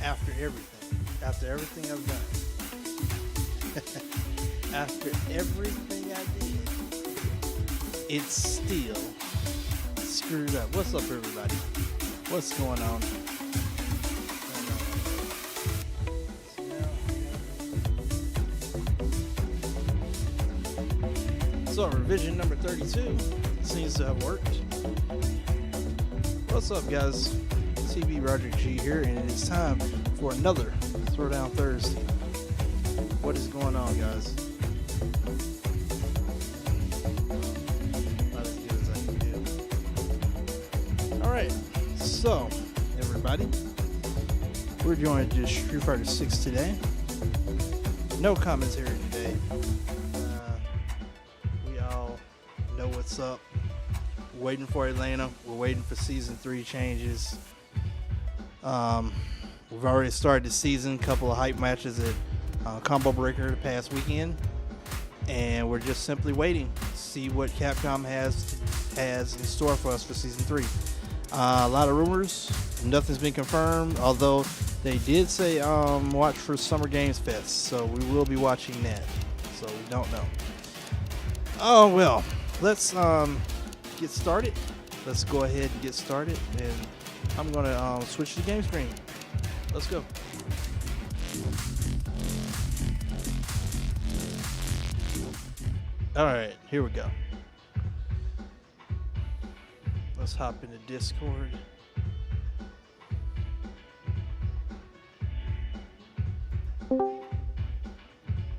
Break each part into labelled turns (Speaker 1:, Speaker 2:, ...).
Speaker 1: after everything I've done, after everything I did, it's still screwed up. What's up, everybody? What's going on? So revision number 32 seems to have worked. What's up, guys? TV Roger G here, and it's time for another Throwdown Thursday. What is going on, guys? About as good as I can do. Alright, so everybody, we're joined to Street Fighter 6 today. No commentary today. We all know what's up. We're waiting for Elena. We're waiting for Season 3 changes. We've already started the season, couple of hype matches at Combo Breaker the past weekend, and we're just simply waiting to see what Capcom has in store for us for Season 3. A lot of rumors, nothing's been confirmed, although they did say watch for Summer Games Fest, so we will be watching that, so we don't know. Oh well, let's get started. Let's go ahead and get started, and I'm going to switch to the game screen. Let's go. All right, here we go. Let's hop into Discord.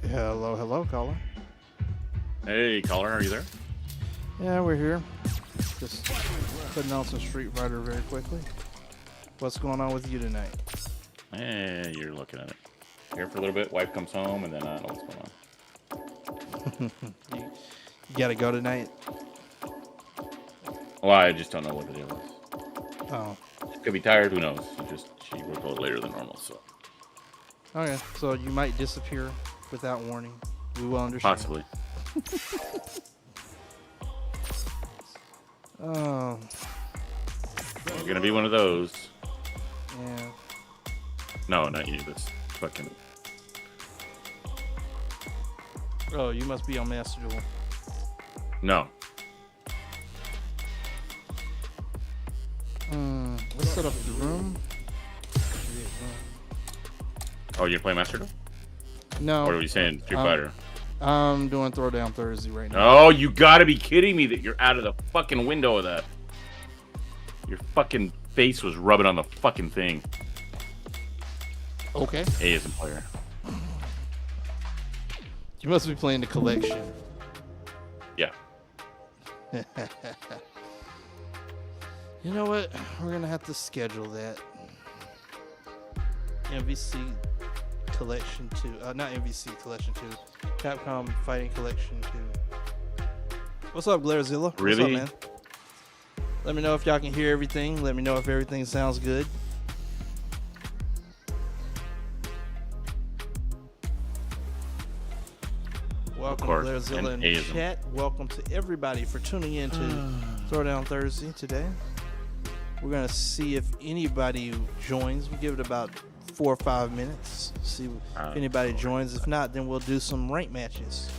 Speaker 1: Hello, caller.
Speaker 2: Hey, caller, are you there?
Speaker 1: Yeah, we're here. Just putting on some Street Fighter very quickly. What's going on with you tonight?
Speaker 2: You're looking at it. Here for a little bit, wife comes home, and then I don't know what's going on.
Speaker 1: you gotta go tonight?
Speaker 2: Well, I just don't know what the deal is.
Speaker 1: Oh.
Speaker 2: She could be tired, who knows? She worked a little later than normal, so.
Speaker 1: Okay, so you might disappear without warning. We will understand.
Speaker 2: Possibly.
Speaker 1: Oh.
Speaker 2: It's gonna be one of those.
Speaker 1: Yeah.
Speaker 2: No, not you. That's fucking.
Speaker 1: Oh, you must be on Master Duel.
Speaker 2: No.
Speaker 1: Let's set up the room.
Speaker 2: Oh, you're playing Master Duel?
Speaker 1: No.
Speaker 2: What are we saying? Street Fighter.
Speaker 1: I'm doing Throwdown Thursday right now.
Speaker 2: Oh, you gotta be kidding me that you're out of the fucking window of that. Your fucking face was rubbing on the fucking thing.
Speaker 1: Okay.
Speaker 2: A isn't player.
Speaker 1: You must be playing the collection.
Speaker 2: Yeah.
Speaker 1: You know what? We're gonna have to schedule that. MVC Collection 2. Not MVC Collection 2. Capcom Fighting Collection 2. What's up, Glairzilla?
Speaker 2: Really?
Speaker 1: What's up, man? Let me know if y'all can hear everything. Let me know if everything sounds good. Welcome, Glairzilla in the chat. Welcome to everybody for tuning in to Throwdown Thursday today. We're going to see if anybody joins. We'll give it about 4 or 5 minutes. See if anybody joins. If not, then we'll do some rank matches.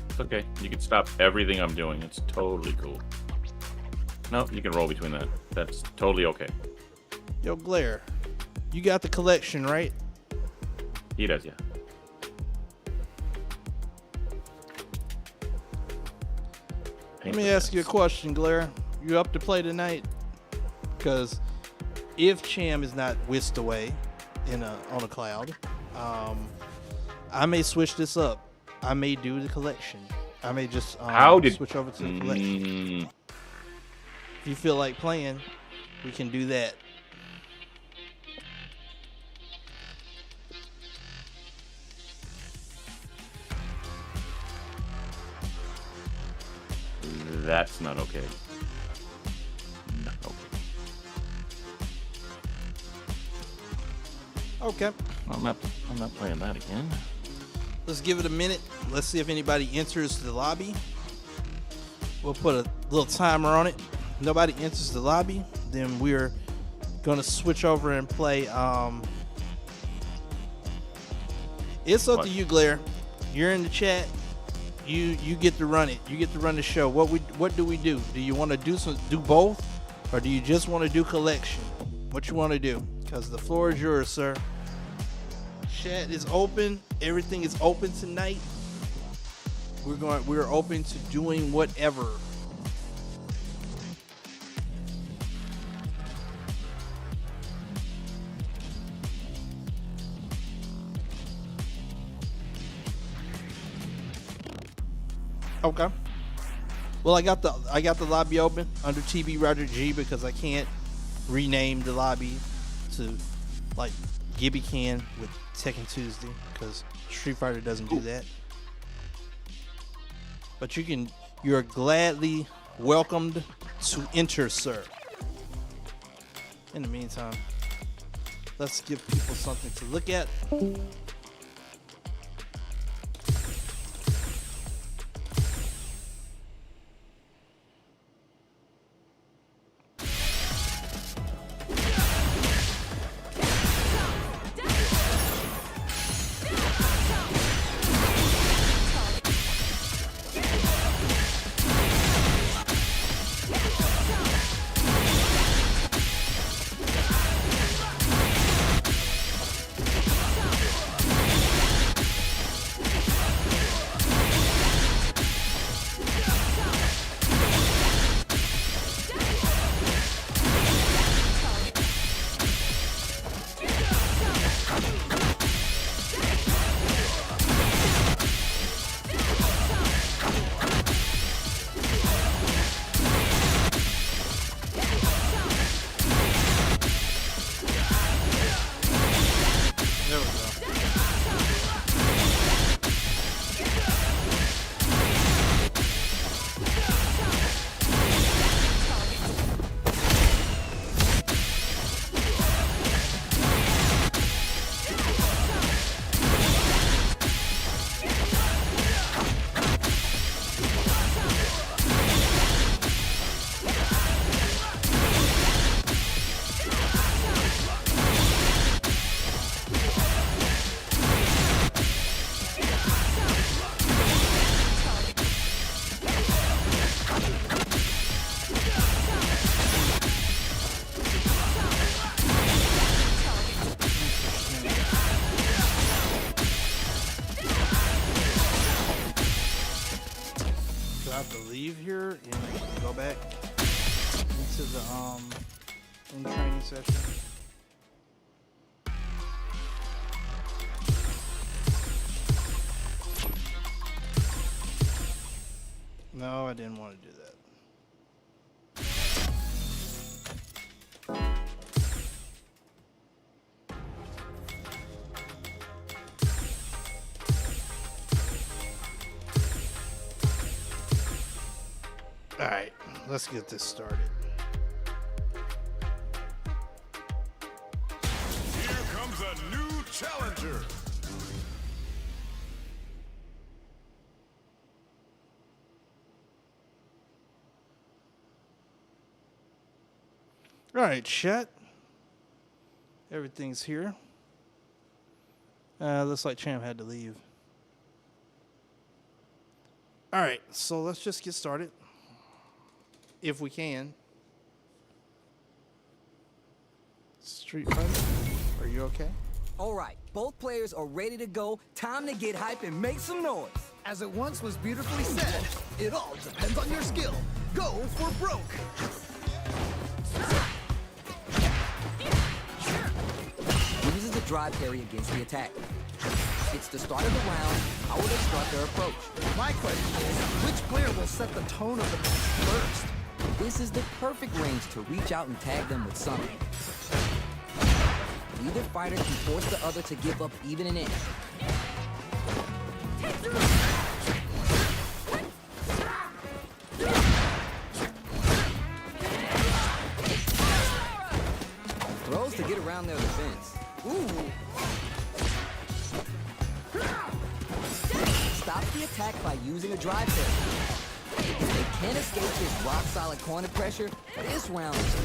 Speaker 2: It's okay. You can stop everything I'm doing. It's totally cool. No, you can roll between that. That's totally okay.
Speaker 1: Yo, Glaire, you got the collection, right?
Speaker 2: He does, yeah.
Speaker 1: Let me ask you a question, Glaire. You up to play tonight? Because if Cham is not whisked away on a cloud, I may switch this up. I may do the collection. I may just switch over to the collection. If you feel like playing, we can do that.
Speaker 2: That's not okay. Not okay.
Speaker 1: Okay.
Speaker 2: I'm not playing that again.
Speaker 1: Let's give it a minute. Let's see if anybody enters the lobby. We'll put a little timer on it. Nobody enters the lobby, then we're gonna switch over and play. It's up to you, Glare. You're in the chat. You get to run it. You get to run the show. What do we do? Do you want to do both, or do you just want to do collection? What you want to do? Because the floor is yours, sir. Chat is open. Everything is open tonight. We're open to doing whatever. Okay. Well, I got the lobby open under TB Roger G because I can't rename the lobby to like Gibby can with Tekken Tuesday because Street Fighter doesn't do that. But you're gladly welcomed to enter, sir. In the meantime, let's give people something to look at. No, I didn't want to do that. All right, let's get this started.
Speaker 3: Here comes a new challenger.
Speaker 1: All right, chat. Everything's here. Looks like Champ had to leave. All right, so let's just get started. If we can. Street Fighter, are you okay?
Speaker 4: All right, both players are ready to go. Time to get hype and make some noise.
Speaker 5: As it once was beautifully said, it all depends on your skill. Go for broke.
Speaker 4: Uses the drive parry against the attack. It's the start of the round. How will they start their approach?
Speaker 5: My question is, which player will set the tone of the match first?
Speaker 4: This is the perfect range to reach out and tag them with something. Either fighter can force the other to give up even an inch. Throws to get around their defense. Ooh. stops the attack by using a drive parry. If they can't escape this rock-solid corner pressure, this round is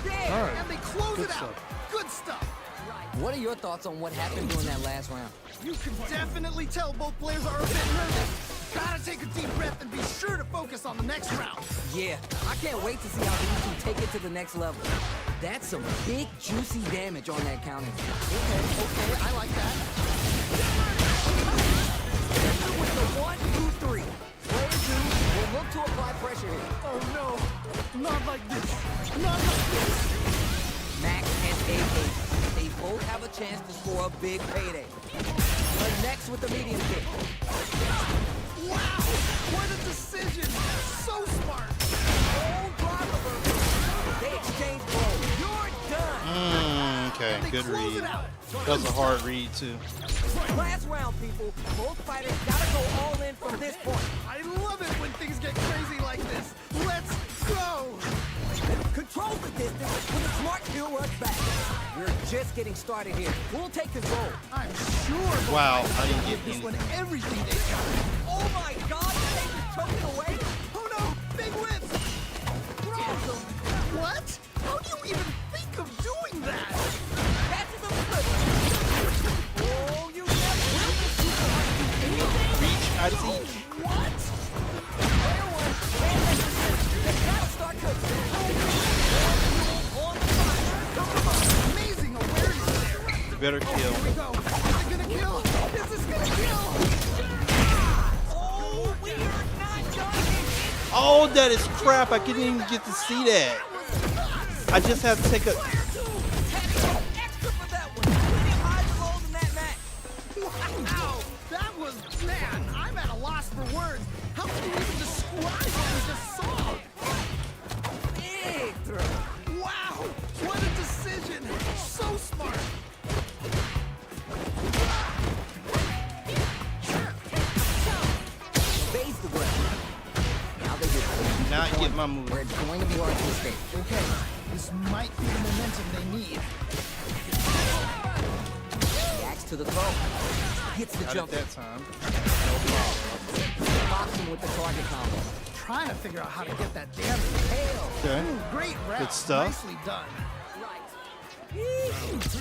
Speaker 4: there.
Speaker 1: All right.
Speaker 5: And they close
Speaker 1: Good
Speaker 5: it out.
Speaker 1: stuff.
Speaker 5: Good stuff.
Speaker 4: What are your thoughts on what happened during that last round?
Speaker 5: You can definitely tell both players are a bit nervous. Gotta take a deep breath and be sure to focus on the next round.
Speaker 4: Yeah, I can't wait to see how these two take it to the next level. That's some big, juicy damage on that counter.
Speaker 5: Okay, I like that.
Speaker 4: With the 1, 2, 3. Player 2 will look to apply pressure here.
Speaker 5: Oh no, not like this. Not like this.
Speaker 4: Max and AA, they both have a chance to score a big payday. But next with the medium kick.
Speaker 5: Wow, what a decision. So smart.
Speaker 4: Oh, drive reversal. They exchange blows. You're done.
Speaker 1: Okay,
Speaker 5: They
Speaker 1: good
Speaker 5: close
Speaker 1: read.
Speaker 5: it out.
Speaker 1: That was a hard read too.
Speaker 4: Last round, people. Both fighters gotta go all in from this point.
Speaker 5: I love it when things get crazy like this. Let's go.
Speaker 4: Control the distance with a smart kill rush back. We're just getting started here. We'll take control.
Speaker 5: I'm sure. both
Speaker 1: Wow,
Speaker 5: fighters
Speaker 1: I didn't
Speaker 5: will
Speaker 1: get
Speaker 5: give this one
Speaker 1: anything.
Speaker 5: everything they got.
Speaker 4: Oh my God! They just choked it away.
Speaker 5: Oh no, big whips. What? How do you even think of doing that?
Speaker 4: Catches him slipping. Oh, you never will be super hard to do anything.
Speaker 1: Reach, I teach.
Speaker 5: What?
Speaker 4: Player 1, can't let this in. They gotta start cooking. On the fire.
Speaker 5: Amazing awareness there.
Speaker 1: Better
Speaker 5: Here
Speaker 1: kill.
Speaker 5: we go. Is it gonna kill? This is gonna kill.
Speaker 4: Oh, we are not done yet.
Speaker 1: Oh, that is crap. I couldn't even get to see that. I just have to take a.
Speaker 4: Player 2, extra for that one. Plenty of highs and lows in that match.
Speaker 5: Wow, that was, man, I'm at a loss for words. How can you even describe what we just saw?
Speaker 4: Big throw.
Speaker 5: Wow, what a decision. So smart.
Speaker 4: Base the ground. Now they get
Speaker 1: Not get my move.
Speaker 4: where it's going to be hard to escape.
Speaker 5: Okay, this might be the momentum they need.
Speaker 4: Reacts to the throw. Hits the
Speaker 1: Got it
Speaker 4: jump.
Speaker 1: that time.
Speaker 4: Locks him with the target combo.
Speaker 5: Trying to figure out how to get that damage.
Speaker 4: Hail.
Speaker 1: Okay.
Speaker 5: Great round.
Speaker 1: Good stuff.
Speaker 5: Nicely done.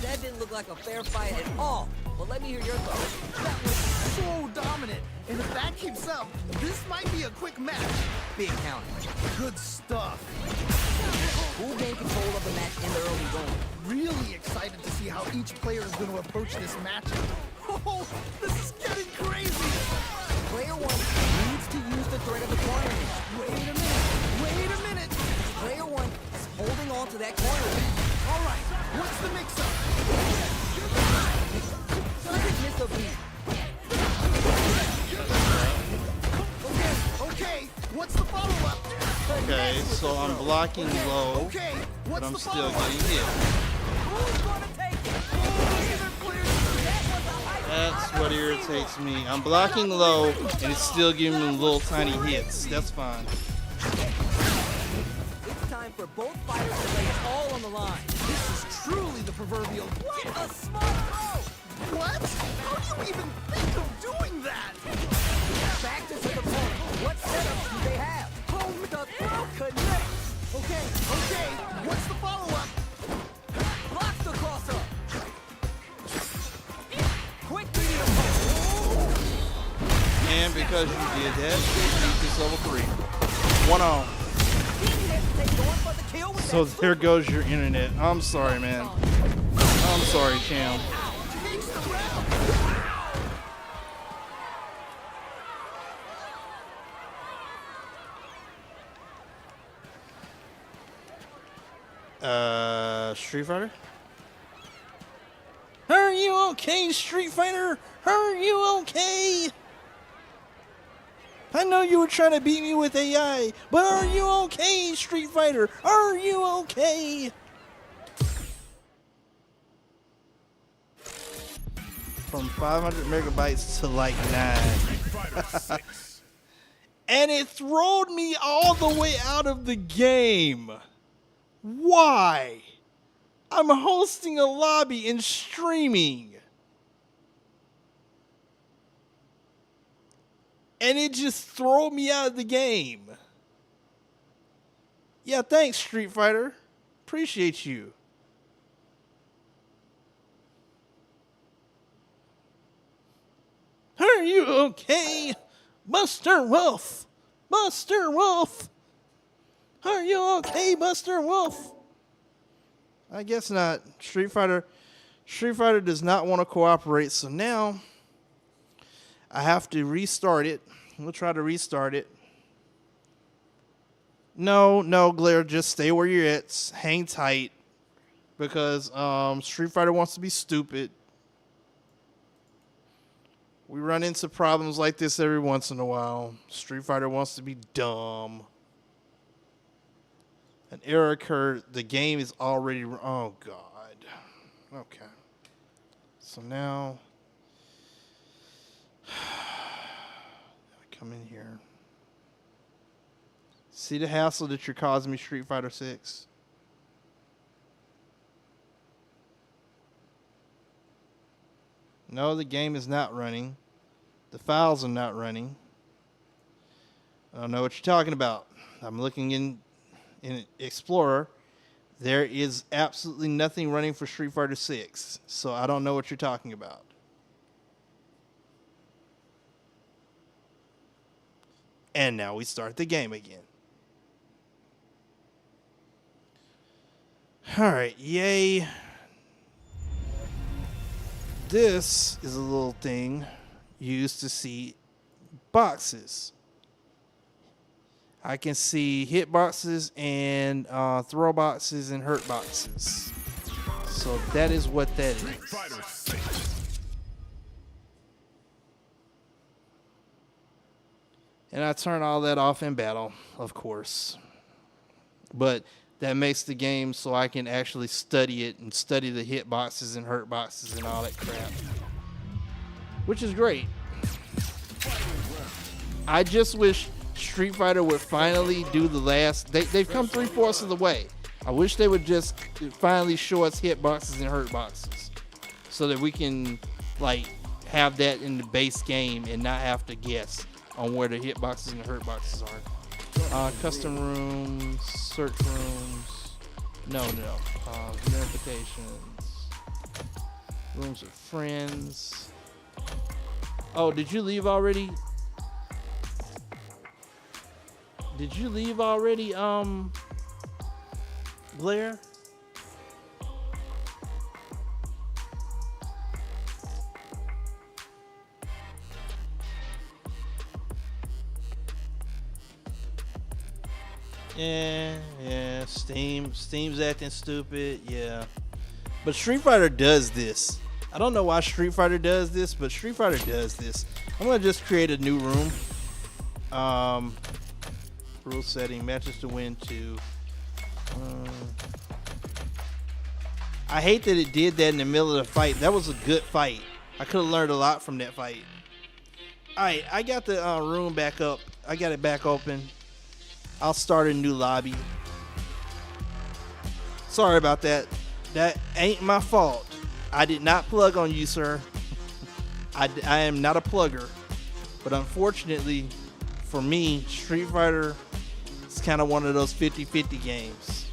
Speaker 4: That didn't look like a fair fight at all. But let me hear your thoughts.
Speaker 5: That was so dominant. And if that keeps up, this might be a quick match.
Speaker 4: Big counter.
Speaker 5: Good stuff.
Speaker 4: Who gained control of the match in the early going?
Speaker 5: Really excited to see how each player is going to approach this match. Oh, this is getting crazy.
Speaker 4: Player 1 needs to use the threat of the corner.
Speaker 5: Wait a minute. Wait a minute.
Speaker 4: Player 1 is holding on to that corner.
Speaker 5: All right, what's the mix-up?
Speaker 4: Doesn't miss a beat.
Speaker 5: Okay, what's the follow-up?
Speaker 1: Okay, so I'm blocking low,
Speaker 5: Okay,
Speaker 1: but
Speaker 5: what's
Speaker 1: I'm
Speaker 5: the
Speaker 1: still
Speaker 5: follow-up?
Speaker 1: getting hit.
Speaker 4: Who's gonna take it?
Speaker 5: Either player's
Speaker 4: That was a high
Speaker 1: That's what irritates me. I'm blocking low, and it's still giving me little tiny hits. That's fine.
Speaker 4: It's time for both fighters to lay it all on the line.
Speaker 5: This is truly the proverbial.
Speaker 4: What a smart throw!
Speaker 5: What? How do you even think of doing that?
Speaker 4: Back to the corner. What setup do they have? Oh, the throw connects.
Speaker 5: Okay, what's the follow-up?
Speaker 4: Blocks the cross-up. Quick beat him.
Speaker 1: And because you did that, you beat this level 3. 1 on.
Speaker 4: Didn't hesitate going for the kill with
Speaker 1: So
Speaker 4: that
Speaker 1: there
Speaker 4: super-
Speaker 1: goes your internet. I'm sorry, man. I'm sorry, Cam.
Speaker 5: Takes the round.
Speaker 1: Street Fighter? Are you okay, Street Fighter? Are you okay? I know you were trying to beat me with AI, but are you okay, Street Fighter? Are you okay? From 500 megabytes to like 9.
Speaker 3: Fighter 6.
Speaker 1: And it throwed me all the way out of the game. Why? I'm hosting a lobby and streaming. and it just threw me out of the game. Yeah, thanks, Street Fighter. Appreciate you. Are you okay, Buster Wolf? Buster Wolf. Are you okay, Buster Wolf? I guess not. Street Fighter does not want to cooperate, so now I have to restart it. We'll try to restart it. No, Glare, just stay where you're at. Hang tight. Because Street Fighter wants to be stupid. We run into problems like this every once in a while. Street Fighter wants to be dumb. An error occurred. The game is already... Oh, God. Okay. So now... I come in here. See the hassle that you're causing me, Street Fighter 6? No, the game is not running. The files are not running. I don't know what you're talking about. I'm looking in Explorer. There is absolutely nothing running for Street Fighter 6. So I don't know what you're talking about. And now we start the game again. Alright, yay. This is a little thing used to see boxes. I can see hit boxes and throw boxes and hurt boxes. So that is what that
Speaker 3: Street
Speaker 1: is.
Speaker 3: Fighter 6.
Speaker 1: And I turn all that off in battle, of course. But that makes the game so I can actually study it and study the hit boxes and hurt boxes and all that crap. Which is great. I just wish Street Fighter would finally do the last... They've come 3/4 of the way. I wish they would just finally show us hit boxes and hurt boxes. So that we can, like, have that in the base game and not have to guess on where the hit boxes and the hurt boxes are. Custom rooms, search rooms. No. Notifications. Rooms with friends. Oh, did you leave already? Did you leave already, Blair? Yeah, Steam's acting stupid, yeah. But Street Fighter does this. I don't know why Street Fighter does this, but Street Fighter does this. I'm gonna just create a new room. Rule setting, matches to win 2. I hate that it did that in the middle of the fight. That was a good fight. I could have learned a lot from that fight. Alright, I got the room back up. I got it back open. I'll start a new lobby. Sorry about that. That ain't my fault. I did not plug on you, sir. I am not a plugger. But unfortunately, for me, Street Fighter is kind of one of those 50-50 games.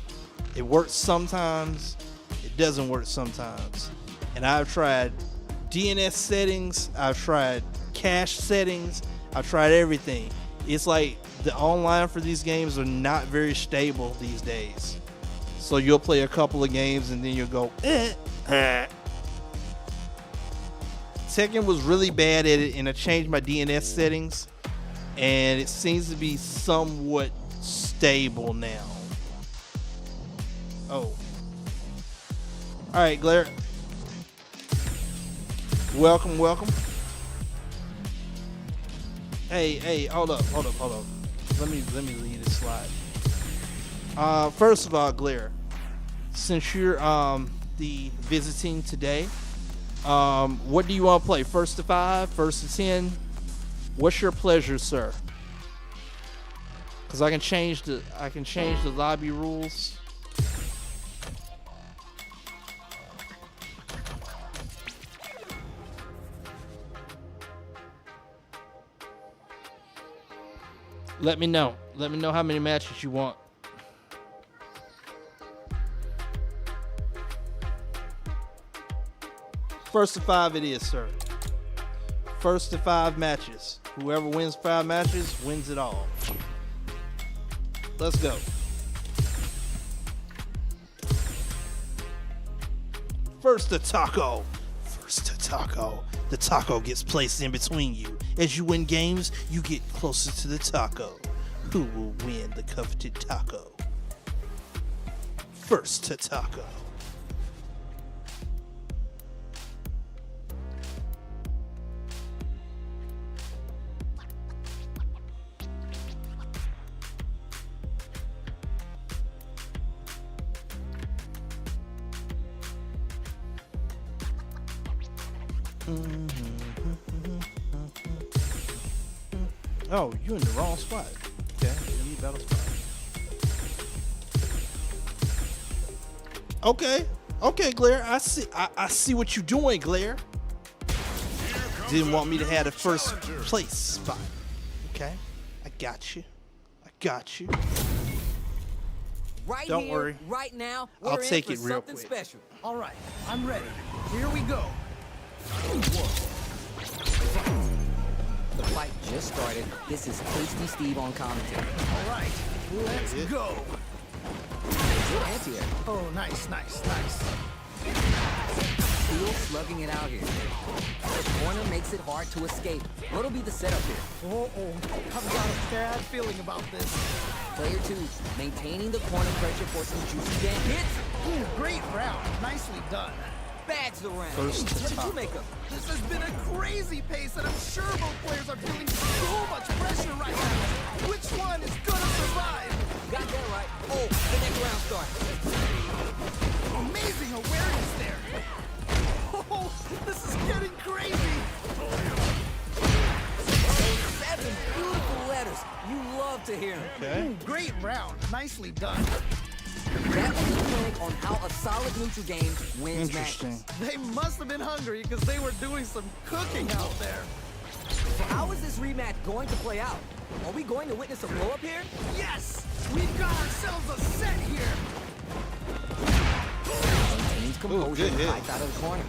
Speaker 1: It works sometimes. It doesn't work sometimes. And I've tried DNS settings. I've tried cache settings. I've tried everything. It's like the online for these games are not very stable these days. So you'll play a couple of games and then you'll go, Tekken was really bad at it, and I changed my DNS settings, and it seems to be somewhat stable now. Oh. Alright, Glare. Welcome. Hey, hold up. Let me leave this slide. First of all, Glare, since you're the visiting today, what do you want to play? First to 5, first to 10? What's your pleasure, sir? Because I can change the lobby rules. Let me know. Let me know how many matches you want. First to 5 it is, sir. First to 5 matches. Whoever wins 5 matches wins it all. Let's go. First to taco. First to taco. The taco gets placed in between you. As you win games, you get closer to the taco. Who will win the coveted taco? First to taco. Oh, you're in the wrong spot. Okay, you need battle spot. Okay, Glare. I see what you're doing, Glare. Didn't want me to have the first place spot. Okay, I got you.
Speaker 4: Right
Speaker 1: Don't
Speaker 4: here,
Speaker 1: worry.
Speaker 4: right now,
Speaker 1: I'll
Speaker 4: we're
Speaker 1: take
Speaker 4: in
Speaker 1: it
Speaker 4: for
Speaker 1: real
Speaker 4: something
Speaker 1: quick.
Speaker 4: special.
Speaker 5: All right, I'm ready. Here we go.
Speaker 4: The fight just started. This is Tasty Steve on commentary.
Speaker 5: All right, let's go.
Speaker 4: Good anti-air.
Speaker 5: Oh, nice.
Speaker 4: Still slugging it out here. The corner makes it hard to escape. What'll be the setup here?
Speaker 5: Uh-oh, I've got a bad feeling about this.
Speaker 4: Player 2, maintaining the corner pressure for some juicy damn hits.
Speaker 5: Ooh, great round. Nicely done.
Speaker 4: Bags the round.
Speaker 1: First to
Speaker 4: What did
Speaker 1: top.
Speaker 4: you make of?
Speaker 5: This has been a crazy pace, and I'm sure both players are feeling so much pressure right now. Which one is gonna survive?
Speaker 4: Got that right. Oh, the next round starts.
Speaker 5: Amazing awareness there. Oh, this is getting crazy.
Speaker 4: 7 beautiful letters. You love to hear them.
Speaker 1: Okay.
Speaker 5: Ooh, great round. Nicely done.
Speaker 4: That was a clinic on how a solid neutral game wins
Speaker 1: Interesting.
Speaker 4: matches.
Speaker 5: They must have been hungry because they were doing some cooking out there.
Speaker 4: How is this rematch going to play out? Are we going to witness a blow-up here?
Speaker 5: Yes, we've got ourselves a set here.
Speaker 4: Maintains composure
Speaker 1: good
Speaker 4: and
Speaker 1: hit.
Speaker 4: fights out of the corner.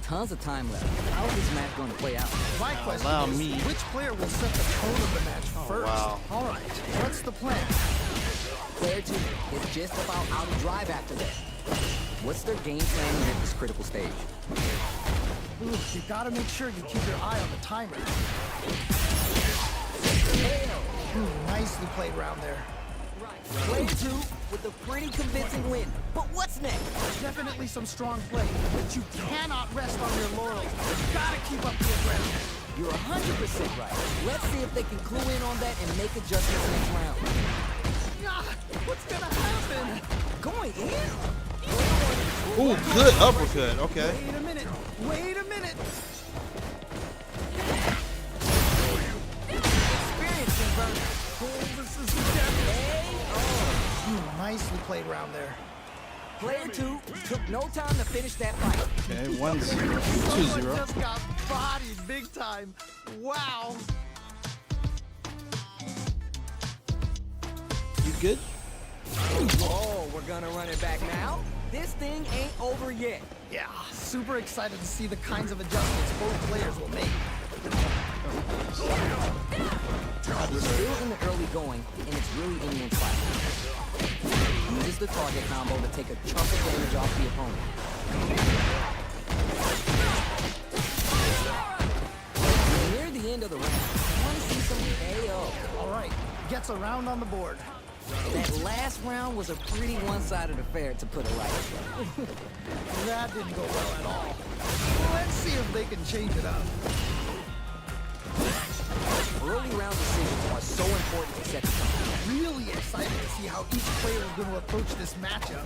Speaker 4: Tons of time left. How is this match going to play out?
Speaker 5: My question
Speaker 1: allow
Speaker 5: is,
Speaker 1: me.
Speaker 5: which player will set the tone of the match first?
Speaker 1: wow.
Speaker 5: All right, what's the plan?
Speaker 4: Player 2 is just about out of drive after this. What's their game plan here at this critical stage?
Speaker 5: Ooh, you gotta make sure you keep your eye on the timer. Ooh, nicely played round there.
Speaker 4: Player 2 with a pretty convincing win. But what's next?
Speaker 5: Definitely some strong play, but you cannot rest on your laurels. You gotta keep up the aggression.
Speaker 4: You're 100% right. Let's see if they can clue in on that and make adjustments next round.
Speaker 5: Ah, what's gonna happen?
Speaker 4: Going in?
Speaker 1: Ooh, good uppercut. Okay.
Speaker 5: Wait a minute.
Speaker 4: Experience converted.
Speaker 5: Oh, this is deadly. Ooh, nicely played round there.
Speaker 4: Player 2 took no time to finish that fight.
Speaker 1: Okay, 1-0,
Speaker 5: Someone
Speaker 1: 2-0.
Speaker 5: just got bodied big time. Wow.
Speaker 1: You good?
Speaker 4: Oh, we're gonna run it back now? This thing ain't over yet.
Speaker 5: Yeah, super excited to see the kinds of adjustments both players will make.
Speaker 4: We're still in the early going, and it's really anyone's fight. Uses the target combo to take a chunk of damage off the opponent. We're near the end of the round. I want to see some KO.
Speaker 5: All right, gets a round on the board.
Speaker 4: That last round was a pretty one-sided affair, to put it lightly.
Speaker 5: That didn't go well at all. Let's see if they can change it up.
Speaker 4: Early round decisions are so important to set the tone.
Speaker 5: Really excited to see how each player is going to approach this matchup.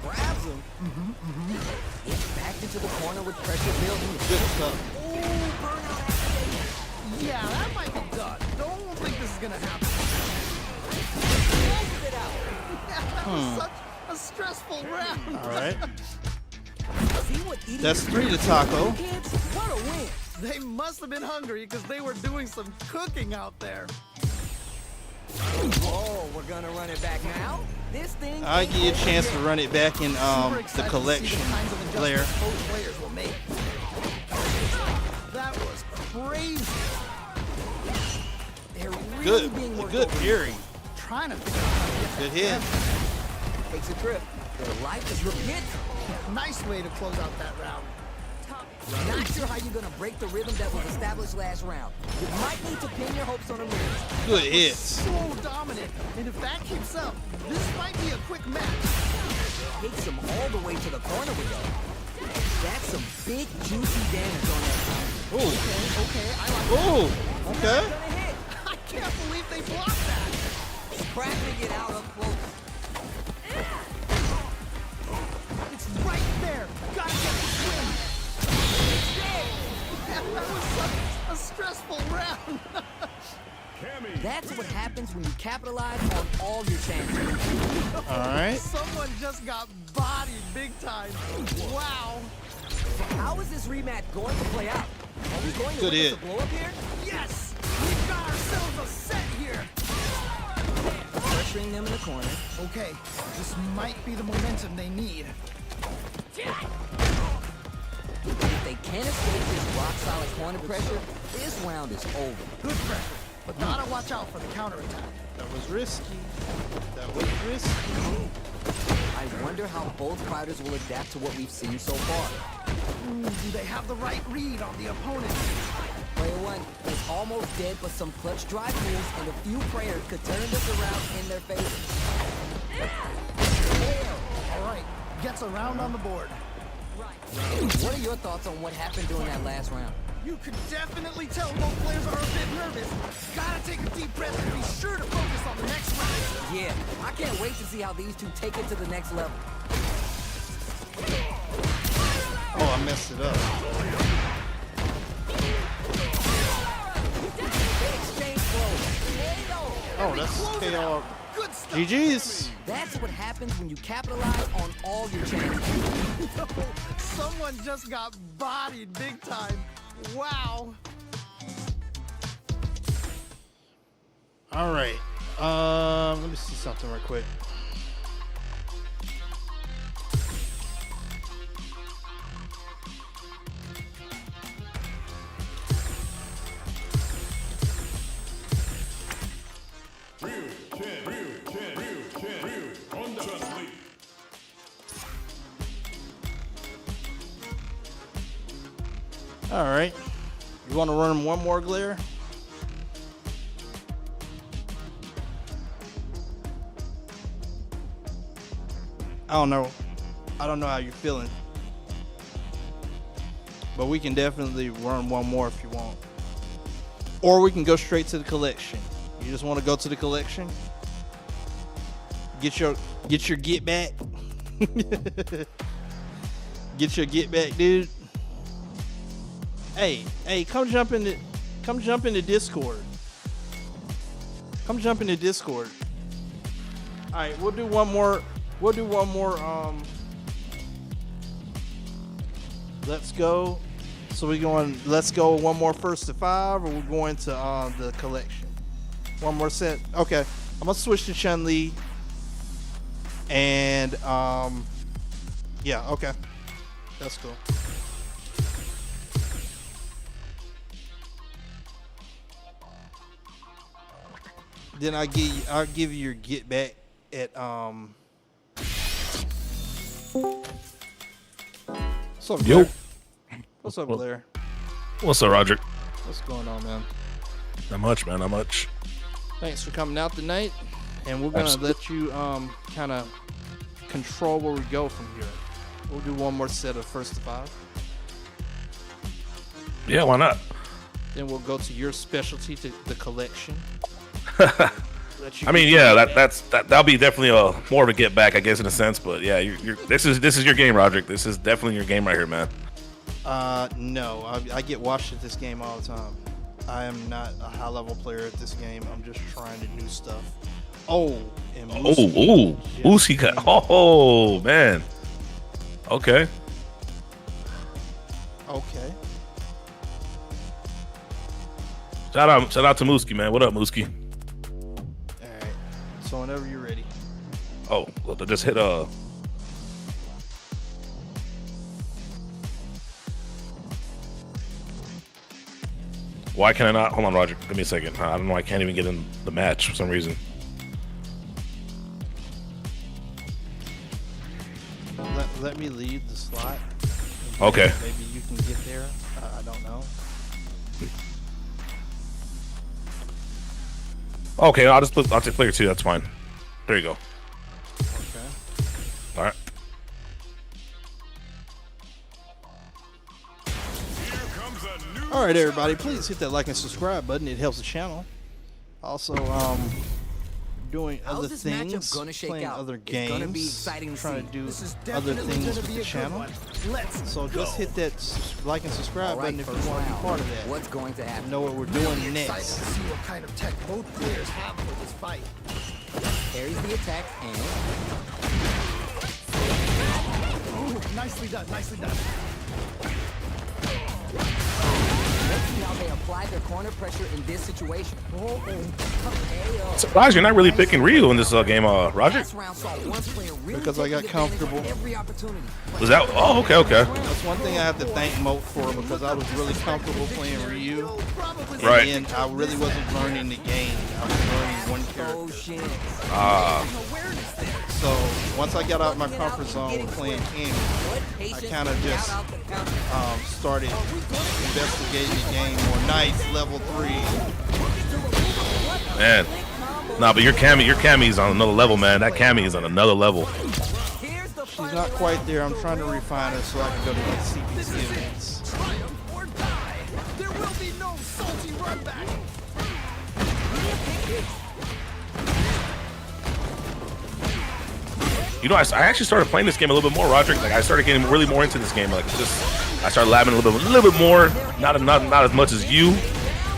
Speaker 4: Grabs him. It's backed into the corner with pressure building.
Speaker 1: Good stuff.
Speaker 4: Oh, burnout activated.
Speaker 5: Yeah, that might be done. Don't think this is going to happen.
Speaker 4: Closes it out.
Speaker 5: That was such a stressful round.
Speaker 1: All right.
Speaker 4: See what eating
Speaker 1: That's 3 to taco.
Speaker 4: kids? What a win.
Speaker 5: They must have been hungry because they were doing some cooking out there.
Speaker 4: Oh, we're gonna run it back now. This thing.
Speaker 1: I'll give you a chance to run it back in
Speaker 5: Super
Speaker 1: the
Speaker 5: excited to see
Speaker 1: collection,
Speaker 5: the kinds of
Speaker 1: Blair.
Speaker 5: adjustments both players will make. That was crazy. They're really
Speaker 1: Good,
Speaker 5: being worked
Speaker 1: good
Speaker 5: over.
Speaker 1: parry.
Speaker 5: Trying to figure out how to get
Speaker 1: Good
Speaker 5: that
Speaker 1: hit.
Speaker 4: Takes a trip. Their life is repit.
Speaker 5: down. Nice way to close out that round.
Speaker 4: Not sure how you're gonna break the rhythm that was established last round. You might need to pin your hopes on a mirror.
Speaker 1: Good hits.
Speaker 5: So dominant. And if that keeps up, this might be a quick match.
Speaker 4: Takes him all the way to the corner with that. That's some big juicy damage on that time.
Speaker 1: Oh,
Speaker 5: Okay, I like
Speaker 1: oh, okay.
Speaker 4: Gonna hit.
Speaker 5: I can't believe they blocked that.
Speaker 4: Cracking it out up close.
Speaker 5: It's right there. Gotta get the swing. That was such a stressful round.
Speaker 4: That's what happens when you capitalize on all your chances.
Speaker 1: All right.
Speaker 5: Someone just got bodied big time. Wow.
Speaker 4: So how is this rematch going to play out? Are we going to
Speaker 1: Good
Speaker 4: witness
Speaker 1: hit.
Speaker 4: a blow up here?
Speaker 5: Yes, we've got ourselves a set here.
Speaker 4: Pressuring them in the corner.
Speaker 5: Okay, this might be the momentum they need.
Speaker 4: If they can't escape this rock solid corner pressure, this round is over.
Speaker 5: Good pressure, but gotta watch out for the counterattack.
Speaker 1: That was risky. That was risky.
Speaker 4: I wonder how both fighters will adapt to what we've seen so far.
Speaker 5: Ooh, do they have the right read on the opponent?
Speaker 4: Player one is almost dead, but some clutch drive moves and a few prayers could turn this around in their favor.
Speaker 5: All right, gets a round on the board.
Speaker 4: What are your thoughts on what happened during that last round?
Speaker 5: You can definitely tell both players are a bit nervous. Gotta take a deep breath and be sure to focus on the next round.
Speaker 4: Yeah, I can't wait to see how these two take it to the next level.
Speaker 1: Oh, I messed it up.
Speaker 4: They exchange blows.
Speaker 1: Oh, that's KO.
Speaker 5: Good stuff.
Speaker 1: GG's.
Speaker 4: That's what happens when you capitalize on all your chances.
Speaker 5: Someone just got bodied big time. Wow.
Speaker 1: All right. Let me see something real quick. All right. You want to run one more glare? I don't know. I don't know how you're feeling. But we can definitely run one more if you want. Or we can go straight to the collection. You just want to go to the collection? Get your get back. Get your get back, dude. Hey, come jump in the Discord. Come jump in the Discord. All right, we'll do one more. Let's go. So we're going. Let's go one more first to 5, or we're going to the collection. One more set. Okay, I'm gonna switch to Chun-Li. And yeah. Okay, that's cool. Then I'll give you your get back at What's up,
Speaker 6: Yo.
Speaker 1: Blair? What's up, Blair?
Speaker 6: What's up, Roger?
Speaker 1: What's going on, man?
Speaker 6: Not much, man. Not much.
Speaker 1: Thanks for coming out tonight, and we're gonna let you kind of control where we go from here. We'll do one more set of first to 5.
Speaker 6: Yeah, why not?
Speaker 1: Then we'll go to your specialty, to the collection.
Speaker 6: I mean, yeah, that'll be definitely more of a get back, I guess, in a sense. But yeah, this is your game, Roderick. This is definitely your game right here, man.
Speaker 1: No, I get washed at this game all the time. I am not a high level player at this game. I'm just trying to do stuff. Oh, and
Speaker 6: Mooski cut. Oh man. Okay.
Speaker 1: Okay.
Speaker 6: Shout out to Mooski, man. What up, Mooski?
Speaker 1: All So whenever you're ready.
Speaker 6: Oh, well, just hit Why can I not? Hold on, Roger. Give me a second. I don't know. I can't even get in the match for some reason.
Speaker 1: Let me leave the slot.
Speaker 6: Okay.
Speaker 1: Maybe you can get there. I don't know.
Speaker 6: Okay, I'll take player 2. That's fine. There you go.
Speaker 1: Okay.
Speaker 6: All right.
Speaker 1: All right, everybody. Please hit that like and subscribe button. It helps the channel. Also, doing
Speaker 4: How's
Speaker 1: other
Speaker 4: this matchup
Speaker 1: things,
Speaker 4: gonna shake
Speaker 1: playing
Speaker 4: out?
Speaker 1: other
Speaker 4: It's gonna be
Speaker 1: games,
Speaker 4: exciting to
Speaker 1: trying
Speaker 4: see.
Speaker 1: to do
Speaker 5: This is
Speaker 1: other
Speaker 5: definitely
Speaker 1: things
Speaker 5: gonna
Speaker 1: with
Speaker 5: be
Speaker 1: the
Speaker 5: a good
Speaker 1: channel.
Speaker 5: one. Let's
Speaker 1: So just hit that like and subscribe
Speaker 4: All right,
Speaker 1: button if
Speaker 4: first
Speaker 1: you want to be
Speaker 4: round.
Speaker 1: part of that.
Speaker 4: What's going to happen?
Speaker 1: Know what we're
Speaker 5: really
Speaker 1: doing
Speaker 5: excited
Speaker 1: next.
Speaker 5: to see what kind of tech both players have for this fight.
Speaker 4: Parries the attack and
Speaker 5: Ooh, nicely done, nicely done.
Speaker 4: let's see how they apply their corner pressure in this situation.
Speaker 6: Surprised you're not really picking Ryu in this game, Roger.
Speaker 4: Last round saw one player really
Speaker 1: Because I got
Speaker 4: taking advantage of
Speaker 1: comfortable.
Speaker 4: every opportunity.
Speaker 6: Was that? Oh, okay, okay.
Speaker 1: That's one thing I have to thank Moat for because I was really comfortable playing Ryu. And
Speaker 6: Right.
Speaker 1: then I really wasn't learning the game. I was learning one
Speaker 4: Oh
Speaker 1: character.
Speaker 4: shit.
Speaker 5: Awareness there.
Speaker 1: So once I got out of my comfort zone with playing Cammy, I kind of just started investigating the game more. Nice, level 3.
Speaker 6: Man. Nah, but your Cammy's on another level, man. That Cammy is on another level.
Speaker 1: She's not quite there. I'm trying to refine her so I can go to the CPC events.
Speaker 5: Triumph or die. There will be no salty run back.
Speaker 6: You know, I actually started playing this game a little bit more, Roderick. Like, I started getting really more into this game. Like, I started labbing a little bit more. Not as much as you,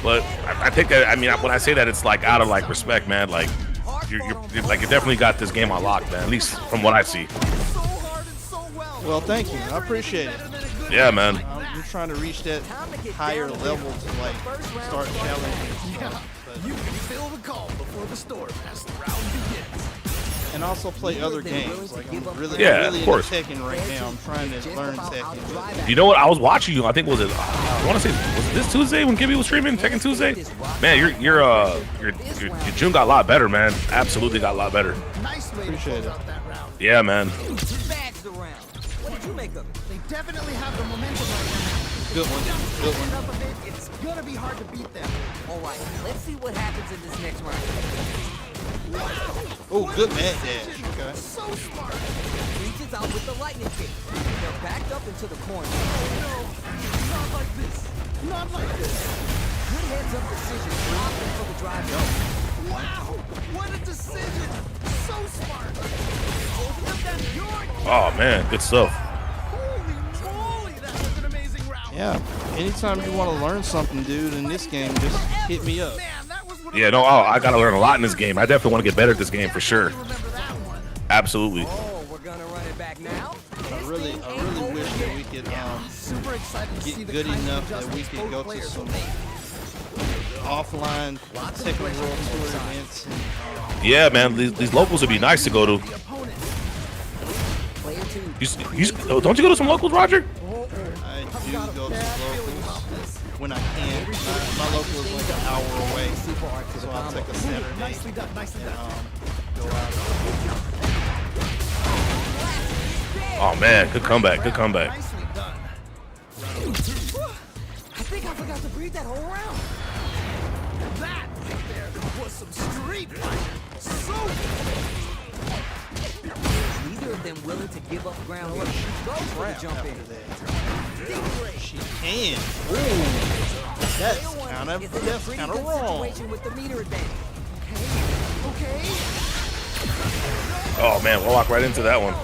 Speaker 6: but I think that, I mean, when I say that, it's like out of like respect, man. Like, you're like, you definitely got this game on lock, man. At least from what I see.
Speaker 5: So hard and so well.
Speaker 1: Well, thank you. I appreciate it.
Speaker 6: Yeah, man.
Speaker 1: I'm trying to reach that higher level to like start challenging.
Speaker 5: Yeah, you can feel the call before the storm as the round begins.
Speaker 1: And also play other games. Like I'm really,
Speaker 6: Yeah,
Speaker 1: really
Speaker 6: of course.
Speaker 1: into Tekken right now. I'm trying to learn Tekken.
Speaker 6: You know what? I was watching you. I think I want to say, was it this Tuesday when Gibby was streaming Tekken Tuesday? Man, your June got a lot better, man. Absolutely got a lot better.
Speaker 5: Nice way
Speaker 1: Appreciate
Speaker 5: to
Speaker 1: it.
Speaker 5: close out that round.
Speaker 6: Yeah, man.
Speaker 4: Bags the round. What did you make of it?
Speaker 5: They definitely have the momentum right now.
Speaker 1: Good one. Good one.
Speaker 5: Enough of it, it's gonna be hard to beat them.
Speaker 4: All right, let's see what happens in this next round.
Speaker 1: Oh, good mad dash. Okay.
Speaker 5: So smart.
Speaker 4: Reaches out with the lightning kick. They're backed up into the corner.
Speaker 5: Not like this. Not like this.
Speaker 4: Good heads-up decision. Opting for the drive.
Speaker 5: Wow. What a decision. So smart. Open up that yard.
Speaker 6: Oh man, good stuff.
Speaker 5: Holy moly. That was an amazing round.
Speaker 1: Yeah. Anytime you want to learn something, dude, in this game, just hit me up.
Speaker 5: Man, that was what
Speaker 6: Yeah, no, I gotta learn a lot in this game. I definitely want to get better at this game for sure.
Speaker 5: remember that one.
Speaker 6: Absolutely.
Speaker 4: Oh, we're gonna run it back now.
Speaker 1: I really wish that we could
Speaker 5: Super excited to see
Speaker 1: get
Speaker 5: the
Speaker 1: good
Speaker 5: kind of
Speaker 1: enough that we
Speaker 5: adjustments
Speaker 1: could
Speaker 5: both
Speaker 1: go to
Speaker 5: players
Speaker 1: some
Speaker 5: will make.
Speaker 1: offline Tekken World Tour events.
Speaker 6: Yeah, man. These locals would be nice to go to.
Speaker 5: Opponent.
Speaker 4: Player two.
Speaker 6: Don't you go to some locals, Roger?
Speaker 1: I do go to locals when I can. My local is like an hour away, so I'll take a Saturday
Speaker 5: Nicely done, nicely done.
Speaker 1: go out.
Speaker 6: Oh man, good comeback. Good comeback.
Speaker 5: Nicely done.
Speaker 4: I think I forgot to breathe that whole round.
Speaker 5: That right there was some street fighting. So
Speaker 4: Neither of them willing to give up ground. Go for the jump in.
Speaker 1: She can. Ooh, that's kind of wrong.
Speaker 4: Situation with the meter advantage.
Speaker 5: okay.
Speaker 6: Oh man, we'll walk right into that one.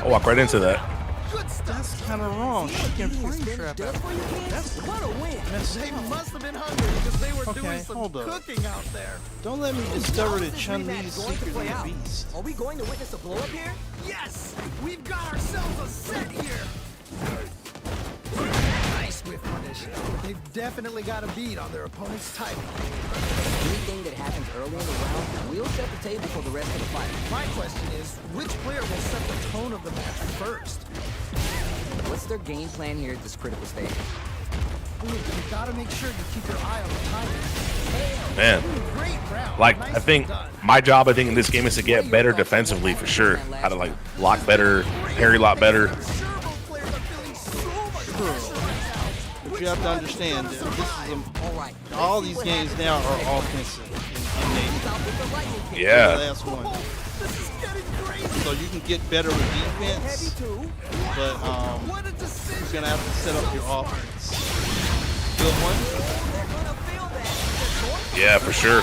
Speaker 6: I'll walk right into that.
Speaker 5: Good stuff.
Speaker 1: That's kind of wrong. She can frame trap
Speaker 4: Does
Speaker 1: it.
Speaker 4: for you kids? What a win.
Speaker 5: They must have been hungry because they were
Speaker 1: Okay,
Speaker 5: doing some
Speaker 1: hold up.
Speaker 5: cooking out there.
Speaker 1: Don't let me discover that
Speaker 4: How's this
Speaker 1: Chun-Li
Speaker 4: rematch
Speaker 1: is
Speaker 4: going to
Speaker 1: secretly
Speaker 4: play
Speaker 1: a
Speaker 4: out?
Speaker 1: beast.
Speaker 4: Are we going to witness a blow up here?
Speaker 5: Yes, we've got ourselves a set here. Nice whip punish. They've definitely got a beat on their opponent's timing.
Speaker 4: Anything that happens early in the round will set the table for the rest of the fight.
Speaker 5: My question is, which player will set the tone of the match first?
Speaker 4: What's their game plan here at this critical stage?
Speaker 5: Ooh, you gotta make sure you keep your eye on the timing.
Speaker 6: Man,
Speaker 5: Great round.
Speaker 6: like I
Speaker 5: Nicely
Speaker 6: think
Speaker 5: done.
Speaker 6: my job, I think in this game is to get better defensively for sure. How to like block better, parry a lot better.
Speaker 5: I'm sure both players are feeling so much pressure right now.
Speaker 1: But you have to understand that this is
Speaker 4: All right.
Speaker 1: all these games now are offensive in nature.
Speaker 4: Out with the lightning kick.
Speaker 1: The
Speaker 6: Yeah.
Speaker 1: last one.
Speaker 5: Oh, this is getting crazy.
Speaker 1: So you can get better with
Speaker 4: Heavy
Speaker 1: defense,
Speaker 4: too.
Speaker 1: but
Speaker 5: What a decision.
Speaker 1: you're gonna have to set up your offense. Good one.
Speaker 4: They're gonna feel that.
Speaker 6: Yeah, for sure.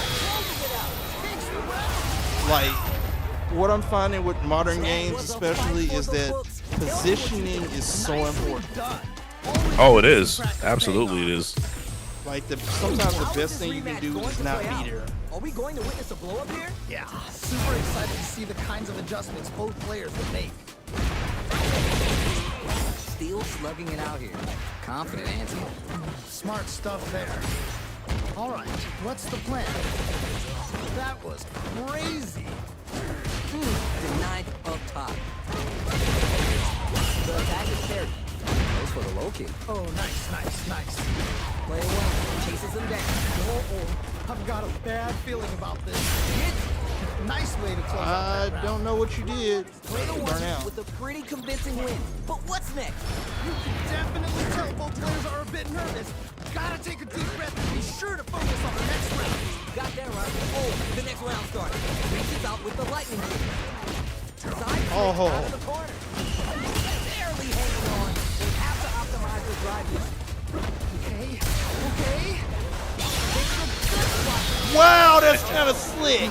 Speaker 1: Like what I'm finding with modern games, especially, is that positioning is so important.
Speaker 5: Done.
Speaker 6: Oh, it is. Absolutely, it is.
Speaker 1: Like sometimes the best thing you can do is not be there.
Speaker 4: Are we going to witness a blow up here?
Speaker 5: Yeah, super excited to see the kinds of adjustments both players will make.
Speaker 4: Still slugging it out here. Confident answer.
Speaker 5: Smart stuff there. All right, what's the plan? That was crazy.
Speaker 4: Denied up top. The attack is parried. Goes for the low kick.
Speaker 5: Oh, nice.
Speaker 4: Play well. Chases him down.
Speaker 5: Oh, I've got a bad feeling about this. Nice way to close out
Speaker 1: I
Speaker 5: that round.
Speaker 1: don't know what you did.
Speaker 4: Play the
Speaker 1: Burn
Speaker 4: one
Speaker 1: out.
Speaker 4: with a pretty convincing win. But what's next?
Speaker 5: You can definitely tell both players are a bit nervous. Gotta take a deep breath and be sure to focus on the next round.
Speaker 4: Got that right. Oh, the next round starts. Reaches out with the lightning kick. Side kick
Speaker 1: Oh.
Speaker 4: out of the corner. Barely hanging on. They have to optimize their drive here.
Speaker 5: Okay.
Speaker 1: Wow, that's kind of slick.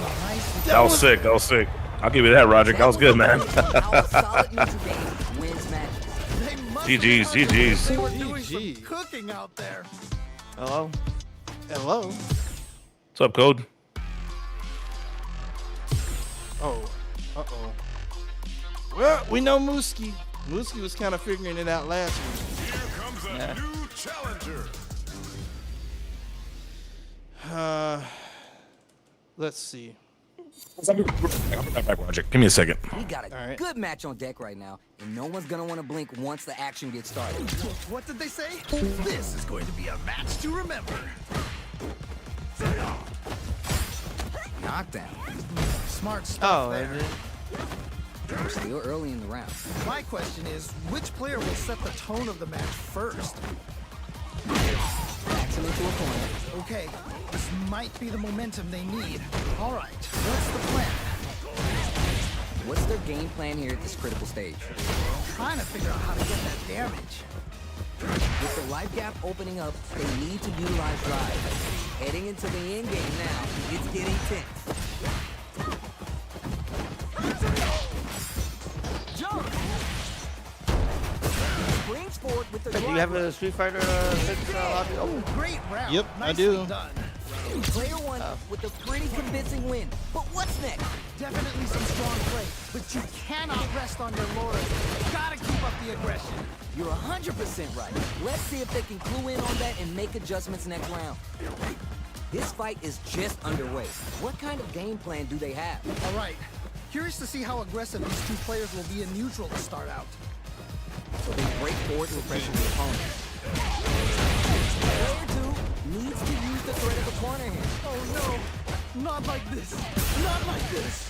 Speaker 6: That was sick. That was sick. I'll give you that, Roger. That was good, man.
Speaker 4: How a solid neutral game wins matches.
Speaker 5: They must
Speaker 6: GG's,
Speaker 5: have learned
Speaker 6: GG's.
Speaker 5: They were doing
Speaker 1: GG.
Speaker 5: some cooking out there.
Speaker 1: Hello. Hello.
Speaker 6: What's up, Code?
Speaker 1: Oh. Uh-oh. Well, we know Mooski. Mooski was kind of figuring it out last week.
Speaker 3: Here comes a new challenger.
Speaker 1: Let's see.
Speaker 6: I'll be right back, Roger. Give me a second.
Speaker 4: We got a
Speaker 1: All right.
Speaker 4: good match on deck right now, and no one's gonna want to blink once the action gets started.
Speaker 5: What did they say? This is going to be a match to remember.
Speaker 4: Knockdown.
Speaker 5: Smart stuff there.
Speaker 4: We're still early in the round.
Speaker 5: My question is, which player will set the tone of the match first?
Speaker 4: Backs him into a corner.
Speaker 5: Okay, this might be the momentum they need. All right, what's the plan?
Speaker 4: What's their game plan here at this critical stage?
Speaker 5: Trying to figure out how to get that damage.
Speaker 4: With the life gap opening up, they need to utilize drive. Heading into the end game now, it's getting tense. Jump! Springs forward with the
Speaker 7: Do you have a Street Fighter 6 lobby?
Speaker 5: Oh, great round.
Speaker 1: Yep, I
Speaker 5: Nicely
Speaker 1: do.
Speaker 5: Done.
Speaker 4: Player one with a pretty convincing win. But what's next?
Speaker 5: Definitely some strong play, but you cannot rest on your laurels. Gotta keep up the aggression.
Speaker 4: You're 100% right. Let's see if they can clue in on that and make adjustments next round. This fight is just underway. What kind of game plan do they have?
Speaker 5: All right. Curious to see how aggressive these two players will be in neutral to start out.
Speaker 4: So they break forward to pressure the opponent. Player two needs to use the threat of the corner here.
Speaker 5: Oh no, not like this. Not like this.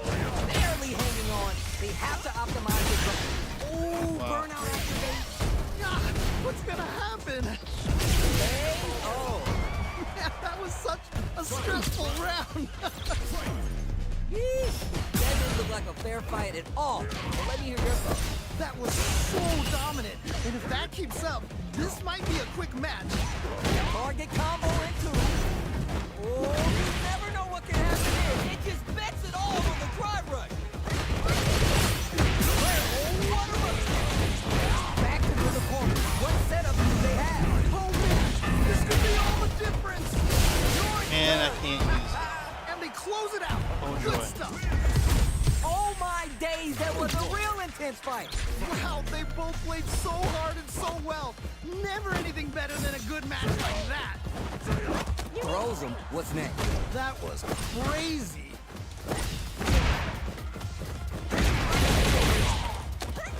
Speaker 4: Barely hanging on. They have to optimize the drive. Oh, burnout activate.
Speaker 5: Ah, what's gonna happen?
Speaker 4: Hey, oh.
Speaker 5: Man, that was such a stressful round.
Speaker 4: Yeesh. That didn't look like a fair fight at all. But let me hear your thoughts.
Speaker 5: That was so dominant. And if that keeps up, this might be a quick match.
Speaker 4: Target combo in two. Oh, you never know what can happen here. It just bets it all on the drive rush. Oh, what a rush. Back into the corner. What setup do they have?
Speaker 5: Oh man, this could be all the difference.
Speaker 1: And I can't use it.
Speaker 5: And they close it out.
Speaker 1: Oh,
Speaker 5: Good
Speaker 1: joy.
Speaker 5: stuff.
Speaker 4: Oh my days, that was a real intense fight.
Speaker 5: Wow, they both played so hard and so well. Never anything better than a good good match like that.
Speaker 4: Throws him. What's next?
Speaker 5: That was crazy.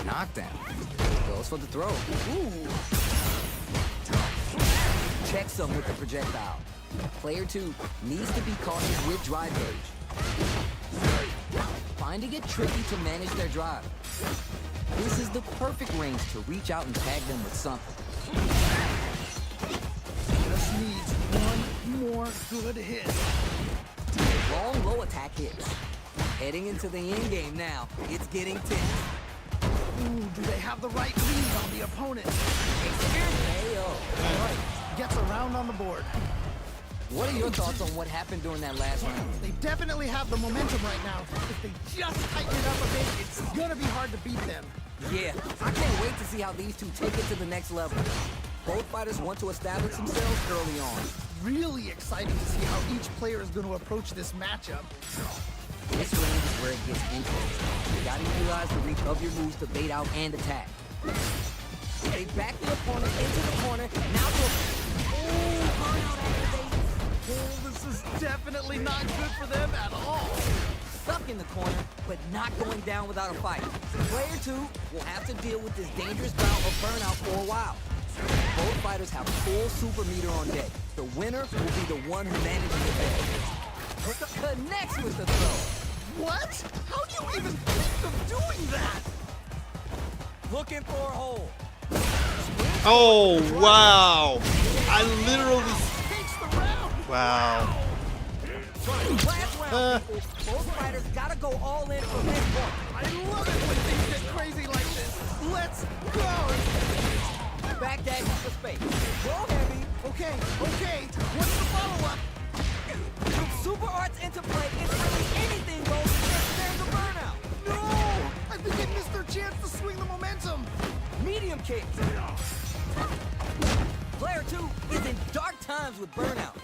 Speaker 4: Knockdown. Goes for the throw.
Speaker 5: Ooh.
Speaker 4: Checks him with the projectile. Player 2 needs to be cautious with drive gauge. Finding it tricky to manage their drive. This is the perfect range to reach out and tag them with something.
Speaker 5: Just needs one more good hit.
Speaker 4: Long low attack hits. Heading into the end game now. It's getting tense.
Speaker 5: Ooh, do they have the right lead on the opponent?
Speaker 4: Ayo.
Speaker 5: Gets a round on the board.
Speaker 4: What are your thoughts on what happened during that last round?
Speaker 5: They definitely have the momentum right now. If they just tighten it up a bit, it's gonna be hard to beat them.
Speaker 4: Yeah, I can't wait to see how these two take it to the next level. Both fighters want to establish themselves early on.
Speaker 5: Really excited to see how each player is going to approach this matchup.
Speaker 4: This range is where it gets interesting. You gotta utilize the reach of your moves to bait out and attack. They back the opponent into the corner. Now look. Oh, burnout activates.
Speaker 5: Oh, this is definitely not good for them at all.
Speaker 4: Stuck in the corner, but not going down without a fight. Player 2 will have to deal with this dangerous bout of burnout for a while. Both fighters have full super meter on deck. The winner will be the one who manages the best. Connects with the throw.
Speaker 5: What? How do you even think of doing that?
Speaker 4: Looking for a hole.
Speaker 1: Oh, wow. I literally...
Speaker 5: Takes the round.
Speaker 1: Wow.
Speaker 4: Last round, people. Both fighters gotta go all in for this one.
Speaker 5: I love it when things get crazy like this. Let's go.
Speaker 4: Back that for space. Go heavy.
Speaker 5: Okay. What's the follow-up?
Speaker 4: With super arts into play, it's really anything goes if there's a burnout.
Speaker 5: No! I think they missed their chance to swing the momentum.
Speaker 4: Medium kick. Player 2 is in dark times with burnout.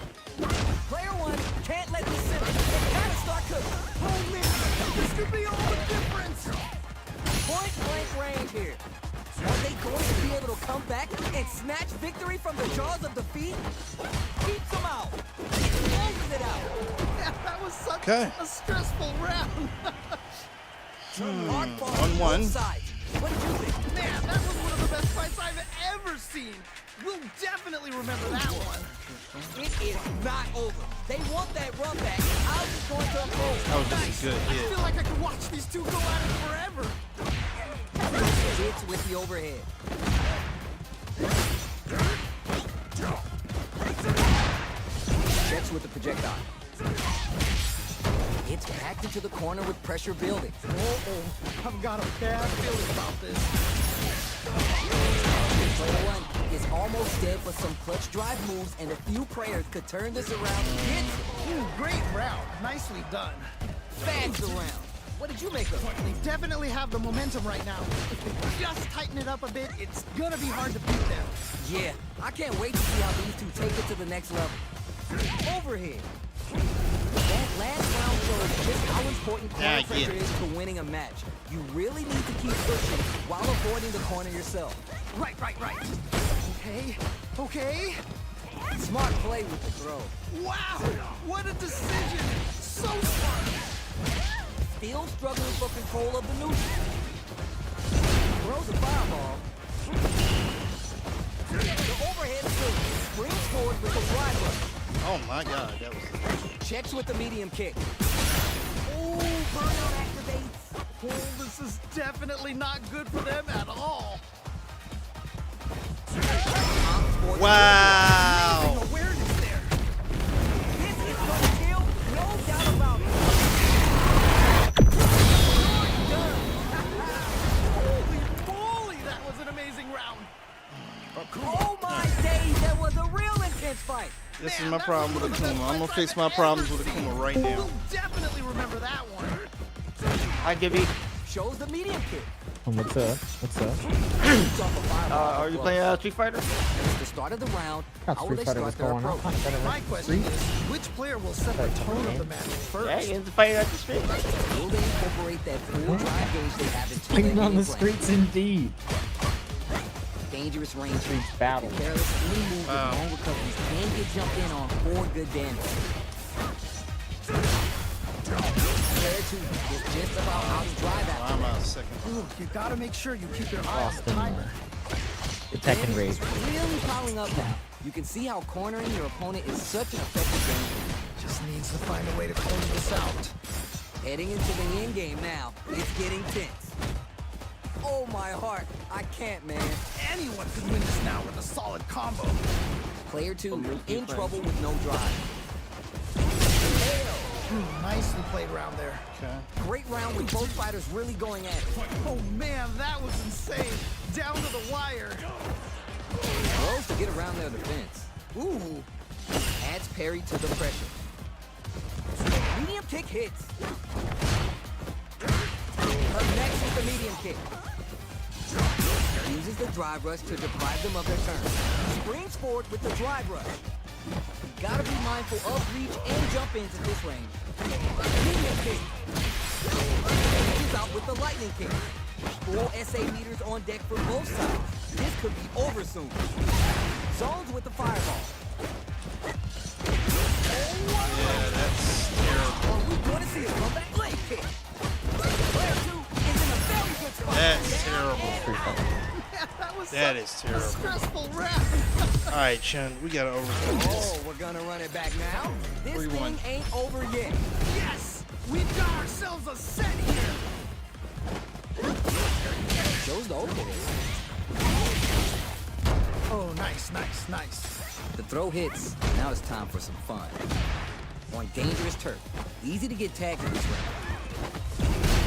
Speaker 4: Player 1 can't let this simmer. They gotta start cooking.
Speaker 5: Oh man, this could be all the difference.
Speaker 4: Point blank range here. Are they going to be able to come back and snatch victory from the jaws of defeat? Keeps them out. Closes it out.
Speaker 5: Yeah, that was such
Speaker 1: Okay.
Speaker 5: a stressful round.
Speaker 4: Hardball
Speaker 1: 1-1.
Speaker 4: both sides. What did you think?
Speaker 5: Man, that was one of the best fights I've ever seen. We'll definitely remember that one.
Speaker 4: It is not over. They want that run back. How's it going to unfold?
Speaker 1: That was just a good
Speaker 5: I
Speaker 1: hit.
Speaker 5: feel like I could watch these two go at it forever.
Speaker 4: Hits with the overhead. Checks with the projectile. It's packed into the corner with pressure building.
Speaker 5: Uh-oh, I've got a bad feeling about this.
Speaker 4: Player 1 is almost dead, but some clutch drive moves and a few prayers could turn this around. Hits
Speaker 5: Ooh, great round. Nicely done.
Speaker 4: bags around. What did you make of it?
Speaker 5: They definitely have the momentum right now. If they just tighten it up a bit, it's gonna be hard to beat them.
Speaker 4: Yeah, I can't wait to see how these two take it to the next level. Overhead. That last round shows just how important corner
Speaker 1: Yeah, I get
Speaker 4: pressure
Speaker 1: it.
Speaker 4: is to winning a match. You really need to keep pushing while avoiding the corner yourself.
Speaker 5: Right. Okay.
Speaker 4: Smart play with the throw.
Speaker 5: Wow, what a decision. So smart.
Speaker 4: Still struggling for control of the neutral. Throws a fireball. The overhead swing. Springs forward with a drive hook.
Speaker 1: Oh, my God. That was...
Speaker 4: Checks with the medium kick. Oh, burnout activates.
Speaker 5: Oh, this is definitely not good for them at all.
Speaker 1: Wow.
Speaker 5: Amazing awareness there.
Speaker 4: This is gonna kill, no doubt about it.
Speaker 5: Holy moly, that was an amazing round.
Speaker 4: Oh my days, that was a real intense fight.
Speaker 1: This is
Speaker 5: Man,
Speaker 1: my
Speaker 5: that
Speaker 1: problem
Speaker 5: was
Speaker 1: with
Speaker 5: one of the
Speaker 1: Akuma.
Speaker 5: best
Speaker 1: I'm gonna
Speaker 5: fights
Speaker 1: fix
Speaker 5: I've
Speaker 1: my problems
Speaker 5: ever
Speaker 1: with
Speaker 5: seen.
Speaker 1: Akuma right now.
Speaker 5: We'll definitely remember that one.
Speaker 7: Hi, Gibby.
Speaker 4: Shows the medium kick.
Speaker 8: What's up?
Speaker 4: Shoots off a fireball.
Speaker 7: Are you playing Street Fighter?
Speaker 4: It's the start of the round.
Speaker 8: Got
Speaker 4: How will
Speaker 8: Street
Speaker 4: they
Speaker 8: Fighter,
Speaker 4: start
Speaker 8: what's
Speaker 4: their
Speaker 8: going on?
Speaker 4: approach?
Speaker 5: My question is, which player will set the tone of the match
Speaker 7: Yeah,
Speaker 5: first?
Speaker 7: you fighting at the street.
Speaker 4: Will they incorporate that full drive gauge they have into
Speaker 8: Playing
Speaker 4: their
Speaker 8: on the
Speaker 4: game plan?
Speaker 8: streets indeed.
Speaker 4: dangerous range.
Speaker 7: Battle.
Speaker 4: Careless, any move with long recoveries can get jumped in on for good damage. Player 2 is just about out of drive after
Speaker 1: I'm
Speaker 4: that.
Speaker 1: second.
Speaker 5: Ooh, you gotta make sure you keep your eye on the timer.
Speaker 7: The Tekken
Speaker 4: Damage
Speaker 7: Rage.
Speaker 4: is really piling up now. You can see how cornering your opponent is such an effective game.
Speaker 5: Just needs to find a way to close this out.
Speaker 4: Heading into the end game now. It's getting tense. Oh my heart, I can't, man.
Speaker 5: Anyone could win this now with a solid combo.
Speaker 4: Player 2 in trouble with no drive.
Speaker 5: Nicely played round there.
Speaker 1: Okay.
Speaker 4: Great round with both fighters really going at it.
Speaker 5: Oh man, that was insane. Down to the wire.
Speaker 4: Throws to get around their defense. Ooh. Adds parry to the pressure. Medium kick hits. Up next is the medium kick. Uses the drive rush to deprive them of their turn. Springs forward with the drive rush. Gotta be mindful of reach and jump ins at this range. Medium kick. Reaches out with the lightning kick. Full SA meters on deck for both sides. This could be over soon. Zones with the fireball.
Speaker 1: Yeah, that's terrible.
Speaker 4: Are we going to see a comeback blade kick? Player 2 is in a very good spot.
Speaker 1: That's terrible.
Speaker 5: Yeah, that was
Speaker 1: That
Speaker 5: such
Speaker 1: is terrible.
Speaker 5: a stressful round.
Speaker 1: All right, Chun, we gotta overcome this.
Speaker 4: Oh, we're gonna run it back now. This
Speaker 1: 3-1.
Speaker 4: thing ain't over yet.
Speaker 5: Yes, we've got ourselves a set here.
Speaker 4: Shows the opening.
Speaker 5: Oh, nice.
Speaker 4: The throw hits. Now it's time for some fun. On dangerous turf. Easy to get tagged in this round.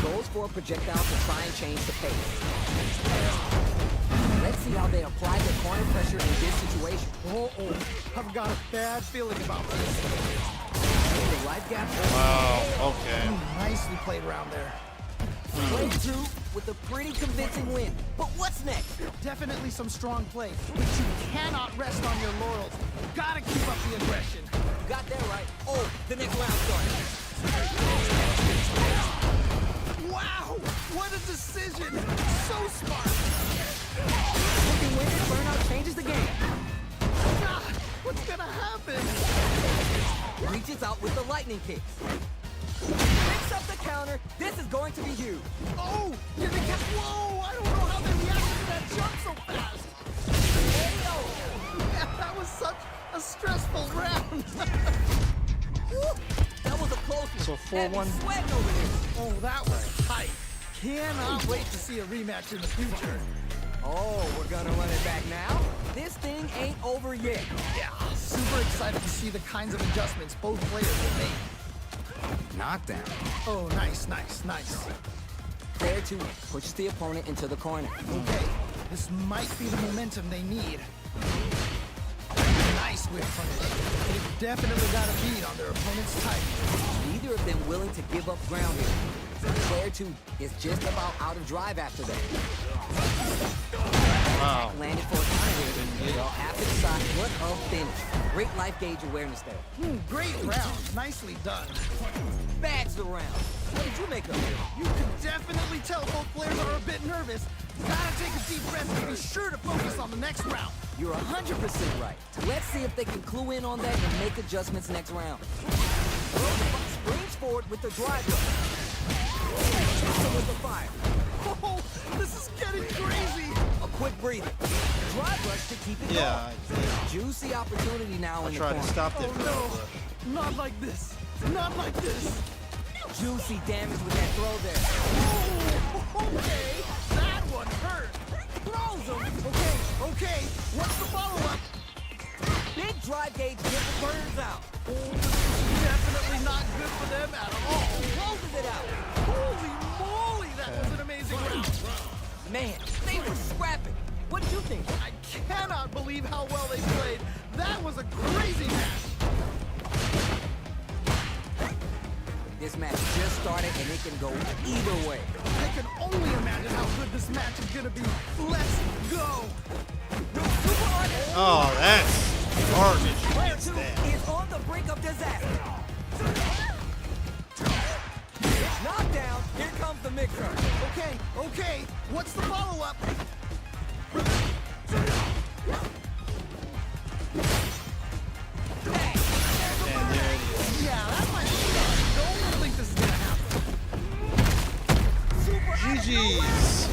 Speaker 4: Goes for a projectile to try and change the pace. Let's see how they apply their corner pressure in this situation.
Speaker 5: Oh, I've got a bad feeling about this.
Speaker 4: The life gap.
Speaker 1: Wow. Okay.
Speaker 5: Nicely played round there.
Speaker 4: Play 2 with a pretty convincing win. But what's next?
Speaker 5: Definitely some strong play, but you cannot rest on your laurels. Gotta keep up the aggression.
Speaker 4: Got that right. Oh, the next round starts.
Speaker 5: Wow, what a decision! So smart.
Speaker 4: Looking win, burnout changes the game.
Speaker 5: God, what's gonna happen?
Speaker 4: Reaches out with the lightning kick. Picks up the counter. This is going to be huge.
Speaker 5: Oh, here they come. Whoa, I don't know how they reacted to that jump so fast. Yeah, that was such a stressful round.
Speaker 4: Woo, that was a close one.
Speaker 1: So 4-1.
Speaker 4: Had me sweating over there.
Speaker 5: Oh, that was tight. Cannot wait to see a rematch in the future.
Speaker 4: Oh, we're gonna run it back now? This thing ain't over yet.
Speaker 5: Yeah, super excited to see the kinds of adjustments both players will make.
Speaker 4: Knockdown.
Speaker 5: Oh, nice.
Speaker 4: Player 2 pushes the opponent into the corner.
Speaker 5: Okay, this might be the momentum they need. Nice whip punish. They've definitely got a beat on their opponent's type.
Speaker 4: Neither of them willing to give up ground here. Player 2 is just about out of drive after that.
Speaker 1: Wow.
Speaker 4: Landed for a counter here. They'll have to decide what of finish. Great life gauge awareness there.
Speaker 5: Great round. Nicely done.
Speaker 4: Bags the round. What did you make of it?
Speaker 5: You can definitely tell both players are a bit nervous. Gotta take a deep breath and be sure to focus on the next round.
Speaker 4: You're 100% right. Let's see if they can clue in on that and make adjustments next round. Springs forward with the drive rush. With the fire.
Speaker 5: Oh, this is getting crazy.
Speaker 4: A quick breather. Drive rush to keep it
Speaker 1: Yeah,
Speaker 4: going. Juicy opportunity now
Speaker 1: I
Speaker 4: in the
Speaker 1: tried
Speaker 4: corner.
Speaker 1: to stop that.
Speaker 5: Oh no, not like this. Not like this.
Speaker 4: Juicy damage with that throw there.
Speaker 5: Oh, okay. That one hurt.
Speaker 4: Throws him.
Speaker 5: Okay. What's the follow-up?
Speaker 4: Big drive gauge gets the burners out.
Speaker 5: Oh, this is definitely not good for them at all.
Speaker 4: Closes it out.
Speaker 5: Holy moly, that was an amazing round.
Speaker 4: Man, they were scrapping. What did you think?
Speaker 5: I cannot believe how well they played. That was a crazy match.
Speaker 4: This match just started and it can go either way.
Speaker 5: I can only imagine how good this match is gonna be. Let's go.
Speaker 1: Oh, that's garbage.
Speaker 4: Player
Speaker 1: It's
Speaker 4: 2
Speaker 1: that.
Speaker 4: is on the brink of disaster. Knockdown. Here comes the mixer.
Speaker 5: Okay. What's the follow-up?
Speaker 1: And there it is.
Speaker 5: Yeah, that might be fun. Don't think this is gonna happen.
Speaker 1: GG's.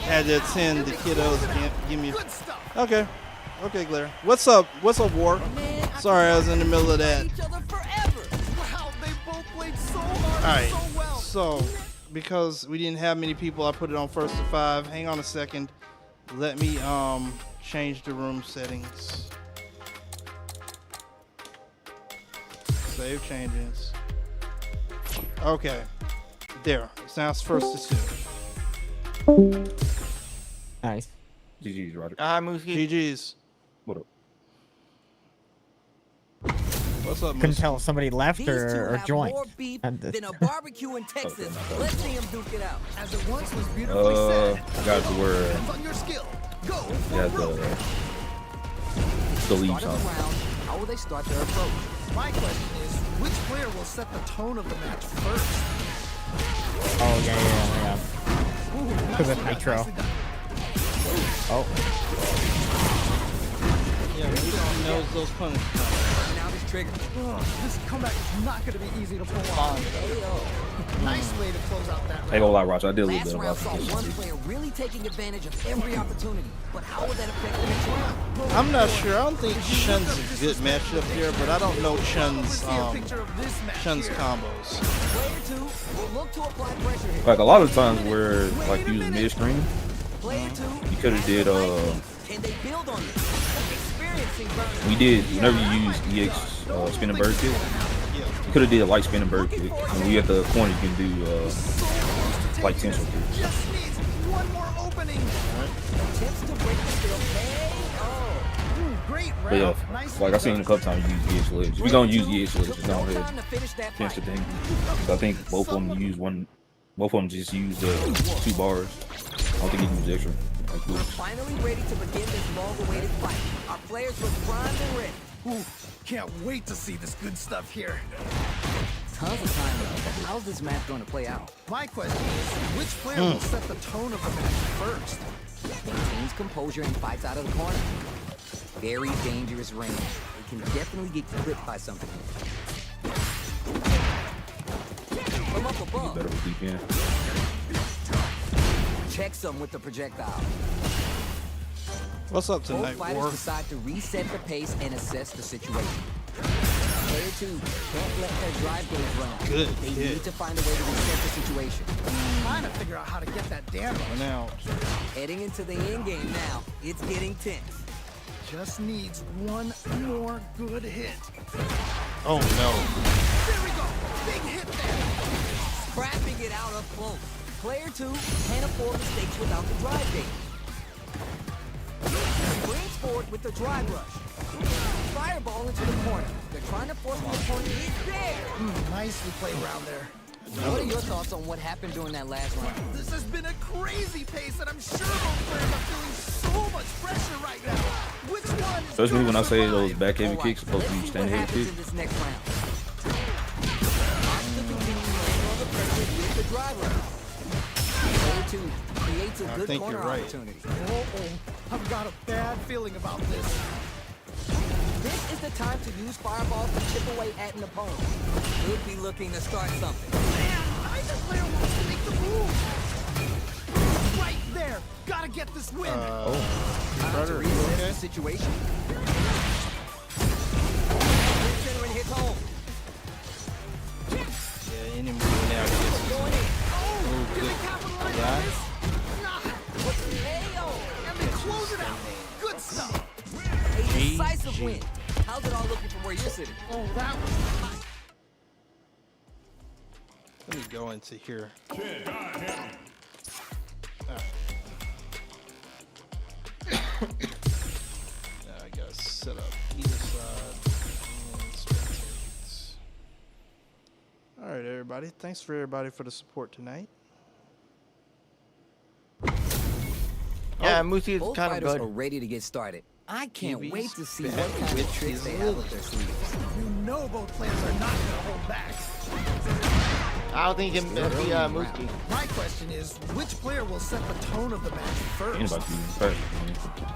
Speaker 1: Had to attend the kiddos can't give me.
Speaker 5: Good stuff.
Speaker 1: Okay. Okay, Claire. What's up? What's up, War?
Speaker 4: Man, I
Speaker 1: Sorry, I was in the middle of that.
Speaker 4: each other forever.
Speaker 5: Wow, they both played so hard
Speaker 1: Alright,
Speaker 5: and so well.
Speaker 1: so because we didn't have many people, I put it on first to 5. Hang on a second. Let me change the room settings. Save changes. Okay. There. It's now it's first to 2.
Speaker 7: Nice.
Speaker 8: GG's, Roger.
Speaker 9: Mooski.
Speaker 1: GG's.
Speaker 8: What up?
Speaker 1: What's up,
Speaker 7: Couldn't
Speaker 1: Moose?
Speaker 7: tell if somebody left
Speaker 4: These two
Speaker 7: or
Speaker 4: have
Speaker 7: joined.
Speaker 4: more beef
Speaker 7: And the-
Speaker 4: than a barbecue in Texas. Let's see them duke it out.
Speaker 5: As it once was beautifully said,
Speaker 8: I got to where
Speaker 5: depends on your skill. Go for
Speaker 8: yeah,
Speaker 5: broke.
Speaker 8: the lead
Speaker 4: Start of the
Speaker 8: song.
Speaker 4: round. How will they start their approach?
Speaker 5: My question is, which player will set the tone of the match first?
Speaker 7: Oh yeah.
Speaker 5: Ooh,
Speaker 7: Put
Speaker 5: nicely
Speaker 7: it
Speaker 5: done,
Speaker 7: nitro.
Speaker 5: nicely done.
Speaker 7: Oh,
Speaker 1: Yeah, he knows those punishments.
Speaker 4: Turn out his trigger.
Speaker 5: Ugh, this comeback is not going to be easy to pull off. Nice way to close out that
Speaker 8: Ain't
Speaker 5: round.
Speaker 8: gonna lie, Roger. I did a little
Speaker 4: Last
Speaker 8: bit of
Speaker 4: round saw
Speaker 8: Roger.
Speaker 4: one player really taking advantage of every opportunity. But how will that affect the next round?
Speaker 1: I'm not sure. I don't think Chun's a good matchup here, but I don't know Chun's
Speaker 5: See a picture of this match
Speaker 1: Chun's
Speaker 5: here.
Speaker 1: combos.
Speaker 4: Player 2 will look to apply pressure here.
Speaker 8: Like a lot of times where like you use midstream,
Speaker 4: Player 2
Speaker 8: you could have
Speaker 4: has
Speaker 8: did
Speaker 4: the right move. Can they build on this? Experiencing burn.
Speaker 8: we did whenever you use EX spinning bird kick, you could have did a light spinning bird kick. When we at the corner, you can do light tensor kicks.
Speaker 5: Just needs one more opening.
Speaker 4: Attempts to break the still pay. Oh.
Speaker 5: Ooh, great round.
Speaker 8: But yeah,
Speaker 5: Nice
Speaker 8: like I seen a couple times you use EX legs. If we gonna use EX legs, just go
Speaker 4: No
Speaker 8: ahead,
Speaker 4: time to finish that
Speaker 8: finish the
Speaker 4: fight.
Speaker 8: thing. So I think both of them use one. Both of them just use 2 bars. I don't think you use extra. Like,
Speaker 4: We're finally ready to begin this long-awaited fight. Our players look primed and ready.
Speaker 5: Ooh, can't wait to see this good stuff here.
Speaker 4: Tons of time left, but how's this match going to play out?
Speaker 5: My question is, which player will set the tone of the match first?
Speaker 4: Maintains composure and fights out of the corner. Very dangerous range. It can definitely get clipped by something. From up above,
Speaker 8: better with deep in.
Speaker 4: checks them with the projectile.
Speaker 1: What's up
Speaker 4: Both
Speaker 1: tonight,
Speaker 4: fighters
Speaker 1: War?
Speaker 4: decide to reset the pace and assess the situation. Player 2 can't let their drive gauge run out.
Speaker 1: Good
Speaker 4: They
Speaker 1: hit.
Speaker 4: need to find a way to reset the situation.
Speaker 5: Trying to figure out how to get that damage.
Speaker 1: One out.
Speaker 4: Heading into the end game now. It's getting tense.
Speaker 5: Just needs one more good hit.
Speaker 1: Oh no.
Speaker 5: There we go. Big hit there.
Speaker 4: Scrapping it out up close. Player 2 can't afford mistakes without the drive gauge. Brings forward with the drive rush. Fireball into the corner. They're trying to force the opponent. He's there.
Speaker 5: Nicely played around there.
Speaker 4: What are your thoughts on what happened during that last round?
Speaker 5: This has been a crazy pace, and I'm sure both players are feeling so much pressure right now. Which one? is
Speaker 8: Especially when I
Speaker 5: gonna
Speaker 8: say those
Speaker 5: survive?
Speaker 8: back heavy
Speaker 4: All right,
Speaker 8: kicks supposed to
Speaker 4: let's
Speaker 8: be
Speaker 4: see
Speaker 8: stand
Speaker 4: what
Speaker 8: heavy
Speaker 4: happens
Speaker 8: kicks.
Speaker 4: in this next round. Opts to continue laying on the pressure with the drive rush. Player 2 creates a
Speaker 1: I
Speaker 4: good
Speaker 1: think
Speaker 4: corner
Speaker 1: you're right.
Speaker 4: opportunity.
Speaker 5: Oh, I've got a bad feeling about this.
Speaker 4: This is the time to use fireball to chip away at an opponent. Could be looking to start something.
Speaker 5: Man, either player wants to make the move. Right there. Gotta get this win.
Speaker 4: Time to
Speaker 1: Brother, you
Speaker 4: reassess
Speaker 1: okay?
Speaker 4: the situation. Center and hits home.
Speaker 1: Yeah, any move now gets
Speaker 4: Going in.
Speaker 1: oh,
Speaker 5: Did
Speaker 1: good.
Speaker 5: they capitalize
Speaker 1: Yeah.
Speaker 5: on this? Nah,
Speaker 4: What's the AO?
Speaker 5: and they close it out. Good stuff.
Speaker 4: A decisive win. How's it all looking from where you're sitting?
Speaker 5: Oh, that was
Speaker 1: Let me go into here. Now I gotta set up either side and spectate. All right, everybody. Thanks for everybody for the support tonight.
Speaker 9: Yeah, Moosie
Speaker 4: Both
Speaker 9: is kind of
Speaker 4: fighters
Speaker 9: good.
Speaker 4: are ready to get started. I can't
Speaker 1: Kiwi's
Speaker 4: wait to see
Speaker 1: back
Speaker 4: what kind
Speaker 1: with
Speaker 4: of tricks
Speaker 1: his
Speaker 4: they have up their sleeves.
Speaker 5: You know both players are not gonna hold back.
Speaker 9: I don't think it can be Mooski.
Speaker 5: My question is, which player will set the tone of the match first?
Speaker 8: Ain't about to be first.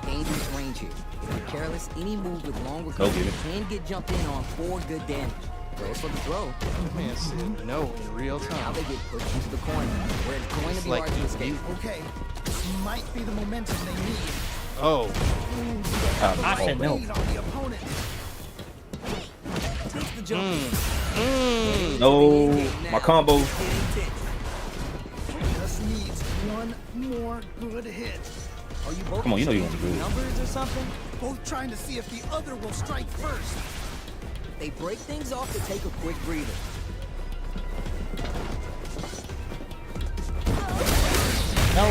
Speaker 4: Dangerous range here. If you're careless, any move with long
Speaker 8: Go
Speaker 4: recovery
Speaker 8: get it.
Speaker 4: can get jumped in on for good damage. Goes for the throw.
Speaker 1: Man said no in real
Speaker 4: Now
Speaker 1: time.
Speaker 4: they get pushed into the corner, where it's going to be
Speaker 1: Like
Speaker 4: hard to
Speaker 1: you-
Speaker 4: escape.
Speaker 5: Okay, this might be the momentum they need.
Speaker 1: Oh,
Speaker 7: I said no.
Speaker 5: Lead on the opponent.
Speaker 4: Takes the jump.
Speaker 8: No, my combo.
Speaker 5: Just needs one more good hit.
Speaker 4: Are you both
Speaker 8: Come on, you know you want to do it.
Speaker 4: numbers or something?
Speaker 5: Both trying to see if the other will strike first.
Speaker 4: They break things off to take a quick breather.
Speaker 7: No.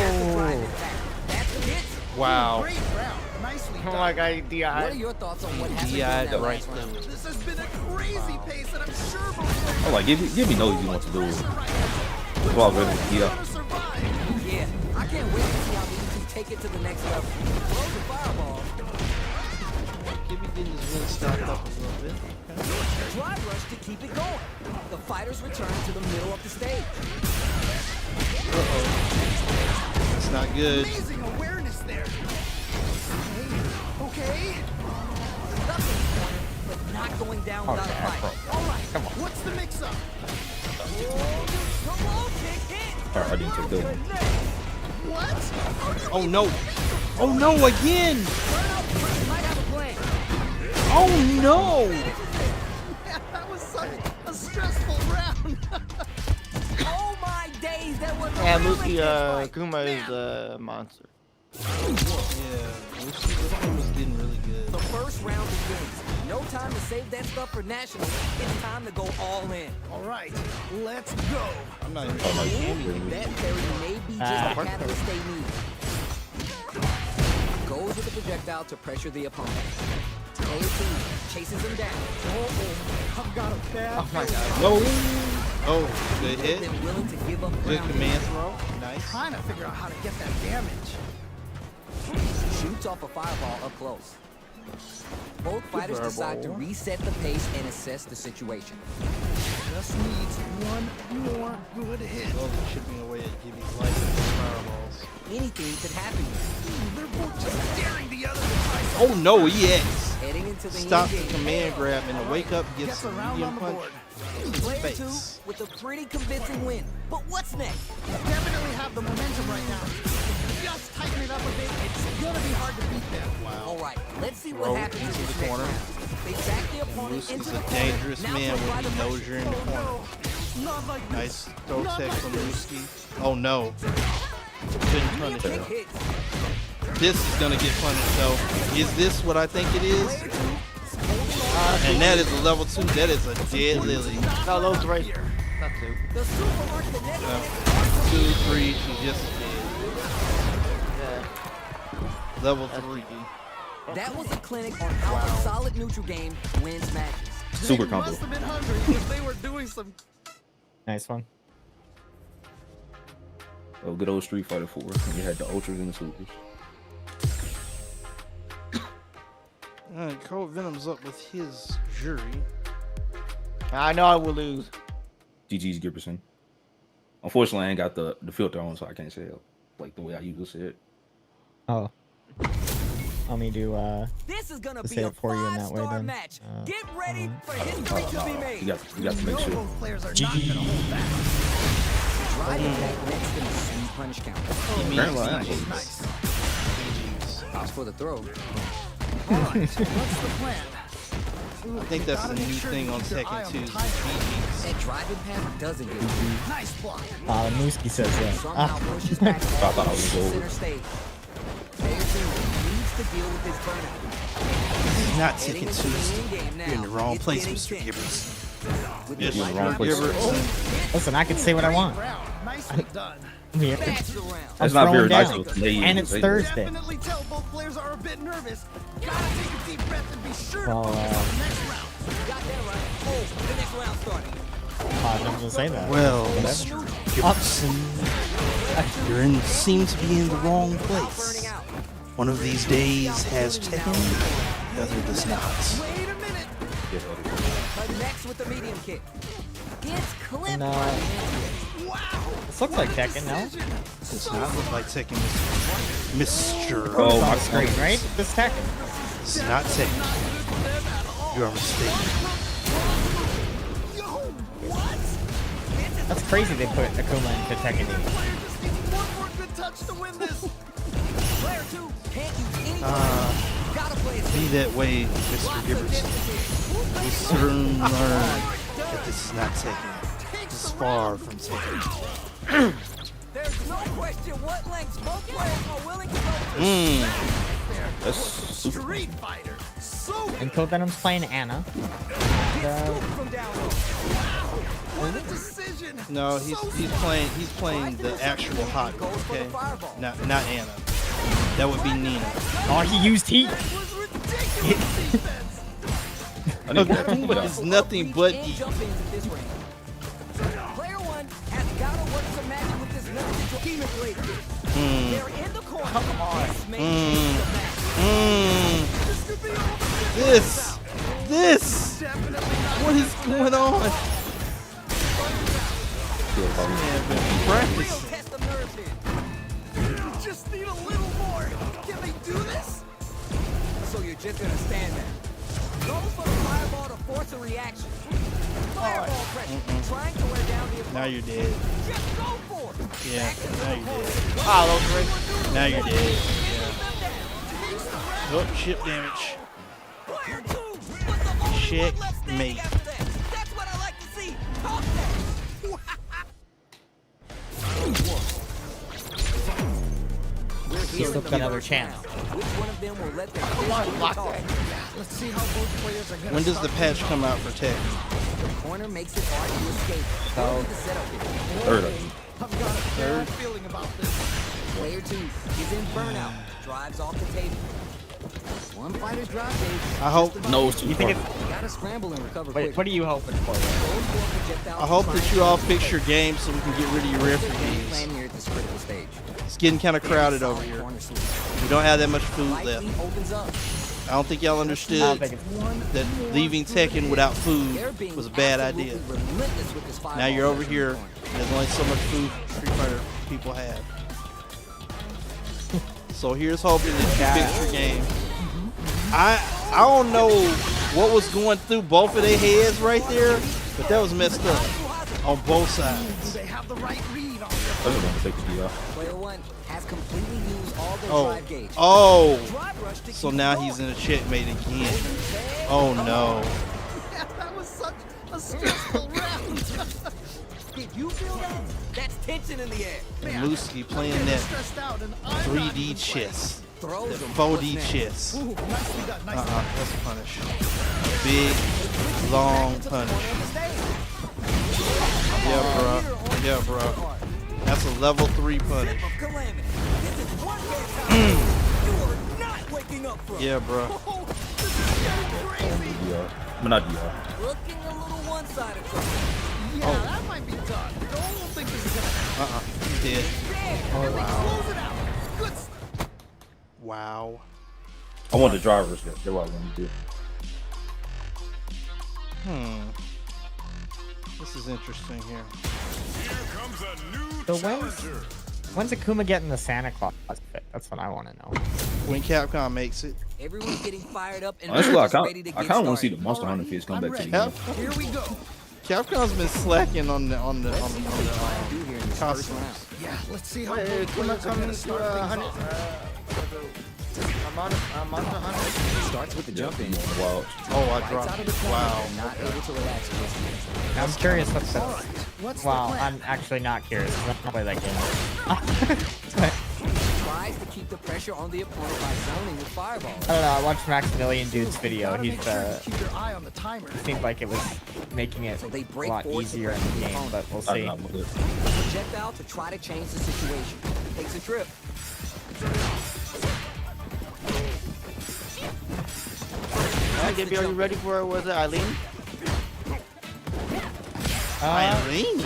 Speaker 4: That's the hit.
Speaker 1: wow.
Speaker 5: Great round. Nicely
Speaker 9: Oh
Speaker 5: done.
Speaker 9: my god,
Speaker 4: What
Speaker 9: DI.
Speaker 4: are your thoughts on what happened in
Speaker 1: DI'd
Speaker 4: that
Speaker 1: right
Speaker 4: last round?
Speaker 5: This has been a crazy pace, and I'm sure both
Speaker 8: I'm like, give me no easy one to do.
Speaker 5: pressure right now.
Speaker 8: That's why I really
Speaker 5: Who's
Speaker 8: yeah.
Speaker 5: gonna survive?
Speaker 4: Yeah, I can't wait to see how these two take it to the next level. Throw the fireball.
Speaker 1: Gibby getting his win stopped up a little bit.
Speaker 4: Dry rush to keep it going. The fighters return to the middle of the stage.
Speaker 1: That's not good.
Speaker 5: Amazing awareness there. Okay.
Speaker 4: Stuck in the corner, but not going down without a fight.
Speaker 5: All right. What's the mix-up?
Speaker 4: Come on, kick hit.
Speaker 8: Alright, I didn't take that one.
Speaker 5: What?
Speaker 1: Oh no. Oh no again.
Speaker 4: Might have a plan.
Speaker 1: Oh no.
Speaker 5: Man, that was such a stressful round.
Speaker 4: Oh my days, that was a
Speaker 9: Yeah,
Speaker 4: real
Speaker 9: Mooski,
Speaker 4: intense fight.
Speaker 9: Kuma is a monster.
Speaker 1: Yeah, Lucy was getting really
Speaker 4: The
Speaker 1: good.
Speaker 4: first round begins. No time to save that stuff for nationals. It's time to go all in.
Speaker 5: All right, let's go.
Speaker 1: I'm not even talking about Gibby.
Speaker 4: That parry may be just the catalyst they need. Goes with the projectile to pressure the opponent. Player 2 chases him down.
Speaker 5: I've got a bad
Speaker 8: No.
Speaker 1: Oh, good hit.
Speaker 4: Then willing to give up
Speaker 1: Good
Speaker 4: ground.
Speaker 1: command throw. Nice.
Speaker 5: Trying to figure out how to get that damage.
Speaker 4: Shoots off a fireball up close. Both fighters decide to reset the pace and assess the situation.
Speaker 5: Just needs one more good hit.
Speaker 1: Slowly chipping away at Gibby's life with the fireballs.
Speaker 4: Anything could happen.
Speaker 5: They're both just daring the other to try
Speaker 1: Oh no, yes.
Speaker 4: Heading into the
Speaker 1: Stop
Speaker 4: end
Speaker 1: the
Speaker 4: game.
Speaker 1: command grab and the wake up gets
Speaker 5: Gets
Speaker 1: a
Speaker 5: around
Speaker 1: medium
Speaker 5: on the
Speaker 1: punch.
Speaker 5: board.
Speaker 4: Player
Speaker 1: Face.
Speaker 4: 2 with a pretty convincing win. But what's next?
Speaker 5: Definitely have the momentum right now. Just tighten it up a bit. It's gonna be hard to beat them.
Speaker 4: All right, let's see
Speaker 1: Throw
Speaker 4: what happens
Speaker 1: into
Speaker 4: in this
Speaker 1: the
Speaker 4: next
Speaker 1: corner.
Speaker 4: round. They back the opponent
Speaker 1: Moose
Speaker 4: into
Speaker 1: is
Speaker 4: the
Speaker 1: a
Speaker 4: corner.
Speaker 1: dangerous
Speaker 4: Now
Speaker 1: man
Speaker 4: to apply
Speaker 1: when
Speaker 4: the
Speaker 1: he knows
Speaker 4: pressure.
Speaker 1: you're in the corner.
Speaker 5: Not like this.
Speaker 1: Nice throw
Speaker 5: Not
Speaker 1: tech
Speaker 5: like
Speaker 1: from
Speaker 5: this.
Speaker 1: Mooski. Oh no. Couldn't punish
Speaker 4: Kick
Speaker 1: him.
Speaker 4: hits.
Speaker 1: This is gonna get punished though. Is this what I think it is? And that is a level 2. That is a dead lily.
Speaker 9: No, those right. Not two.
Speaker 4: The super arc the next
Speaker 1: 2, 3, she just dead.
Speaker 9: Yeah.
Speaker 1: Level 3.
Speaker 4: That was a clinic on how a solid neutral game wins matches.
Speaker 8: Super
Speaker 5: They
Speaker 8: combo.
Speaker 5: must have been hungry if they were doing some.
Speaker 7: Nice one.
Speaker 8: Oh, good old Street Fighter 4. You had the ultras and the supers.
Speaker 1: Alright, Cold Venom's up with his jury.
Speaker 9: I know I will lose.
Speaker 8: GG's Gibberson. Unfortunately, I ain't got the filter on, so I can't say it like the way I usually say it.
Speaker 7: Oh. Let me do
Speaker 4: This is gonna
Speaker 7: Let's
Speaker 4: be
Speaker 7: say
Speaker 4: a
Speaker 7: it for you in that way
Speaker 4: 5-star
Speaker 7: then.
Speaker 4: match. Get ready for history to be made.
Speaker 8: You got to make sure.
Speaker 5: Both players are not gonna hold back.
Speaker 4: Drive attack next in the sweet punish counter.
Speaker 8: Apparently, I ain't.
Speaker 5: Nice.
Speaker 4: As for the throw,
Speaker 5: All right, what's the plan?
Speaker 1: I think that's the new thing on Tekken 2 is the BGs.
Speaker 4: that driving path doesn't get
Speaker 5: Nice block.
Speaker 7: Mooski says that.
Speaker 4: somehow pushes back
Speaker 8: I thought I was
Speaker 4: to
Speaker 8: over.
Speaker 4: center stage. Player 2 needs to deal with his burnout.
Speaker 1: This is not
Speaker 4: Heading
Speaker 1: Tekken
Speaker 4: into
Speaker 1: 2.
Speaker 4: the end game now.
Speaker 1: You're in the wrong
Speaker 4: It's
Speaker 1: place,
Speaker 4: getting
Speaker 1: Mr.
Speaker 4: tense.
Speaker 1: Gibbers.
Speaker 4: With
Speaker 8: Yes,
Speaker 4: the
Speaker 8: you're in the
Speaker 4: light
Speaker 8: wrong place.
Speaker 4: round,
Speaker 7: Listen, I could say what I want.
Speaker 5: Great round. Nicely done.
Speaker 7: Yeah.
Speaker 4: That's the round.
Speaker 8: That's
Speaker 7: I'm
Speaker 8: not very
Speaker 7: throwing
Speaker 8: nice
Speaker 7: down.
Speaker 8: of them. They
Speaker 7: And
Speaker 8: use
Speaker 7: it's
Speaker 8: it.
Speaker 7: Thursday.
Speaker 5: Definitely tell both players are a bit nervous. Gotta take a deep breath and be sure to
Speaker 7: Well,
Speaker 5: focus on the next round.
Speaker 4: Got that right. Oh, the next round starting.
Speaker 7: I was going to say that.
Speaker 1: Well,
Speaker 7: Whatever.
Speaker 1: Mr. Gibberson, you're in, seem to be in the wrong place.
Speaker 4: Burning out.
Speaker 1: One of these days has Tekken, the other does not.
Speaker 5: Wait a minute.
Speaker 4: Connects with the medium kick. It's clipped
Speaker 7: And,
Speaker 4: by the enemy.
Speaker 7: This looks like Tekken, no?
Speaker 1: Does not look like Tekken, Mr.
Speaker 8: Oh,
Speaker 7: It's on
Speaker 8: my
Speaker 7: the screen,
Speaker 8: God.
Speaker 7: right? This Tekken.
Speaker 1: It's not Tekken. You are mistaken.
Speaker 7: That's crazy they put Akuma into Tekken.
Speaker 5: Just needs one more good touch to win this.
Speaker 4: Player 2 can't use any gotta play it
Speaker 1: Be
Speaker 4: safe.
Speaker 1: that way, Mr. Gibbers. We soon learn that this is not Tekken. This is far from Tekken.
Speaker 4: There's no question what lengths both players are willing to go to.
Speaker 8: That's super.
Speaker 5: Street Fighter. So
Speaker 7: And Code Venom's playing Anna.
Speaker 4: Scoop from down low.
Speaker 5: what a decision.
Speaker 1: No, he's playing the actual hot girl, okay? Not Anna. That would be Nina.
Speaker 7: Oh, he used heat.
Speaker 5: That was ridiculous defense.
Speaker 8: I need that.
Speaker 1: It's nothing but
Speaker 4: And
Speaker 1: heat.
Speaker 4: jump ins at this range. Player 1 has gotta work some magic with this limited team later. They're in the corner. Come on.
Speaker 1: This. What is going on? Man, been practicing.
Speaker 4: Test the nerves here.
Speaker 5: Just need a little more. Can they do this?
Speaker 4: So you're just gonna stand there. Go for the fireball to force a reaction. Fireball pressure. Trying to wear down the opponent.
Speaker 1: Now you're dead.
Speaker 4: Just go for it.
Speaker 1: Yeah, now you're dead.
Speaker 9: Follow through.
Speaker 1: Now you're dead.
Speaker 4: Them down.
Speaker 1: Oh, ship damage.
Speaker 4: Player 2 was the only
Speaker 1: Checkmate.
Speaker 4: one left standing after that. That's what I like to see. Talk that. We're
Speaker 7: He's
Speaker 4: here
Speaker 7: looked
Speaker 4: in the
Speaker 7: another
Speaker 4: first
Speaker 7: channel.
Speaker 4: round. Which one of them will let their
Speaker 5: Lock
Speaker 4: talk?
Speaker 5: that. Let's see how both players are gonna
Speaker 1: When does the
Speaker 5: start
Speaker 1: patch come out for Tekken?
Speaker 4: The corner makes it hard to escape.
Speaker 7: So-
Speaker 4: Look at the setup here.
Speaker 8: Third, I think.
Speaker 5: I've got a bad feeling about this.
Speaker 4: Player 2 is in burnout. Drives off the table. One fighter's drop gauge.
Speaker 1: I hope.
Speaker 8: No, it's too
Speaker 7: You think
Speaker 8: far.
Speaker 7: it's...
Speaker 4: Gotta scramble and recover
Speaker 7: Wait,
Speaker 4: quick.
Speaker 7: what are you hoping for? Then?
Speaker 1: I hope that you all fix your game so we can get rid of your refugees.
Speaker 4: Playing here at this critical stage.
Speaker 1: It's getting kind of crowded over here. We don't have that much food left.
Speaker 4: Opens up.
Speaker 1: I don't think y'all
Speaker 7: I don't
Speaker 1: understood
Speaker 7: think it's...
Speaker 1: that leaving Tekken without
Speaker 4: They're
Speaker 1: food
Speaker 4: being
Speaker 1: was a bad idea.
Speaker 4: absolutely relentless with this
Speaker 1: Now
Speaker 4: fireball
Speaker 1: you're over
Speaker 4: pressure
Speaker 1: here.
Speaker 4: in the corner.
Speaker 1: There's only so much food Street Fighter people have. So here's hoping that you fix your game. I don't know what was going through both of their heads right there, but that was messed up on both sides.
Speaker 5: They have the right read on this.
Speaker 8: I just want to take the DR.
Speaker 4: Player 1 has completely used all their
Speaker 1: Oh,
Speaker 4: drive gauge.
Speaker 1: oh!
Speaker 4: Drive rush to
Speaker 1: So
Speaker 4: keep
Speaker 1: now
Speaker 4: going.
Speaker 1: he's in a checkmate again. Oh no!
Speaker 5: Yeah, that was such a stressful round.
Speaker 4: Did you feel that? That's tension in the air.
Speaker 1: And Lucy playing that
Speaker 5: Stressed out and I'm not
Speaker 1: 3D
Speaker 5: even
Speaker 1: chess,
Speaker 4: Throws
Speaker 1: that
Speaker 4: him.
Speaker 1: 4D
Speaker 4: What's
Speaker 1: chess.
Speaker 5: playing. Ooh, nicely done, nicely done.
Speaker 1: That's a punish. Big, long punish. Yeah, bro. Yeah, bro. That's a level 3 punish.
Speaker 4: Calamity. This is one bad time. You are not waking up from.
Speaker 1: Yeah, bro.
Speaker 5: Oh, this is getting crazy.
Speaker 8: DR. But not DR.
Speaker 4: Looking a little one-sided.
Speaker 5: Yeah, that might be done. Don't think this is gonna happen.
Speaker 1: He's dead.
Speaker 5: Close it out. Good.
Speaker 1: Wow.
Speaker 8: I want the drivers. That's what I want to do.
Speaker 1: This is interesting here.
Speaker 3: Here comes a new
Speaker 7: So
Speaker 3: challenger.
Speaker 7: when's Akuma getting the Santa Claus fit? That's what I want to know.
Speaker 1: When Capcom makes it.
Speaker 4: Everyone's getting fired up and
Speaker 8: Honestly, I
Speaker 4: just
Speaker 8: kind
Speaker 4: ready to
Speaker 8: of
Speaker 4: get
Speaker 8: want to see the
Speaker 4: started.
Speaker 8: Monster Hunter Fist come back to the
Speaker 1: Yep.
Speaker 8: game.
Speaker 5: Here we go.
Speaker 1: Capcom's been slacking on the
Speaker 4: Let's see what they try to do here in this first
Speaker 1: costumes.
Speaker 4: round.
Speaker 5: Yeah, let's see how both players are gonna start things off.
Speaker 9: Monster Hunter.
Speaker 4: Starts with the jump in.
Speaker 8: Wow.
Speaker 1: Oh, I
Speaker 4: Lights
Speaker 1: dropped
Speaker 4: out of
Speaker 1: it.
Speaker 4: the corner
Speaker 1: Wow.
Speaker 4: and not able to relax against the
Speaker 7: I'm curious what's the...
Speaker 5: What's
Speaker 7: Wow,
Speaker 5: the plan?
Speaker 7: I'm actually not curious. I don't play that game.
Speaker 4: tries to keep the pressure on the opponent by zoning with fireballs.
Speaker 7: I don't know. I watched Maximilian Dude's video.
Speaker 5: Gotta
Speaker 7: He's
Speaker 5: make sure to keep your eye on the timer.
Speaker 7: seemed like it was making it
Speaker 4: So they
Speaker 7: a
Speaker 4: break
Speaker 7: lot
Speaker 4: force
Speaker 7: easier in
Speaker 4: and
Speaker 7: the
Speaker 4: pressure
Speaker 7: game,
Speaker 4: the
Speaker 7: but we'll
Speaker 8: I
Speaker 7: see.
Speaker 8: don't know what it is.
Speaker 4: Projectile to try to change the situation. Takes a trip.
Speaker 9: Alright, Gibby, are you ready for was it Eileen?
Speaker 1: Eileen?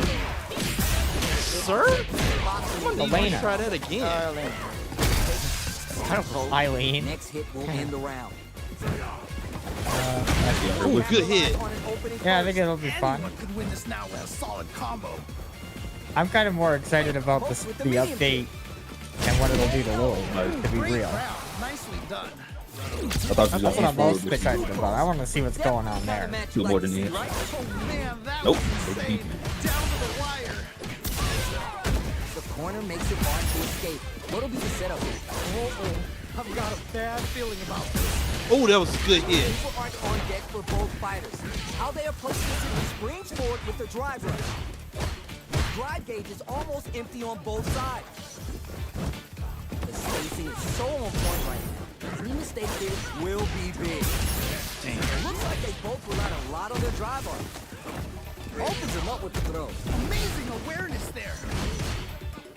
Speaker 1: Sir? I'm gonna need you
Speaker 7: Elena.
Speaker 1: to try that again.
Speaker 9: Eileen. I don't know.
Speaker 7: Eileen.
Speaker 4: Next hit will end the round.
Speaker 1: Ooh, good hit.
Speaker 4: On an open opening
Speaker 7: Yeah, I think
Speaker 4: first.
Speaker 7: it'll be fun.
Speaker 5: Anyone could win this now with a solid combo.
Speaker 7: I'm kind of more excited about the update and what it'll do to Lord, to be
Speaker 5: Great
Speaker 7: real.
Speaker 5: round. Nicely done.
Speaker 8: I thought you
Speaker 7: That's
Speaker 8: was
Speaker 7: what I'm
Speaker 8: gonna
Speaker 7: most excited about. I want to see what's going on there.
Speaker 8: Two more than this.
Speaker 5: Oh man, that
Speaker 8: Nope.
Speaker 5: was insane. Down to the wire.
Speaker 4: The corner makes it hard to escape. What'll be the setup here?
Speaker 5: I've got a bad feeling about this.
Speaker 1: Oh, that was a good hit.
Speaker 4: Super arc on deck for both fighters. How they approach this, he springs forward with the drive rush. Drive gauge is almost empty on both sides. The spacing is so on point right now. Any mistake here will be big. It looks like they both relied a lot on their drive arc. Opens them up with the throws.
Speaker 5: Amazing awareness there.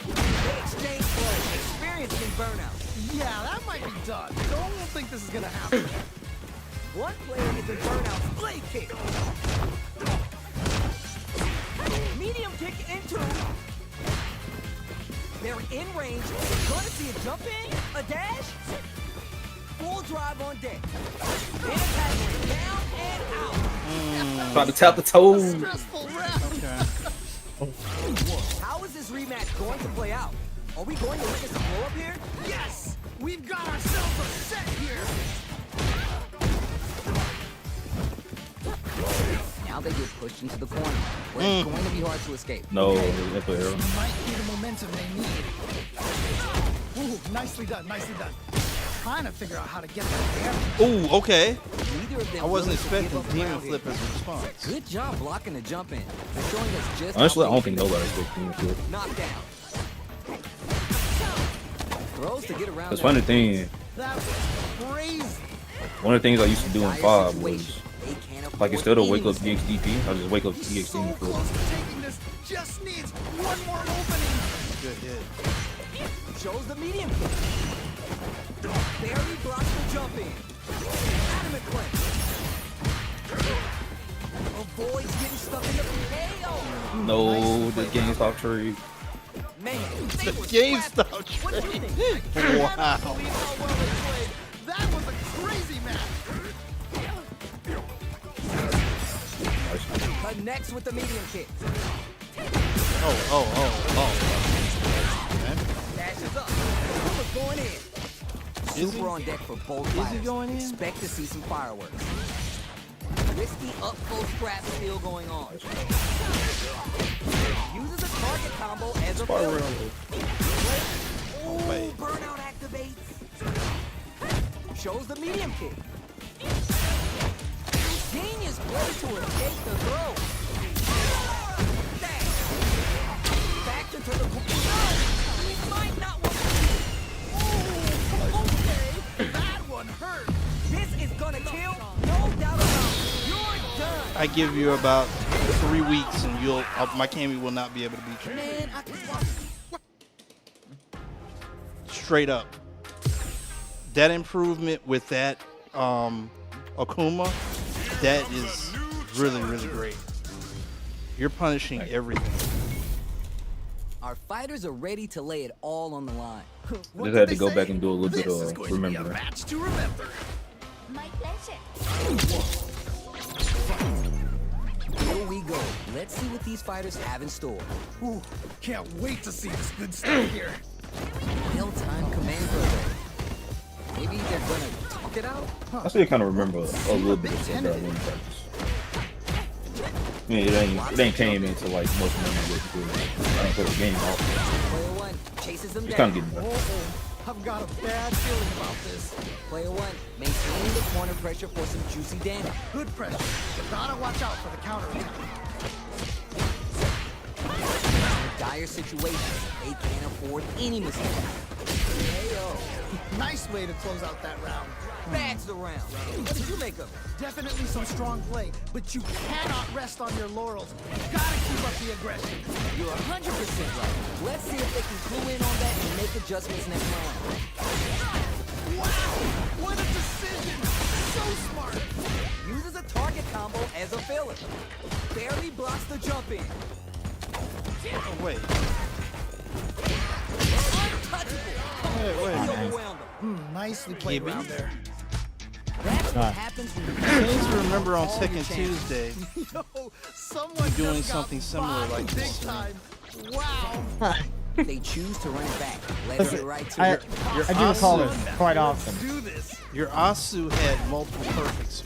Speaker 4: They exchange blows, experiencing burnout.
Speaker 5: Yeah, that might be done. Don't think this is gonna happen.
Speaker 4: One player is in burnout's blade kick. Medium kick into. They're in range. Gonna see a jump in, a dash. Full drive on deck. And attack ring, down and out.
Speaker 8: About to tap the toes.
Speaker 5: Stressful round.
Speaker 4: How is this rematch going to play out? Are we going to witness a blow up here?
Speaker 5: Yes, we've got ourselves a set here.
Speaker 4: Now they get pushed into the corner, where it's going to be hard to escape.
Speaker 8: No, that's what arrow.
Speaker 5: Might be the momentum they need. Ooh, nicely done, nicely done. Trying to figure out how to get that there.
Speaker 1: Ooh, okay.
Speaker 4: Neither of them
Speaker 1: I wasn't
Speaker 4: willing to give
Speaker 1: expecting
Speaker 4: up
Speaker 1: Demon
Speaker 4: ground here.
Speaker 1: Flip as a response.
Speaker 4: Good job blocking the jump in. They're showing us just
Speaker 8: Honestly, I
Speaker 4: how
Speaker 8: don't think nobody expects Demon Flip.
Speaker 4: knockdown. Throws to get around.
Speaker 8: That's
Speaker 4: that.
Speaker 8: funny thing.
Speaker 5: That was crazy.
Speaker 8: One of the things I used to do in
Speaker 4: Dire
Speaker 8: 5
Speaker 4: situation.
Speaker 8: was,
Speaker 4: They can't
Speaker 8: like,
Speaker 4: afford
Speaker 8: instead of
Speaker 4: any
Speaker 8: wake up
Speaker 4: mistake.
Speaker 8: DXDP, I just wake up DX
Speaker 5: So
Speaker 8: Demon Flip.
Speaker 5: close to taking this. Just needs one more opening.
Speaker 1: Good hit.
Speaker 4: Shows the medium kick. Barely blocks the jump in. Adamant clench. Avoids getting stuck in the KO.
Speaker 8: No, the GameStop trade.
Speaker 4: Man,
Speaker 1: The
Speaker 4: they were
Speaker 1: GameStop
Speaker 4: scrappy. What do you think?
Speaker 1: Wow.
Speaker 5: Cannot believe how well they played. That was a crazy match.
Speaker 4: Connects with the medium kick.
Speaker 1: Oh.
Speaker 4: Dashes up. Cooper's going in.
Speaker 1: Is
Speaker 4: Super
Speaker 1: he?
Speaker 4: on deck for both
Speaker 1: Is he
Speaker 4: fighters.
Speaker 1: going in?
Speaker 4: Expect to see some fireworks. Risky up close scrap still going on. Uses a target combo as a filler. Oh,
Speaker 1: Wait.
Speaker 4: burnout activates. Shows the medium kick. Genius play to escape the throw. Dash. Back into the he might not want okay.
Speaker 5: That one hurt.
Speaker 4: This is gonna kill, no doubt about it. You're done.
Speaker 1: I give you about 3 weeks and my Cammy will not be able to beat you.
Speaker 4: Man, I can
Speaker 1: Straight up. That improvement with that Akuma, that is really, really great. You're punishing everything.
Speaker 4: Our fighters are ready to lay it all on the line.
Speaker 5: What
Speaker 8: Just
Speaker 5: did
Speaker 8: had
Speaker 5: they
Speaker 8: to go
Speaker 5: say?
Speaker 8: back and do a little bit
Speaker 5: This is
Speaker 8: of
Speaker 5: going to be a
Speaker 8: remembering.
Speaker 5: match to remember.
Speaker 10: My pleasure.
Speaker 4: Here we go. Let's see what these fighters have in store.
Speaker 5: Ooh, can't wait to see this good stuff here.
Speaker 4: Real-time command program. Maybe they're gonna talk it out?
Speaker 8: I still kind of remember a little bit of stuff that I wouldn't practice. I mean, it ain't came into like most memory with I didn't play the game off.
Speaker 4: Player one chases them
Speaker 8: It's
Speaker 4: down.
Speaker 8: kind of getting better.
Speaker 5: I've got a bad feeling about this.
Speaker 4: Player one maintaining the corner pressure for some juicy damage.
Speaker 5: Good pressure. Gotta watch out for the counter attack.
Speaker 4: Dire situation. They can't afford any mistakes. KO.
Speaker 5: Nice way to close out that round.
Speaker 4: Bags the round. What did you make of it?
Speaker 5: Definitely some strong play, but you cannot rest on your laurels. Gotta keep up the aggression.
Speaker 4: You're 100% right. Let's see if they can clue in on that and make adjustments next round.
Speaker 5: Wow! What a decision! So smart!
Speaker 4: Uses a target combo as a filler. Barely blocks the jump in.
Speaker 1: Oh, wait.
Speaker 4: Untouchable.
Speaker 1: Wait.
Speaker 4: Overwhelmed him.
Speaker 5: Nicely played
Speaker 1: Gibby.
Speaker 5: round there.
Speaker 4: That's happens when you
Speaker 1: Seems to remember on
Speaker 4: all your
Speaker 1: Tekken
Speaker 4: chances.
Speaker 1: Tuesday
Speaker 5: Yo, someone
Speaker 1: doing
Speaker 5: just got
Speaker 1: something similar like
Speaker 5: bombed
Speaker 1: this.
Speaker 5: big time. Wow.
Speaker 4: They choose to run it back. Let's get right to
Speaker 7: I
Speaker 4: it.
Speaker 7: do recall this quite often.
Speaker 5: Do this.
Speaker 1: Your Asu had multiple perfects.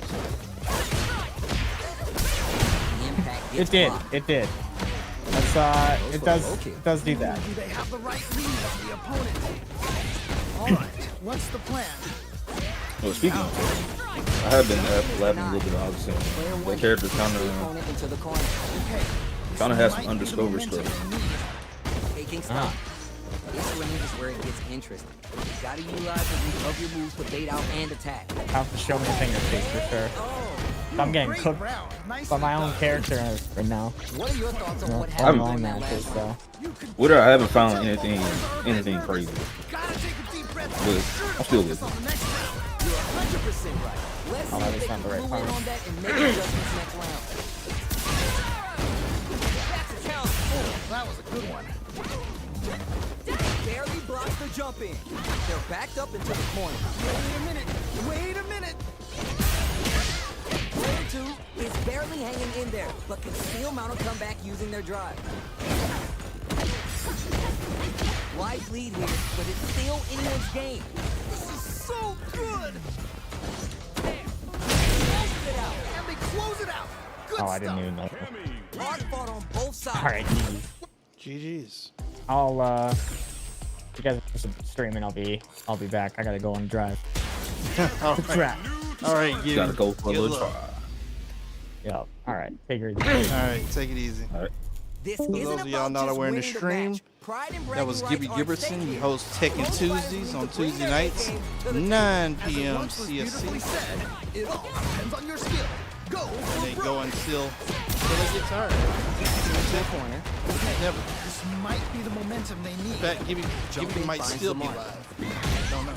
Speaker 4: The impact
Speaker 7: It
Speaker 4: gets
Speaker 7: did.
Speaker 4: blocked.
Speaker 7: It did. That's it does do that.
Speaker 5: Do they have the right lead on the opponent? All right, what's the plan?
Speaker 8: Well, speaking of Tekken, I have been laughing a little bit of August. That character kind
Speaker 4: Opponent into the corner.
Speaker 8: of has some undiscovered stuff.
Speaker 4: Taking stop. This range is where it gets interesting. You gotta utilize the reach of your moves to bait out and attack.
Speaker 7: Have to show me the finger pick for sure. I'm getting
Speaker 5: Great
Speaker 7: cooked
Speaker 5: round. Nicely
Speaker 7: by my own
Speaker 5: done.
Speaker 7: character right now.
Speaker 4: What are your thoughts on what
Speaker 7: All
Speaker 4: happened
Speaker 7: my
Speaker 4: on that
Speaker 7: matches,
Speaker 4: last
Speaker 7: so.
Speaker 4: round?
Speaker 8: With her, I haven't found anything crazy,
Speaker 5: Gotta take a deep breath.
Speaker 8: but I'm still with
Speaker 5: On
Speaker 8: it.
Speaker 5: the next round.
Speaker 4: You're 100% right. Let's
Speaker 7: Oh,
Speaker 4: see
Speaker 7: that
Speaker 4: if
Speaker 7: is
Speaker 4: they
Speaker 7: not
Speaker 4: can
Speaker 7: the right
Speaker 4: glue in
Speaker 7: time.
Speaker 4: on that and make adjustments next round. That's a count.
Speaker 5: That was a good one.
Speaker 4: Barely blocks the jump in. They're backed up into the corner.
Speaker 5: Wait a minute. Wait a minute.
Speaker 4: Player 2 is barely hanging in there, but can still mount a comeback using their drive. Wide lead here, but it's still anyone's game.
Speaker 5: This is so good.
Speaker 4: Close it out.
Speaker 5: And they close it out. Good
Speaker 7: Oh, I
Speaker 5: stuff.
Speaker 7: didn't even know.
Speaker 4: Hard fought on both sides.
Speaker 7: All right, GG.
Speaker 1: GG's.
Speaker 7: I'll you guys are streaming. I'll be back. I gotta go on drive.
Speaker 1: All
Speaker 7: The
Speaker 1: right.
Speaker 7: trap.
Speaker 1: All right, give
Speaker 8: Gotta go for a
Speaker 1: good
Speaker 8: little
Speaker 1: luck.
Speaker 8: try.
Speaker 7: Yep. All right. Figure it.
Speaker 1: All right, take it easy.
Speaker 8: All right.
Speaker 4: This
Speaker 1: For
Speaker 4: isn't
Speaker 1: those of y'all
Speaker 4: about
Speaker 1: not
Speaker 4: just
Speaker 1: aware in the
Speaker 4: winning
Speaker 1: stream,
Speaker 4: match. Pride and
Speaker 1: that was
Speaker 4: bragging
Speaker 1: Gibby
Speaker 4: rights aren't
Speaker 1: Giberson.
Speaker 4: stake
Speaker 1: He
Speaker 4: here.
Speaker 1: hosts Tekken
Speaker 4: Both fighters
Speaker 1: Tuesdays
Speaker 4: need
Speaker 1: on
Speaker 4: to bring
Speaker 1: Tuesday
Speaker 4: their
Speaker 1: nights,
Speaker 4: A-game to the
Speaker 1: 9
Speaker 5: As it
Speaker 1: p.m.
Speaker 5: once was beautifully
Speaker 1: CSC.
Speaker 5: said, it all depends on your skill. Go
Speaker 1: And
Speaker 5: for
Speaker 1: they
Speaker 5: broke.
Speaker 1: go until it gets hard.
Speaker 4: corner.
Speaker 1: Never.
Speaker 5: This might be the momentum they need.
Speaker 1: In fact, Gibby
Speaker 4: Jumping
Speaker 1: might
Speaker 4: finds
Speaker 1: still
Speaker 4: the
Speaker 1: be
Speaker 4: mark.
Speaker 1: live. Don't know.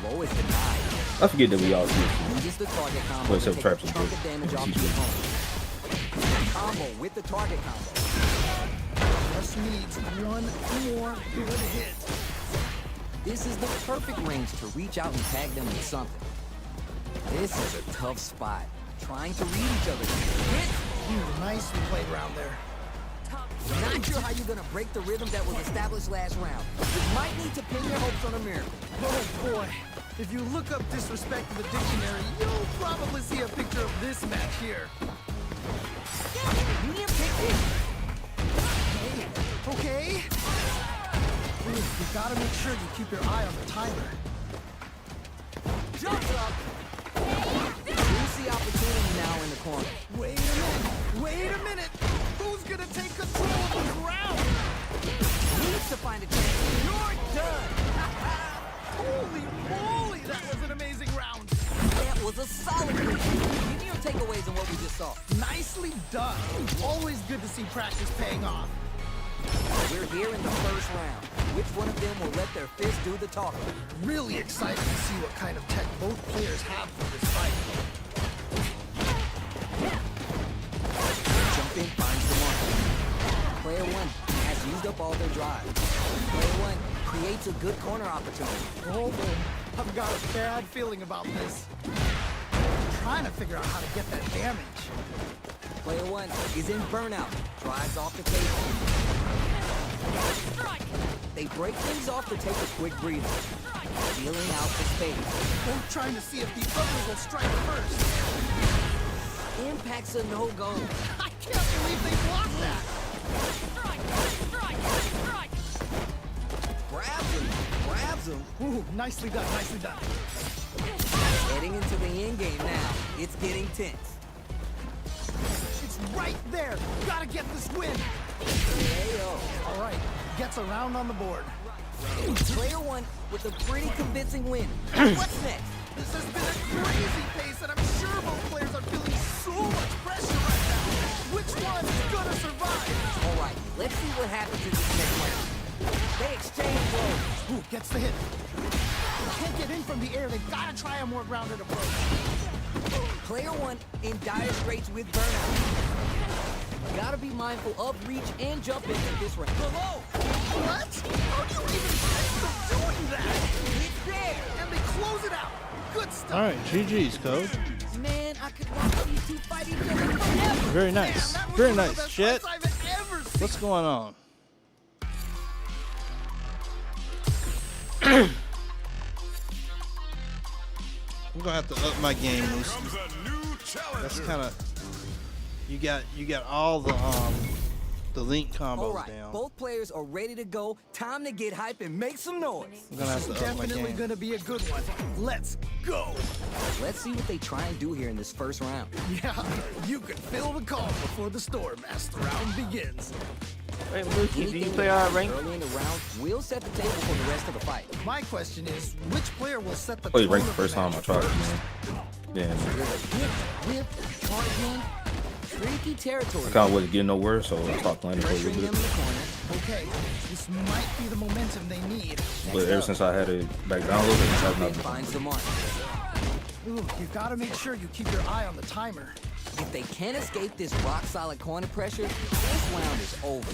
Speaker 4: Low is denied.
Speaker 8: I forget that we all see it.
Speaker 4: Uses the target combo
Speaker 8: Well,
Speaker 4: to
Speaker 8: except
Speaker 4: take
Speaker 8: traps
Speaker 4: a
Speaker 8: and
Speaker 4: chunk
Speaker 8: bullets.
Speaker 4: of damage off the opponent. Combo with the target combo.
Speaker 5: Just needs one more good hit.
Speaker 4: This is the perfect range to reach out and tag them with something. This is a tough spot. Trying to read each other. Hit.
Speaker 5: Nicely played round there.
Speaker 4: Not sure how you're gonna break the rhythm that was established last round. You might need to pin your hopes on a miracle.
Speaker 5: Oh boy. If you look up disrespect in the dictionary, you'll probably see a picture of this match here.
Speaker 4: You didn't pick this.
Speaker 5: Okay. Ooh, you gotta make sure you keep your eye on the timer.
Speaker 4: Jumps up. Juicy opportunity now in the corner.
Speaker 5: Wait a minute. Wait a minute. Who's gonna take control of the ground?
Speaker 4: Needs to find a chance. You're done.
Speaker 5: Holy moly, that was an amazing round.
Speaker 4: That was a solid win. Give me your takeaways on what we just saw.
Speaker 5: Nicely done. Always good to see practice paying off.
Speaker 4: We're here in the first round. Which one of them will let their fist do the talking?
Speaker 5: Really excited to see what kind of tech both players have for this fight.
Speaker 4: Jump in, finds the mark. Player 1 has used up all their drive. Player 1 creates a good corner opportunity.
Speaker 5: Oh boy, I've got a bad feeling about this. I'm trying to figure out how to get that damage.
Speaker 4: Player 1 is in burnout. Drives off the table. They break things off to take a quick breather. Feeling out the space.
Speaker 5: Both trying to see if the others will strike first.
Speaker 4: Impact's a no-go.
Speaker 5: I can't believe they blocked that.
Speaker 4: Grabs him.
Speaker 5: Ooh, nicely done, nicely done.
Speaker 4: Heading into the end game now. It's getting tense.
Speaker 5: It's right there. Gotta get this win.
Speaker 4: KO.
Speaker 5: All right, gets a round on the board.
Speaker 4: Player 1 with a pretty convincing win. What's next?
Speaker 5: This has been a crazy pace, and I'm sure both players are feeling so much pressure right now. Which one's gonna survive?
Speaker 4: All right, let's see what happens in this next round. They exchange blows.
Speaker 5: Ooh, gets the hit. Can't get in from the air. They've gotta try a more grounded approach.
Speaker 4: Player 1 in dire straits with burnout. Gotta be mindful of reach and jump in at this range. Below!
Speaker 5: What? How do you even think of doing that?
Speaker 4: It's there!
Speaker 5: And they close it out. Good stuff.
Speaker 1: All right, GG's, Code.
Speaker 4: Man, I could watch these two fight each other forever.
Speaker 1: Very nice.
Speaker 5: That was
Speaker 1: Very
Speaker 5: one of the
Speaker 1: nice.
Speaker 5: best
Speaker 1: Chet,
Speaker 5: fights I've ever seen.
Speaker 1: what's going on? I'm gonna have to up my game, Lucy.
Speaker 3: Comes a new challenger.
Speaker 1: That's kind of you got all the link combos
Speaker 4: All right,
Speaker 1: down.
Speaker 4: both players are ready to go. Time to get hype and make some noise.
Speaker 1: I'm gonna have to up my
Speaker 5: Definitely
Speaker 1: game.
Speaker 5: gonna be a good one. Let's go.
Speaker 4: Let's see what they try and do here in this first round.
Speaker 5: Yeah, you can feel the call before the storm as the round begins.
Speaker 9: Wait, Lucy, do you
Speaker 4: Anything
Speaker 9: play
Speaker 4: that
Speaker 9: rank?
Speaker 4: happens early in the round will set the table for the rest of the fight.
Speaker 5: My question is, which player will set the
Speaker 8: Played
Speaker 5: tone
Speaker 8: ranked the
Speaker 5: of
Speaker 8: first time I
Speaker 5: match
Speaker 8: tried it,
Speaker 5: first?
Speaker 8: man. Then
Speaker 4: Whip, charging, tricky territory.
Speaker 8: I kind of wasn't getting nowhere, so I stopped playing it for a
Speaker 4: Pressuring
Speaker 8: little
Speaker 4: them in
Speaker 8: bit.
Speaker 4: the corner.
Speaker 5: Okay, this might be the momentum they need.
Speaker 8: But ever since I had it back down a little bit, I've not
Speaker 4: Then
Speaker 8: been.
Speaker 4: finds the mark.
Speaker 5: Ooh, you gotta make sure you keep your eye on the timer.
Speaker 4: If they can't escape this rock-solid corner pressure, this round is over.
Speaker 8: I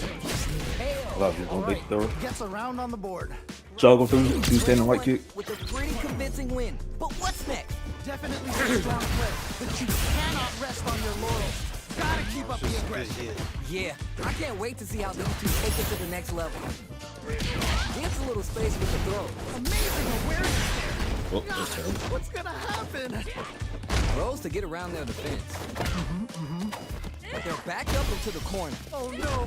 Speaker 4: Hell,
Speaker 8: thought you was
Speaker 5: All
Speaker 8: gonna
Speaker 5: right,
Speaker 8: make the throw.
Speaker 5: gets a round on the board.
Speaker 8: Juggle through, do standing right kick.
Speaker 4: with a pretty convincing win. But what's next?
Speaker 5: Definitely some strong play, but you cannot rest on your laurels. Gotta keep up the
Speaker 1: Good
Speaker 5: aggression.
Speaker 1: hit.
Speaker 4: Yeah, I can't wait to see how these two take it to the next level. Gives a little space with the throw.
Speaker 5: Amazing awareness there.
Speaker 8: Oh, that's terrible.
Speaker 5: What's gonna happen?
Speaker 4: Throws to get around their defense. But they're backed up into the corner.
Speaker 5: Oh no,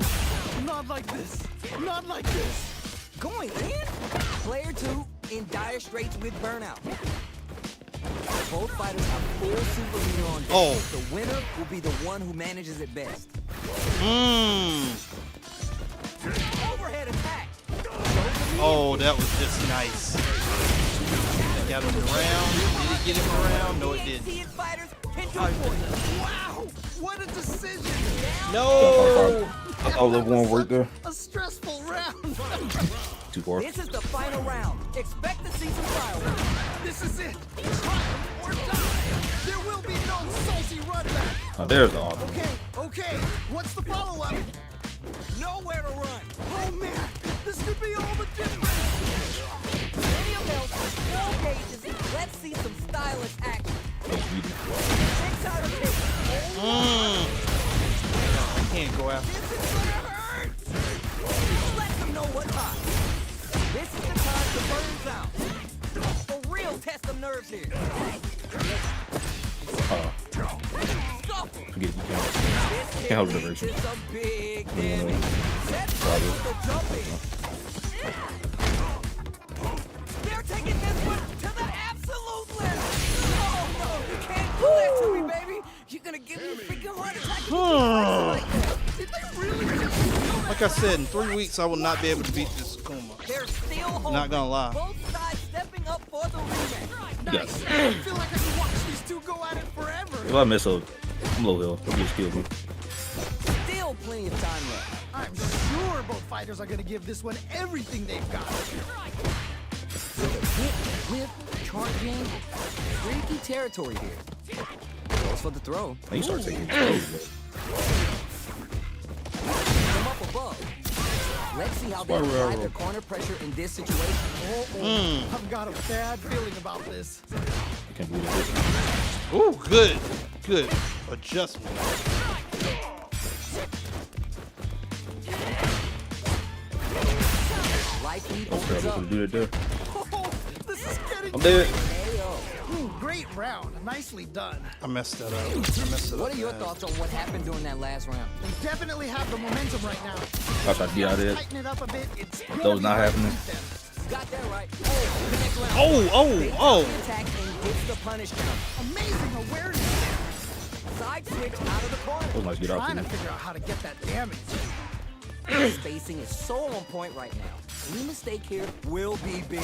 Speaker 5: not like this. Not like this.
Speaker 4: Going in? Player 2 in dire straits with burnout. Both fighters have full super meter on deck.
Speaker 1: Oh.
Speaker 4: The winner will be the one who manages it best. Overhead attack.
Speaker 1: Oh, that was just nice. Got him around. Did it get him around? No, it didn't.
Speaker 4: TNT fighters into point.
Speaker 5: Wow, what a decision.
Speaker 1: No.
Speaker 8: I thought level one worked there.
Speaker 5: A stressful round.
Speaker 8: Too far.
Speaker 4: This is the final round. Expect to see some fireworks.
Speaker 5: This is it. Trial or die. There will be no salty run back.
Speaker 8: Oh, there's the offer.
Speaker 5: Okay, what's the follow-up?
Speaker 4: Nowhere to run.
Speaker 5: Oh man, this could be all the difference.
Speaker 4: Plenty of belts, full gauges. Let's see some stylish action. Big time of kick.
Speaker 1: I can't go after.
Speaker 4: This is gonna hurt. Let them know what time. This is the time to burn down. A real test of nerves here.
Speaker 8: Forget you can't help the direction.
Speaker 4: It's a big damage. Set with the jumping. They're taking this one to the absolute limit. Oh no, you can't do that to me, baby. You're gonna give me a freaking heart attack. if you keep fighting like that.
Speaker 5: Did they really just feel that?
Speaker 1: Like I said, in 3 weeks, I will not be able to beat this Kuma.
Speaker 4: They're still holding.
Speaker 1: Not gonna lie.
Speaker 4: Both sides stepping up for the rematch.
Speaker 5: Nice. I feel like I could watch these two go at it forever.
Speaker 8: If I miss a, I'm low hill. Don't just kill me.
Speaker 4: Still plenty of time left.
Speaker 5: I'm sure both fighters are gonna give this one everything they've got.
Speaker 4: Hit, whip, charging. Freaky territory here. Goes for the throw.
Speaker 8: Now you start taking.
Speaker 4: From up above. Let's see how they apply their corner pressure in this situation.
Speaker 5: I've got a bad feeling about this.
Speaker 8: I can't believe it.
Speaker 1: Ooh, good. Good adjustment.
Speaker 4: Life lead
Speaker 8: That's
Speaker 4: opens
Speaker 8: terrible
Speaker 4: up.
Speaker 8: to do that there.
Speaker 5: Oh, this is getting
Speaker 8: I'm dead.
Speaker 4: Ayo.
Speaker 5: Ooh, great round. Nicely done.
Speaker 1: I messed that up. I messed it
Speaker 4: What
Speaker 1: up
Speaker 4: are your
Speaker 1: bad.
Speaker 4: thoughts on what happened during that last round?
Speaker 5: They definitely have the momentum right now.
Speaker 8: I tried to get out of it.
Speaker 5: Tighten it up a bit. It's
Speaker 8: That was not happening.
Speaker 4: Got that right. Oh, the next round.
Speaker 1: Oh.
Speaker 4: Attack and gets the punish count.
Speaker 5: Amazing awareness.
Speaker 4: Side switch out of the corner.
Speaker 8: That was nice to get out
Speaker 5: Trying to
Speaker 8: to.
Speaker 5: figure out how to get that damage.
Speaker 4: Spacing is so on point right now. Any mistake here will be big.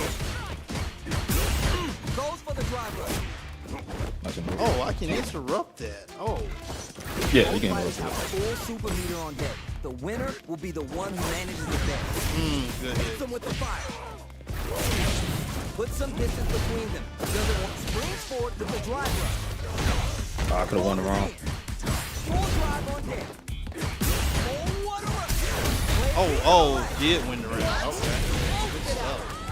Speaker 4: Goes for the drive rush.
Speaker 8: Nice and
Speaker 1: Oh, I can interrupt that. Oh.
Speaker 8: yeah, you can
Speaker 4: Fighters
Speaker 8: go.
Speaker 4: have full super meter on deck. The winner will be the one who manages the best.
Speaker 1: Good
Speaker 4: Hits
Speaker 1: hit.
Speaker 4: them with the fire. Put some distance between them. Doesn't want springs forward with the drive rush.
Speaker 8: I could have won the round.
Speaker 4: Full drive on deck. Oh, what a rush.
Speaker 1: Oh, did win the round. Okay.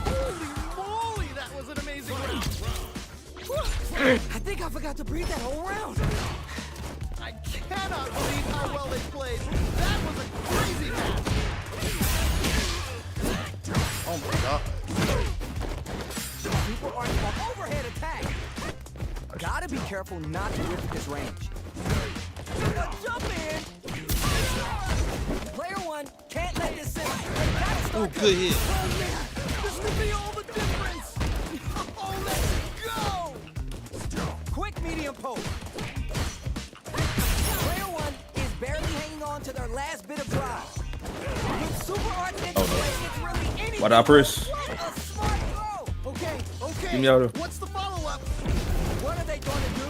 Speaker 5: Holy moly, that was an amazing round.
Speaker 4: I think I forgot to breathe that whole round.
Speaker 5: I cannot believe how well they played. That was a crazy match.
Speaker 1: Oh my god.
Speaker 4: Super arch overhead attack. Gotta be careful not to whip at this range. Jump in. Player one can't let this sit.
Speaker 1: Oh, good hit.
Speaker 5: Oh man, this could be all the difference. Oh, let's go.
Speaker 4: Quick medium poke. Player one is barely hanging on to their last bit of drive. With super arch into play, it's really anything.
Speaker 8: What I press?
Speaker 4: A smart throw.
Speaker 5: Okay, okay.
Speaker 8: Give me out of.
Speaker 5: What's the follow-up?
Speaker 4: What are they going to do?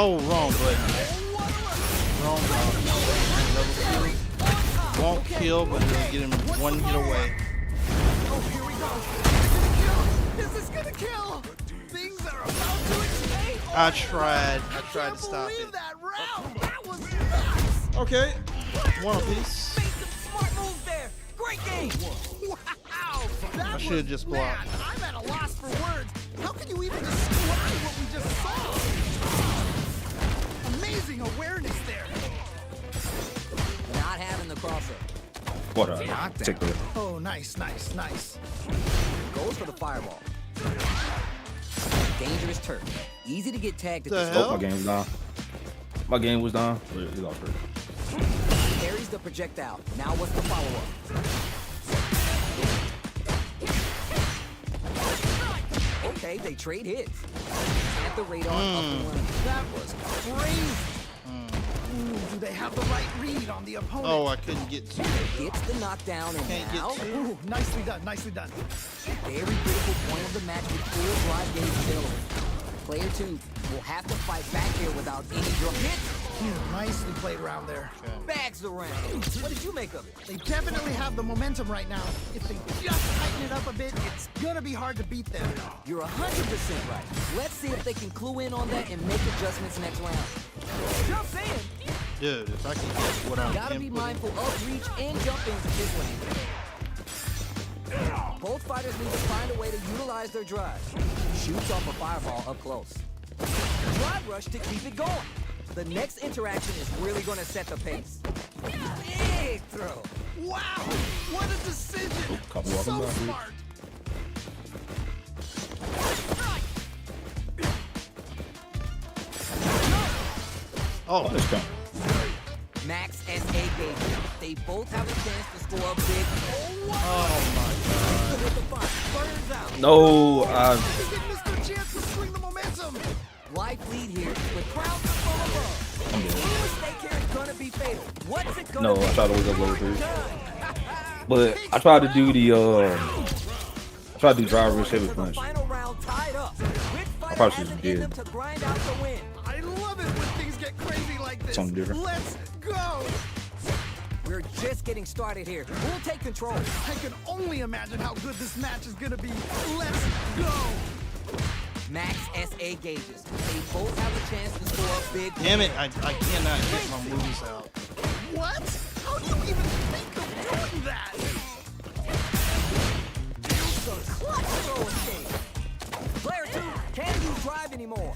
Speaker 1: Oh, wrong button. Wrong button. Won't kill, but it'll get him one hit away.
Speaker 5: Oh, here we go. This is gonna kill. Things are about to explode.
Speaker 1: I tried to stop
Speaker 5: Believe
Speaker 1: it.
Speaker 5: that round. That was nuts.
Speaker 1: Okay, one apiece.
Speaker 4: Made some smart moves there. Great game.
Speaker 5: Wow. That
Speaker 1: I should have
Speaker 5: was-
Speaker 1: just blocked.
Speaker 5: Man, I'm at a loss for words. How can you even describe what we just saw? Amazing awareness there.
Speaker 4: Not having the crosser.
Speaker 8: What take that.
Speaker 5: Oh, nice.
Speaker 4: Goes for the fireball. Dangerous turf. Easy to get tagged at
Speaker 1: The
Speaker 4: this
Speaker 1: hell?
Speaker 8: Oh, my game was down. My game was down. But he lost it.
Speaker 4: Carries the projectile. Now what's the follow-up? Okay, they trade hits. At the radar, up and running.
Speaker 5: That was crazy. Ooh, do they have the right read on the opponent?
Speaker 1: Oh, I couldn't get to it.
Speaker 4: Gets the knockdown and
Speaker 1: Can't
Speaker 4: now
Speaker 1: get to it.
Speaker 5: Ooh, nicely done.
Speaker 4: very critical point of the match with full drive gauge available. Player two will have to fight back here without any drop hits.
Speaker 5: Nicely played around there.
Speaker 4: Bags around. What did you make of it?
Speaker 5: They definitely have the momentum right now. If they just tighten it up a bit, it's gonna be hard to beat them.
Speaker 4: You're 100% right. Let's see if they can clue in on that and make adjustments next round. Jump in.
Speaker 1: Dude, if I can get what I'm
Speaker 4: Gotta be
Speaker 1: inputting.
Speaker 4: mindful of reach and jump into this lane. Both fighters need to find a way to utilize their drive. Shoots off a fireball up close. Drive rush to keep it going. The next interaction is really going to set the pace. Big throw.
Speaker 5: Wow, what a decision!
Speaker 8: Couple walking
Speaker 5: So
Speaker 8: back.
Speaker 5: smart.
Speaker 1: Oh,
Speaker 8: Let's go.
Speaker 4: Max S.A. gauge. They both have a chance to score a big.
Speaker 1: oh
Speaker 4: With the fire. Burns out.
Speaker 8: No,
Speaker 5: They didn't miss their chance to swing the momentum.
Speaker 4: Life lead here with crowds from above. Any mistake here is going to be fatal. What's it going
Speaker 8: no,
Speaker 4: to be?
Speaker 8: I tried to wake up low three. But I tried to do the I tried to do drive wrist heavy punch.
Speaker 4: Final round tied up. Which fighter
Speaker 8: probably
Speaker 4: has
Speaker 8: should've
Speaker 4: it in
Speaker 8: did.
Speaker 4: them to grind out the win?
Speaker 5: I love it when things get crazy like this.
Speaker 8: Something different.
Speaker 5: Let's go.
Speaker 4: We're just getting started here. Who'll take control?
Speaker 5: I can only imagine how good this match is gonna be. Let's go.
Speaker 4: Max S.A. gauges. They both have a chance to score a big.
Speaker 1: damn it! I cannot get my moves out.
Speaker 5: What? How do you even think of doing that?
Speaker 4: The clutch throw escape. Player two can't use drive anymore.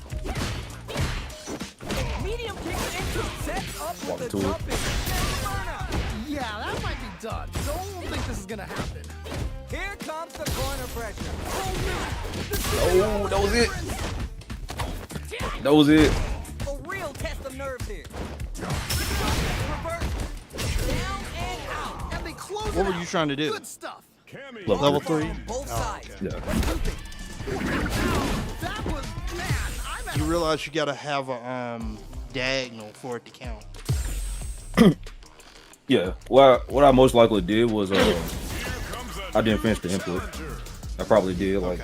Speaker 4: Medium kick into sets up with
Speaker 8: Walk
Speaker 4: the
Speaker 8: to it.
Speaker 4: jumping. Burnout.
Speaker 5: Yeah, that might be done. Don't think this is gonna happen.
Speaker 4: Here comes the corner pressure.
Speaker 5: Oh no! This is
Speaker 8: Oh, that was it. That was it.
Speaker 4: A real test of nerves here. Reverse. Down and out.
Speaker 5: And they close
Speaker 1: What
Speaker 5: it
Speaker 1: were you
Speaker 5: out.
Speaker 1: three? to do?
Speaker 5: Good stuff.
Speaker 1: Level 3?
Speaker 4: On both sides.
Speaker 8: Yeah.
Speaker 5: That was, man, I'm at
Speaker 1: You realize you gotta have a diagonal for it to count.
Speaker 8: Yeah. What I most likely did was I didn't finish the input. I probably did like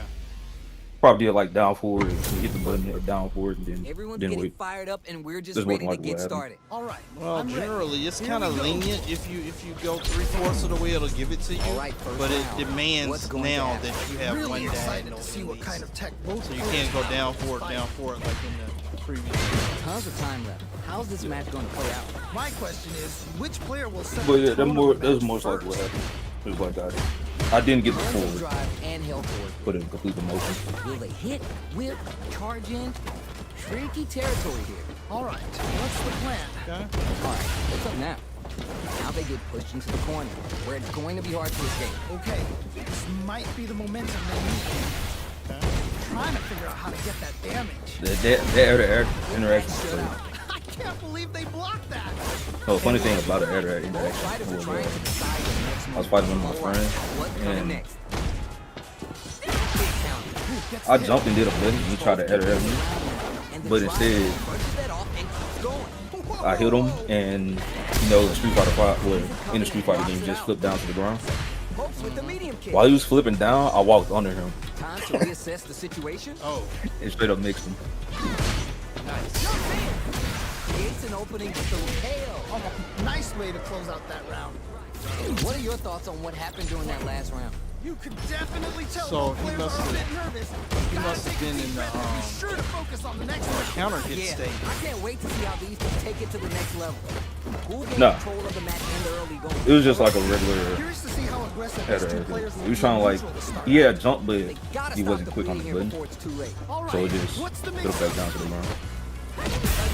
Speaker 8: down forward and hit the button or down forward and then
Speaker 4: Everyone's
Speaker 8: didn't
Speaker 4: getting
Speaker 8: wait.
Speaker 4: fired up, and we're just
Speaker 8: This
Speaker 4: ready
Speaker 8: wasn't
Speaker 4: to
Speaker 8: like
Speaker 4: get
Speaker 8: what
Speaker 4: started.
Speaker 5: all right.
Speaker 1: Well,
Speaker 5: I'm ready.
Speaker 1: generally, it's
Speaker 5: Here
Speaker 1: kind of
Speaker 5: we go.
Speaker 1: lenient if you go 3/4 of the way, it'll give it to you.
Speaker 4: All right, first
Speaker 1: but it
Speaker 4: round. What's
Speaker 1: demands
Speaker 4: going to
Speaker 1: now
Speaker 4: happen?
Speaker 1: that you have
Speaker 5: Really
Speaker 1: one
Speaker 5: excited
Speaker 1: diagonal
Speaker 5: to see
Speaker 1: at
Speaker 5: what
Speaker 1: least.
Speaker 5: kind of tech both
Speaker 1: So you
Speaker 5: players
Speaker 1: can't go
Speaker 5: have
Speaker 1: down
Speaker 5: to
Speaker 1: for it
Speaker 5: fight.
Speaker 1: like in the previous.
Speaker 4: Tons of time left. How's this match going to play out?
Speaker 5: My question is, which player will set
Speaker 8: But
Speaker 5: the
Speaker 8: yeah,
Speaker 5: tone of the
Speaker 8: that's
Speaker 5: match
Speaker 8: most likely what
Speaker 5: first?
Speaker 8: happened. It was like that. I didn't get the
Speaker 4: Learn to
Speaker 8: forward.
Speaker 4: drive and held forward.
Speaker 8: Put it in complete the motion.
Speaker 4: Will they hit, whip, charge in? Tricky territory here.
Speaker 5: All right, what's the plan?
Speaker 4: All right, what's up now? Now they get pushed into the corner, where it's going to be hard to escape.
Speaker 5: Okay, this might be the momentum they need. Trying to figure out how to get that damage.
Speaker 8: The air-to-air interaction.
Speaker 4: Shut out.
Speaker 5: I can't believe they blocked that.
Speaker 8: Oh, funny thing about the air-to-air
Speaker 4: Both
Speaker 8: interaction
Speaker 4: fighters are
Speaker 8: was,
Speaker 4: trying to decide the next
Speaker 8: I was fighting one of my friends,
Speaker 4: What's coming
Speaker 8: and
Speaker 4: next? Big counter.
Speaker 8: I jumped and did a button, and he tried to air-to-air me,
Speaker 4: And the
Speaker 8: but
Speaker 4: driver
Speaker 8: instead,
Speaker 4: punches that off and keeps going.
Speaker 8: I hit him, and you know, the Street Fighter fight, well, in the Street Fighter game, just flipped down to the ground.
Speaker 4: Hopes with the medium kick.
Speaker 8: While he was flipping down, I walked under him
Speaker 4: Time to reassess the situation.
Speaker 1: Oh,
Speaker 8: and straight up mixed him.
Speaker 4: Creates an opening with the KO.
Speaker 5: Oh, nice way to close out that round.
Speaker 4: What are your thoughts on what happened during that last round?
Speaker 5: You could definitely tell
Speaker 1: So
Speaker 5: both
Speaker 1: he
Speaker 5: players
Speaker 1: must
Speaker 5: are a
Speaker 1: have-
Speaker 5: bit nervous.
Speaker 1: he
Speaker 5: Gotta
Speaker 1: must have
Speaker 5: take a
Speaker 1: been
Speaker 5: deep
Speaker 1: in the,
Speaker 5: breath and be sure to focus on the next one.
Speaker 1: counter hit
Speaker 4: Yeah,
Speaker 1: state.
Speaker 4: I can't wait to see how these two take it to the next level. Who gained
Speaker 8: No.
Speaker 4: control of the match in the early going?
Speaker 8: It was just like a regular
Speaker 5: Curious to see how aggressive these two
Speaker 8: air-to-air.
Speaker 5: players
Speaker 8: He was trying to like, he had jump, but
Speaker 4: They gotta
Speaker 8: he
Speaker 4: stop
Speaker 8: wasn't
Speaker 4: the
Speaker 8: quick on the
Speaker 4: bleeding here
Speaker 8: button,
Speaker 4: before it's too late.
Speaker 5: All right,
Speaker 8: so it just
Speaker 5: what's the
Speaker 8: put
Speaker 5: mix?
Speaker 8: it back down to the ground.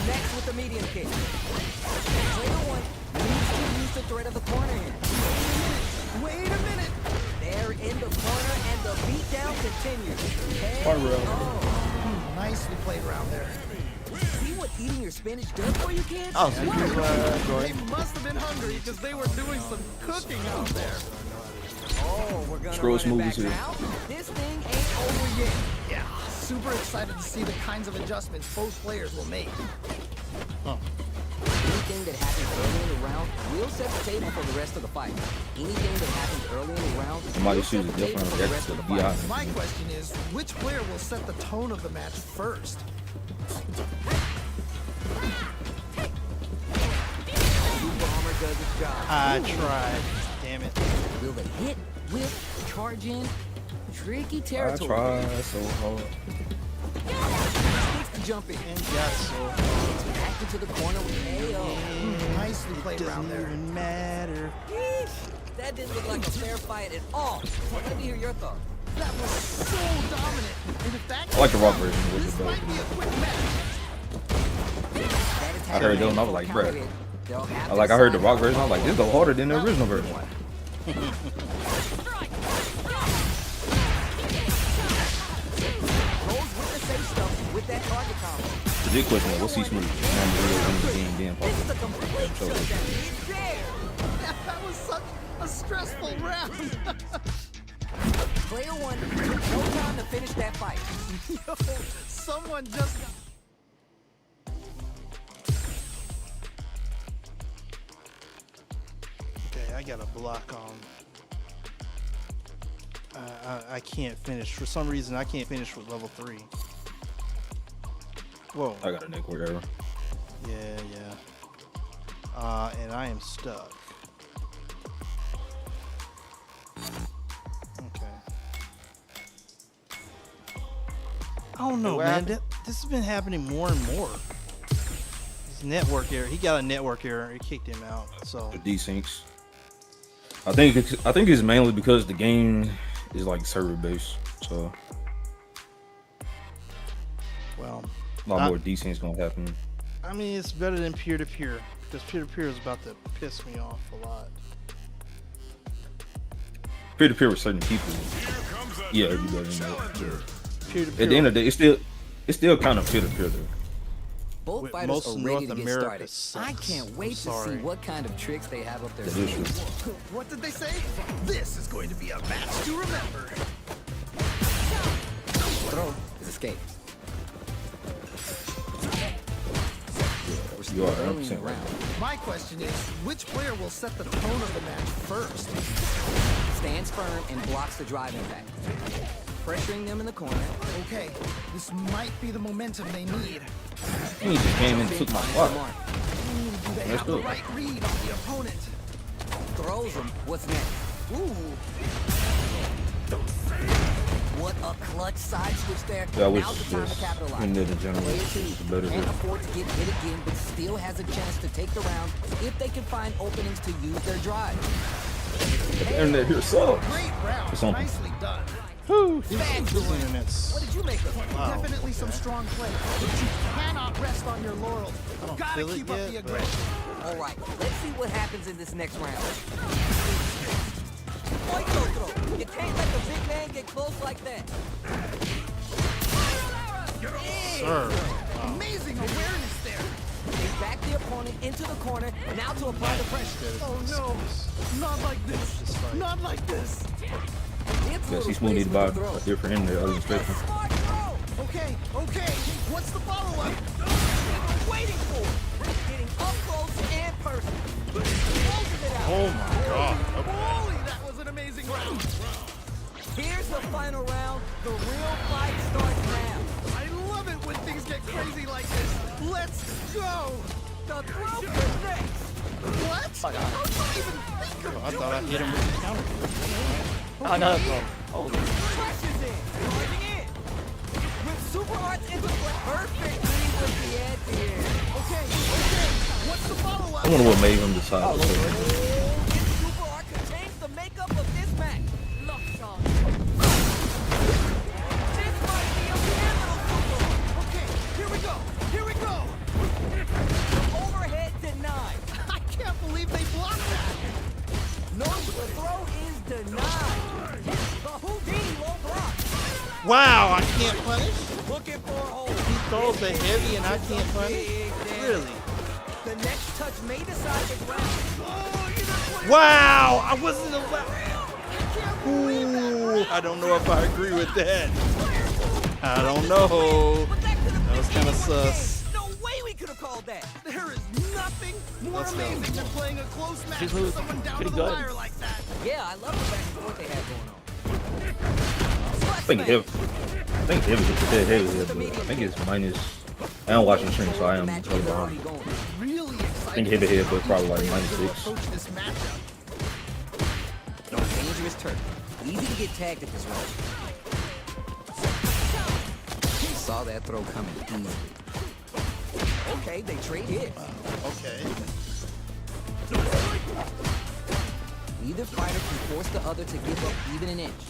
Speaker 4: Next with the medium kick. Player one needs to use the threat of the corner here.
Speaker 5: Wait a minute.
Speaker 4: They're in the corner and the beatdown continues.
Speaker 5: Nicely played around there.
Speaker 4: See what eating your spinach does for you, kids?
Speaker 1: Oh, so
Speaker 5: They must have been hungry because they were doing some cooking out there.
Speaker 4: Oh, we're gonna
Speaker 8: Scroll
Speaker 4: run it
Speaker 8: smooth
Speaker 4: back
Speaker 8: as hell.
Speaker 4: now. This thing ain't over yet.
Speaker 5: Yeah, super excited to see the kinds of adjustments both players will make.
Speaker 4: Anything that happens early in the round will set the table for the rest of the fight. Anything that happens early in the round
Speaker 8: Somebody
Speaker 4: will set
Speaker 8: chooses
Speaker 4: the table
Speaker 8: different
Speaker 4: for the
Speaker 8: reactions
Speaker 4: rest of
Speaker 8: to
Speaker 4: the
Speaker 8: the
Speaker 4: fight.
Speaker 8: BI.
Speaker 5: My question is, which player will set the tone of the match first?
Speaker 4: Super Armor does its job.
Speaker 1: I tried. Damn it.
Speaker 4: Will they hit, whip, charge in? Tricky
Speaker 8: I
Speaker 4: territory.
Speaker 8: tried so hard.
Speaker 4: Takes the jump in.
Speaker 1: And got so.
Speaker 4: It's back into the corner with AO.
Speaker 5: Nicely played around
Speaker 1: Doesn't
Speaker 5: there.
Speaker 1: even matter.
Speaker 4: Yeesh. That didn't look like a fair fight at all. Let me hear your thoughts.
Speaker 5: That was so dominant. And if that
Speaker 8: I like the rock
Speaker 5: goes
Speaker 8: version
Speaker 5: down,
Speaker 8: with
Speaker 5: this
Speaker 8: the
Speaker 5: might
Speaker 8: belt.
Speaker 5: be a quick match.
Speaker 4: That attack
Speaker 8: I heard them, I was
Speaker 4: will
Speaker 8: like,
Speaker 4: counter
Speaker 8: bruh.
Speaker 4: it. They'll have
Speaker 8: I
Speaker 4: to
Speaker 8: heard the
Speaker 4: decide
Speaker 8: rock
Speaker 4: how
Speaker 8: version. I was like, this go harder than the original version.
Speaker 4: Goes with the safe stuff with that target combo.
Speaker 8: The big question is, what's he smooth? And I'm really in the game then.
Speaker 4: This is a complete
Speaker 8: So-
Speaker 4: shutdown. It's there.
Speaker 5: That was such a stressful round.
Speaker 4: Player one took no time to finish that fight.
Speaker 5: Yo, someone just got...
Speaker 1: Okay, I got a block on. I can't finish. For some reason, I can't finish with level 3. Whoa.
Speaker 8: I got a network error.
Speaker 1: Yeah. And I am stuck. Okay. I don't know,
Speaker 9: What
Speaker 1: man.
Speaker 9: happened?
Speaker 1: This has been happening more and more. His network error. He got a network error. It kicked him out. So
Speaker 8: The desyncs. I think it's mainly because the game is like server based, so
Speaker 1: well,
Speaker 8: a lot more desyncs gonna happen.
Speaker 1: I mean, it's better than peer-to-peer because peer-to-peer is about to piss me off a lot.
Speaker 8: Peer to peer with certain people,
Speaker 3: Here comes a
Speaker 8: yeah,
Speaker 3: new
Speaker 8: it'd be better than that.
Speaker 3: challenger.
Speaker 1: Peer-to-peer.
Speaker 8: At the end of the day, it's still kind of peer to peer though.
Speaker 4: Both
Speaker 1: With
Speaker 4: fighters
Speaker 1: most
Speaker 4: are
Speaker 1: of
Speaker 4: ready
Speaker 1: North
Speaker 4: to get
Speaker 1: America
Speaker 4: started. I
Speaker 1: sucks.
Speaker 4: can't
Speaker 1: I'm
Speaker 4: wait to see
Speaker 1: sorry.
Speaker 4: what kind of tricks they have up their
Speaker 8: That is
Speaker 4: sleeves.
Speaker 8: true.
Speaker 5: What did they say? This is going to be a match to remember.
Speaker 4: Throw is escape. We're
Speaker 8: You
Speaker 4: still
Speaker 8: are
Speaker 4: early in the
Speaker 8: 100% right.
Speaker 4: round.
Speaker 5: My question is, which player will set the tone of the match first?
Speaker 4: Stands firm and blocks the drive impact. Pressuring them in the corner.
Speaker 5: Okay, this might be the momentum they need.
Speaker 8: And he just came and took my spot.
Speaker 4: Mark.
Speaker 5: Do they
Speaker 8: Let's
Speaker 5: have
Speaker 8: do
Speaker 5: the
Speaker 8: it.
Speaker 5: right read on the opponent?
Speaker 4: Throws him. What's next? Ooh. What a clutch side switch there.
Speaker 8: That was
Speaker 4: Now's the time to
Speaker 8: just
Speaker 4: capitalize.
Speaker 8: in the general.
Speaker 4: Player
Speaker 8: It's
Speaker 4: two
Speaker 8: better
Speaker 4: can't
Speaker 8: than
Speaker 4: afford to get hit again, but still has a chance to take the round if they can find openings to use their drive.
Speaker 8: The internet here sucks.
Speaker 5: Great round.
Speaker 8: Or something.
Speaker 5: Nicely done.
Speaker 1: This internet's.
Speaker 4: What did you make of it?
Speaker 5: Definitely some strong play, but you cannot rest on your laurels. Gotta
Speaker 1: feel it
Speaker 5: keep up
Speaker 1: yet,
Speaker 5: the
Speaker 1: but-
Speaker 5: aggression.
Speaker 4: All right, let's see what happens in this next round. Oito throw. You can't let the big man get close like that.
Speaker 1: Sir.
Speaker 5: Amazing awareness there.
Speaker 4: They back the opponent into the corner, now to apply the pressure.
Speaker 5: Oh no, not like this. Not like this.
Speaker 8: Guess he's smoothing about a different internet other than Spectrum.
Speaker 4: Smart throw.
Speaker 5: Okay, okay. What's the follow-up?
Speaker 4: Waiting for it. Getting up close and personal. Closes it out.
Speaker 1: Oh my God.
Speaker 5: Holy, that was an amazing round.
Speaker 4: Here's the final round. The real fight starts now.
Speaker 5: I love it when things get crazy like this. Let's go.
Speaker 4: The throw connects.
Speaker 5: What? How do you even think of
Speaker 1: I
Speaker 5: doing
Speaker 1: thought I hit him
Speaker 5: that?
Speaker 1: with the counter.
Speaker 9: Another throw. Holy.
Speaker 4: Pressure's in. Charging in. With super arts into play. Perfect read with the edge here.
Speaker 5: Okay, okay. What's the follow-up?
Speaker 8: I wonder what made him decide to
Speaker 4: This
Speaker 8: play.
Speaker 4: super art could change the makeup of this match. Lock shot. This might be a pivotal super art.
Speaker 5: Okay, here we go. Here we go.
Speaker 4: Overhead denied.
Speaker 5: I can't believe they blocked that.
Speaker 4: No, the throw is denied. The Houdini low block.
Speaker 1: Wow, I can't punish.
Speaker 4: Looking for a hole.
Speaker 1: He throws the heavy and I can't punish. Really?
Speaker 4: The next touch may decide the round.
Speaker 1: Wow, I wasn't allowed. Ooh, I don't know if I agree with that. I don't know.
Speaker 4: But that could have
Speaker 1: That was kind of sus.
Speaker 4: No way we could have called that.
Speaker 5: There is nothing more
Speaker 1: Let's go.
Speaker 5: amazing than playing a close match
Speaker 9: She's
Speaker 5: with
Speaker 9: losing.
Speaker 5: someone down
Speaker 9: Pretty
Speaker 5: to the
Speaker 9: good.
Speaker 5: wire like that.
Speaker 4: Yeah, I love the back and forth they have going on.
Speaker 8: I think heavy. I think heavy is a bit heavy here, but I think it's minus. I don't watch the stream, so I am totally behind.
Speaker 5: Really
Speaker 8: I think
Speaker 5: excited.
Speaker 8: heavy head, but probably like
Speaker 5: to
Speaker 8: -6.
Speaker 5: approach this matchup.
Speaker 4: Dangerous turn. Easy to get tagged at this range. Saw that throw coming easily. Okay, they trade hits.
Speaker 1: Okay.
Speaker 4: Either fighter can force the other to give up even an inch.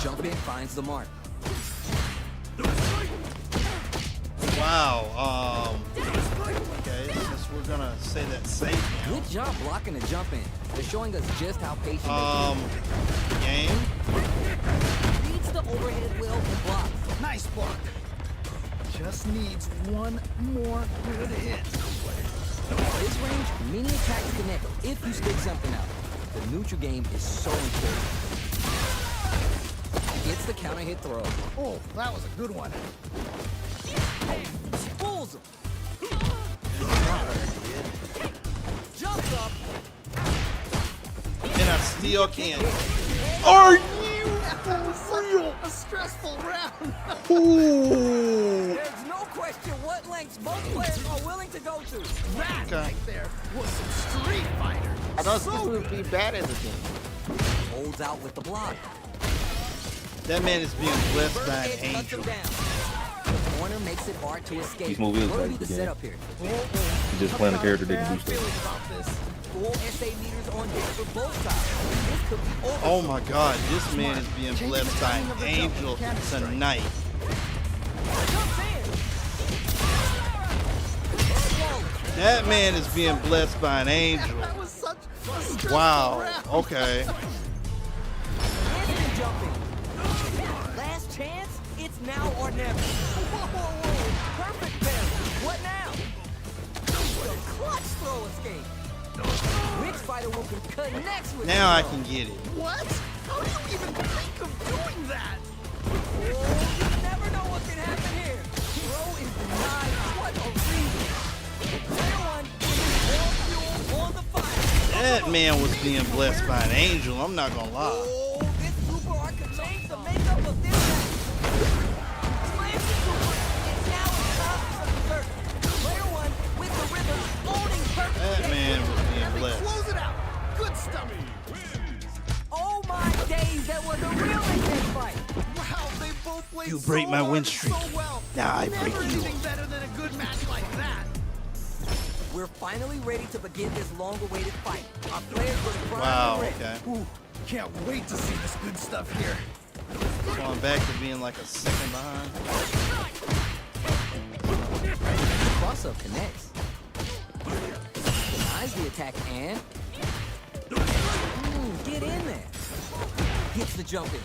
Speaker 4: Jump in, finds the mark.
Speaker 1: Wow. Okay, since we're gonna say that safe
Speaker 4: Good job blocking the jump in. They're showing us just how patient
Speaker 1: now. Game.
Speaker 4: they beats the overhead wheel and blocks.
Speaker 5: Nice block. Just needs one more good hit.
Speaker 4: This range, many attacks connect if you stick something out. The neutral game is so important. Gets the counter hit throw.
Speaker 5: Oh, that was a good one.
Speaker 4: Fools him. Jumps up.
Speaker 1: And I still can't. Are you
Speaker 5: That was such a stressful round.
Speaker 1: Ooh.
Speaker 4: There's no question what lengths both players are willing to go to.
Speaker 5: That
Speaker 1: Okay.
Speaker 5: right there was some Street Fighter.
Speaker 9: I thought
Speaker 5: So
Speaker 9: this would be bad as a team.
Speaker 4: Holds out with the block.
Speaker 1: That man is being blessed by an
Speaker 4: Edge cuts him
Speaker 1: angel.
Speaker 4: down. The corner makes it hard to escape.
Speaker 8: These movies
Speaker 4: What will
Speaker 8: like
Speaker 4: be the
Speaker 8: the game.
Speaker 4: setup here?
Speaker 8: He's just playing a character they can
Speaker 5: Bad
Speaker 8: do stuff.
Speaker 5: feeling about this.
Speaker 4: Full SA meters on deck for both sides. This could be over.
Speaker 1: Oh my God, this man is being blessed by an angel tonight.
Speaker 4: Jumps in.
Speaker 1: That man is being blessed by an angel.
Speaker 5: That was such a stressful
Speaker 1: Wow.
Speaker 5: round.
Speaker 1: Okay.
Speaker 4: Instant jumping. Last chance, it's now or never. Whoa. Perfect parry. What now? The clutch throw escape. Which fighter will connect with
Speaker 1: Now I
Speaker 4: the throw?
Speaker 1: can get it.
Speaker 5: What? How do you even think of doing that?
Speaker 4: Oh, you never know what can happen here. Throw is denied. What a reason. Player one, more fuel on the fire.
Speaker 1: That man was being blessed by an angel. I'm not gonna lie.
Speaker 4: Oh, this super art could change the makeup of this match. Slam super is now in top of the circle. Player one with the rhythm owning perfect.
Speaker 1: That man was being
Speaker 5: And they
Speaker 1: blessed.
Speaker 5: close it out. Good stuff.
Speaker 4: Oh my days, that was a real intense fight.
Speaker 5: Wow, they both played
Speaker 1: You break
Speaker 5: so
Speaker 1: my
Speaker 5: hard
Speaker 1: win
Speaker 5: and
Speaker 1: streak.
Speaker 5: So well.
Speaker 1: Now I
Speaker 5: Never
Speaker 1: break you.
Speaker 5: anything better than a good match like that.
Speaker 4: we're finally ready to begin this long-awaited fight. Our players look primed
Speaker 1: Wow,
Speaker 4: and ready.
Speaker 1: okay.
Speaker 5: Ooh, can't wait to see this good stuff here.
Speaker 1: Going back to being like a second behind.
Speaker 4: Cross-up connects. Denies the attack and... get in there. Gets the jump in.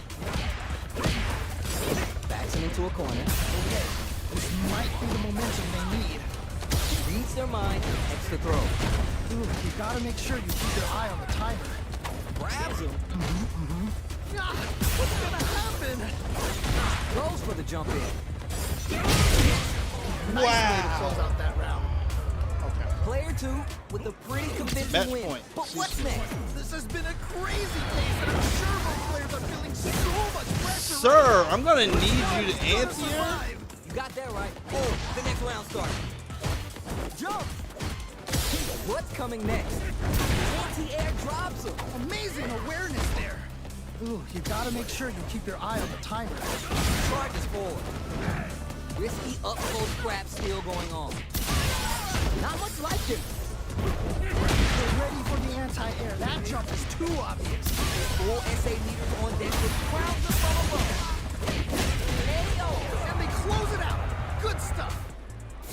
Speaker 4: Backs him into a corner.
Speaker 5: Okay, this might be the momentum they need.
Speaker 4: Reads their mind and heads to throw.
Speaker 5: Ooh, you gotta make sure you keep your eye on the timer.
Speaker 4: Grabs him.
Speaker 5: Ah, what's gonna happen?
Speaker 4: Goes for the jump in.
Speaker 5: Nice way to close out that round.
Speaker 4: Player 2 with a pretty convincing
Speaker 1: Match
Speaker 4: win.
Speaker 1: point.
Speaker 4: But what's next?
Speaker 5: This has been a crazy pace, and I'm sure both players are feeling so much pressure.
Speaker 1: Sir, I'm gonna need you to answer.
Speaker 5: Survive.
Speaker 4: You got that right. Oh, the next round starts. Jump! What's coming next? Anti-air drops him.
Speaker 5: Amazing awareness there. Ooh, you gotta make sure you keep your eye on the timer.
Speaker 4: Charges forward. Risky up-close grab still going on. Not much life difference.
Speaker 5: Get ready for the anti-air. That jump is too obvious.
Speaker 4: All SA leaders on deck with crowds of above.
Speaker 5: And they close it out. Good stuff.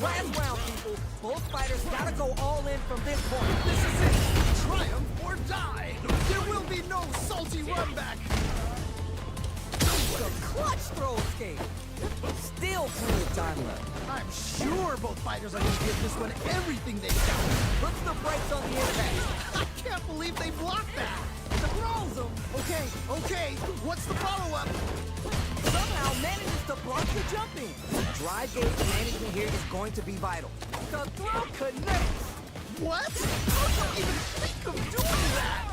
Speaker 4: Last round, people. Both fighters gotta go all in from this point.
Speaker 5: This is it. Triumph or die. There will be no salty run back.
Speaker 4: The clutch throw escape. Still plenty of time left.
Speaker 5: I'm sure both fighters are going to give this one everything they've got.
Speaker 4: Puts the brakes on the impact.
Speaker 5: I can't believe they blocked that.
Speaker 4: Throws him.
Speaker 5: Okay. What's the follow-up?
Speaker 4: Somehow manages to block the jump in. Drive gauge management here is going to be vital. The throw connects.
Speaker 5: What? How do you even think of doing that?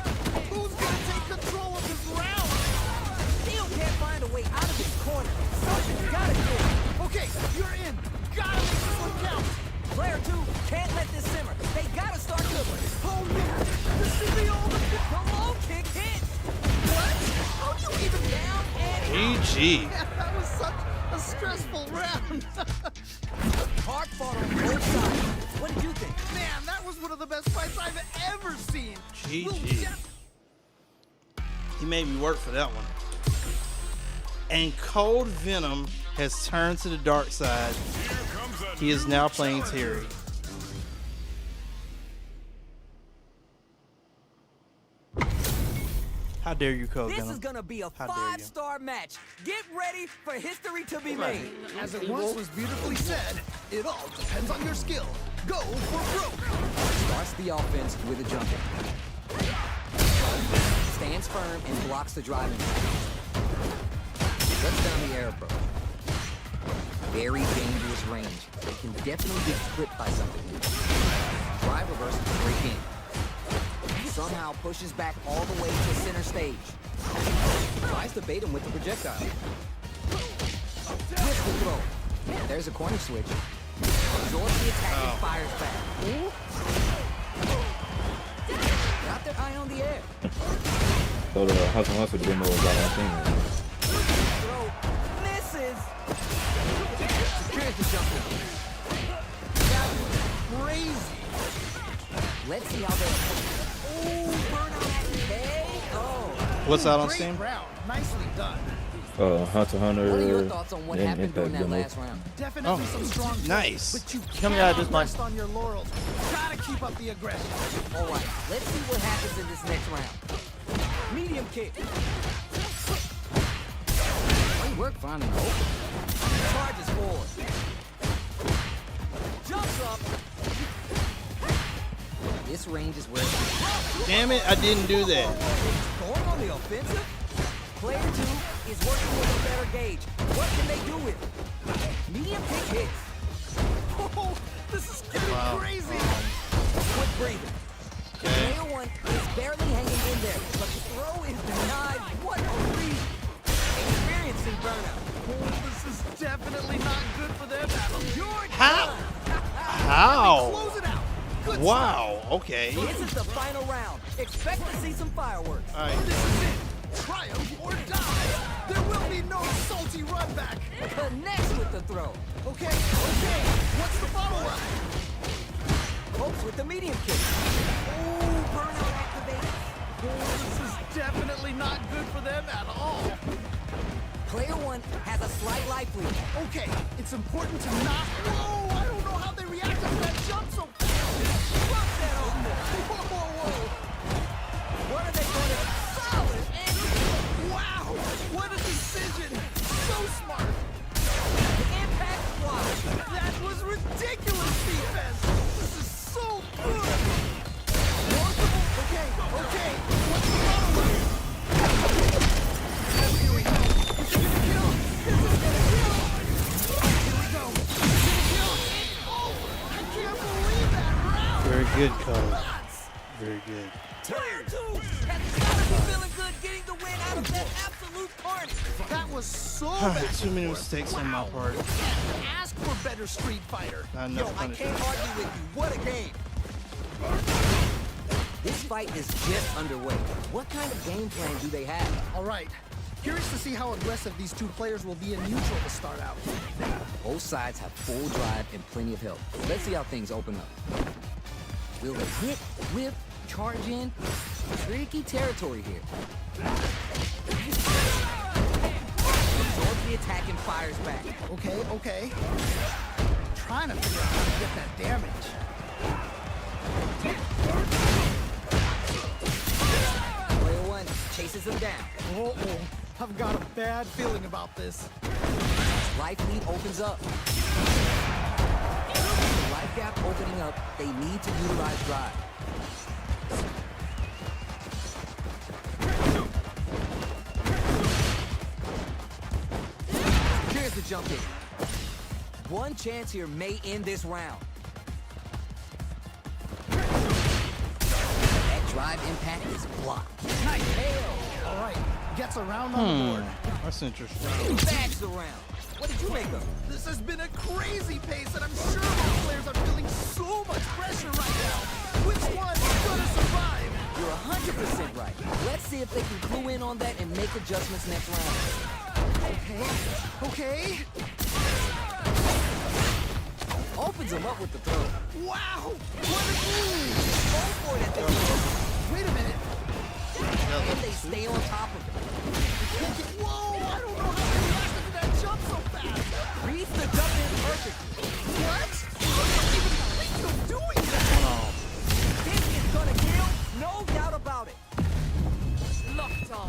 Speaker 5: Who's going to take control of this round?
Speaker 4: Still can't find a way out of this corner. Something's gotta give.
Speaker 5: Okay, you're in. Gotta make this one count.
Speaker 4: Player 2 can't let this simmer. They gotta start cooking.
Speaker 5: Oh man, this should be all the...
Speaker 4: The low kick hit.
Speaker 5: What? How do you even...
Speaker 4: Down and
Speaker 1: GG.
Speaker 5: Yeah, that was such a stressful round.
Speaker 4: hard fought on both sides. What did you think?
Speaker 5: Man, that was one of the best fights I've ever seen.
Speaker 1: GG. He made me work for that one. And Cold Venom has turned to the dark side. He is now playing Terry. How dare you, Cold
Speaker 4: This
Speaker 1: Venom?
Speaker 4: is gonna be a
Speaker 1: How dare you.
Speaker 4: 5-star match. Get ready for history to be made.
Speaker 5: As it once was beautifully said, it all depends on your skill. Go for broke.
Speaker 4: Starts the offense with a jump in. Stands firm and blocks the driving. Lets down the air approach. Very dangerous range. It can definitely get clipped by something. Drive reverse to break in. Somehow pushes back all the way to center stage. Tries to bait him with the projectile. Whips the throw. There's a corner switch. Absorbs the attack and fires back. Got their eye on the air.
Speaker 8: So the Hustle demo was out on team.
Speaker 4: Throw misses. Secures the jump in. That was crazy. Let's see how they... Oh, burnout. Hey, oh.
Speaker 1: What's out on
Speaker 5: Great
Speaker 1: Steam?
Speaker 5: round. Nicely done.
Speaker 8: Hunter Hunter.
Speaker 4: What are your thoughts on what
Speaker 8: and
Speaker 4: happened during
Speaker 8: Impact
Speaker 4: that
Speaker 8: demo.
Speaker 4: last round?
Speaker 5: Definitely some strong plays,
Speaker 1: nice.
Speaker 5: But you
Speaker 9: Come here, this
Speaker 5: cannot
Speaker 9: mic.
Speaker 5: rest on your laurels. Gotta keep up the aggression.
Speaker 4: All right, let's see what happens in this next round. Medium kick. Great work finding the open. Charges forward. Jumps up. This range is where it's
Speaker 1: Damn it, I didn't do that.
Speaker 4: going on the offensive. Player 2 is working with a better gauge. What can they do with it? Medium kick hits.
Speaker 5: Oh, this is getting crazy.
Speaker 4: Quick breathing. Player 1 is barely hanging in there, but the throw is denied. What a read. Experiencing burnout.
Speaker 5: Oh, this is definitely not good for their battle.
Speaker 4: You're
Speaker 1: How?
Speaker 4: done.
Speaker 1: How?
Speaker 5: Close it out. Good
Speaker 1: Wow, okay.
Speaker 4: This is the final round. Expect to see some fireworks.
Speaker 1: All right.
Speaker 5: stuff. This is it. Triumph or die. There will be no salty run back.
Speaker 4: Connects with the throw.
Speaker 5: Okay. What's the follow-up?
Speaker 4: helps with the medium kick. Oh, burnout activated.
Speaker 5: Oh, this is definitely not good for them at all.
Speaker 4: Player 1 has a slight life lead.
Speaker 5: Okay, it's important to not. Whoa! I don't know how they reacted to that jump so fast.
Speaker 4: Drop that on there.
Speaker 5: Whoa, whoa, whoa!
Speaker 4: What are they going to? Solid and
Speaker 5: Wow! What a decision! So smart.
Speaker 4: impact squad.
Speaker 5: That was ridiculous defense. This is so good. Okay, okay. What's the problem? Oh, here we go. Is it gonna kill? This is gonna kill. Here we go. Is it gonna kill? Oh, I can't believe that round.
Speaker 1: Very good, Cole. Very good.
Speaker 4: Player 2 has got to be feeling good getting the win out of that absolute carnage.
Speaker 5: That was so
Speaker 1: Alright,
Speaker 5: bad.
Speaker 1: too many mistakes on my part.
Speaker 5: Ask for better Street Fighter.
Speaker 1: Not
Speaker 4: Yo,
Speaker 1: enough
Speaker 4: I
Speaker 1: punishment.
Speaker 4: can't argue with you. What a game. This fight is just underway. What kind of game plan do they have?
Speaker 5: All right. Curious to see how aggressive these two players will be in neutral to start out.
Speaker 4: Both sides have full drive and plenty of help. Let's see how things open up. Will they hit, whip, charge in? Tricky territory here. Absorbs the attack and fires back.
Speaker 5: Okay, okay. Trying to figure out how to get that damage.
Speaker 4: Player 1 chases him down.
Speaker 5: Uh-oh. I've got a bad feeling about this.
Speaker 4: Life lead opens up. With the life gap opening up, they need to utilize drive. Here's the jump in. One chance here may end this round. That drive impact is blocked.
Speaker 5: Nice. All right. Gets around on the board.
Speaker 1: That's interesting.
Speaker 4: Bags the round. What did you make of it?
Speaker 5: This has been a crazy pace, and I'm sure both players are feeling so much pressure right now. Which one's gonna survive?
Speaker 4: You're 100% right. Let's see if they can clue in on that and make adjustments next round.
Speaker 5: Okay. Okay.
Speaker 4: Opens him up with the throw.
Speaker 5: Wow. What a move.
Speaker 4: Go for it at the end.
Speaker 5: Wait a minute.
Speaker 4: And they stay on top of it.
Speaker 5: Whoa! I don't know how they reacted to that jump so fast.
Speaker 4: Reads the jump in perfectly.
Speaker 5: What? I can't even think of doing that.
Speaker 4: This is gonna kill, no doubt about it. Locked on.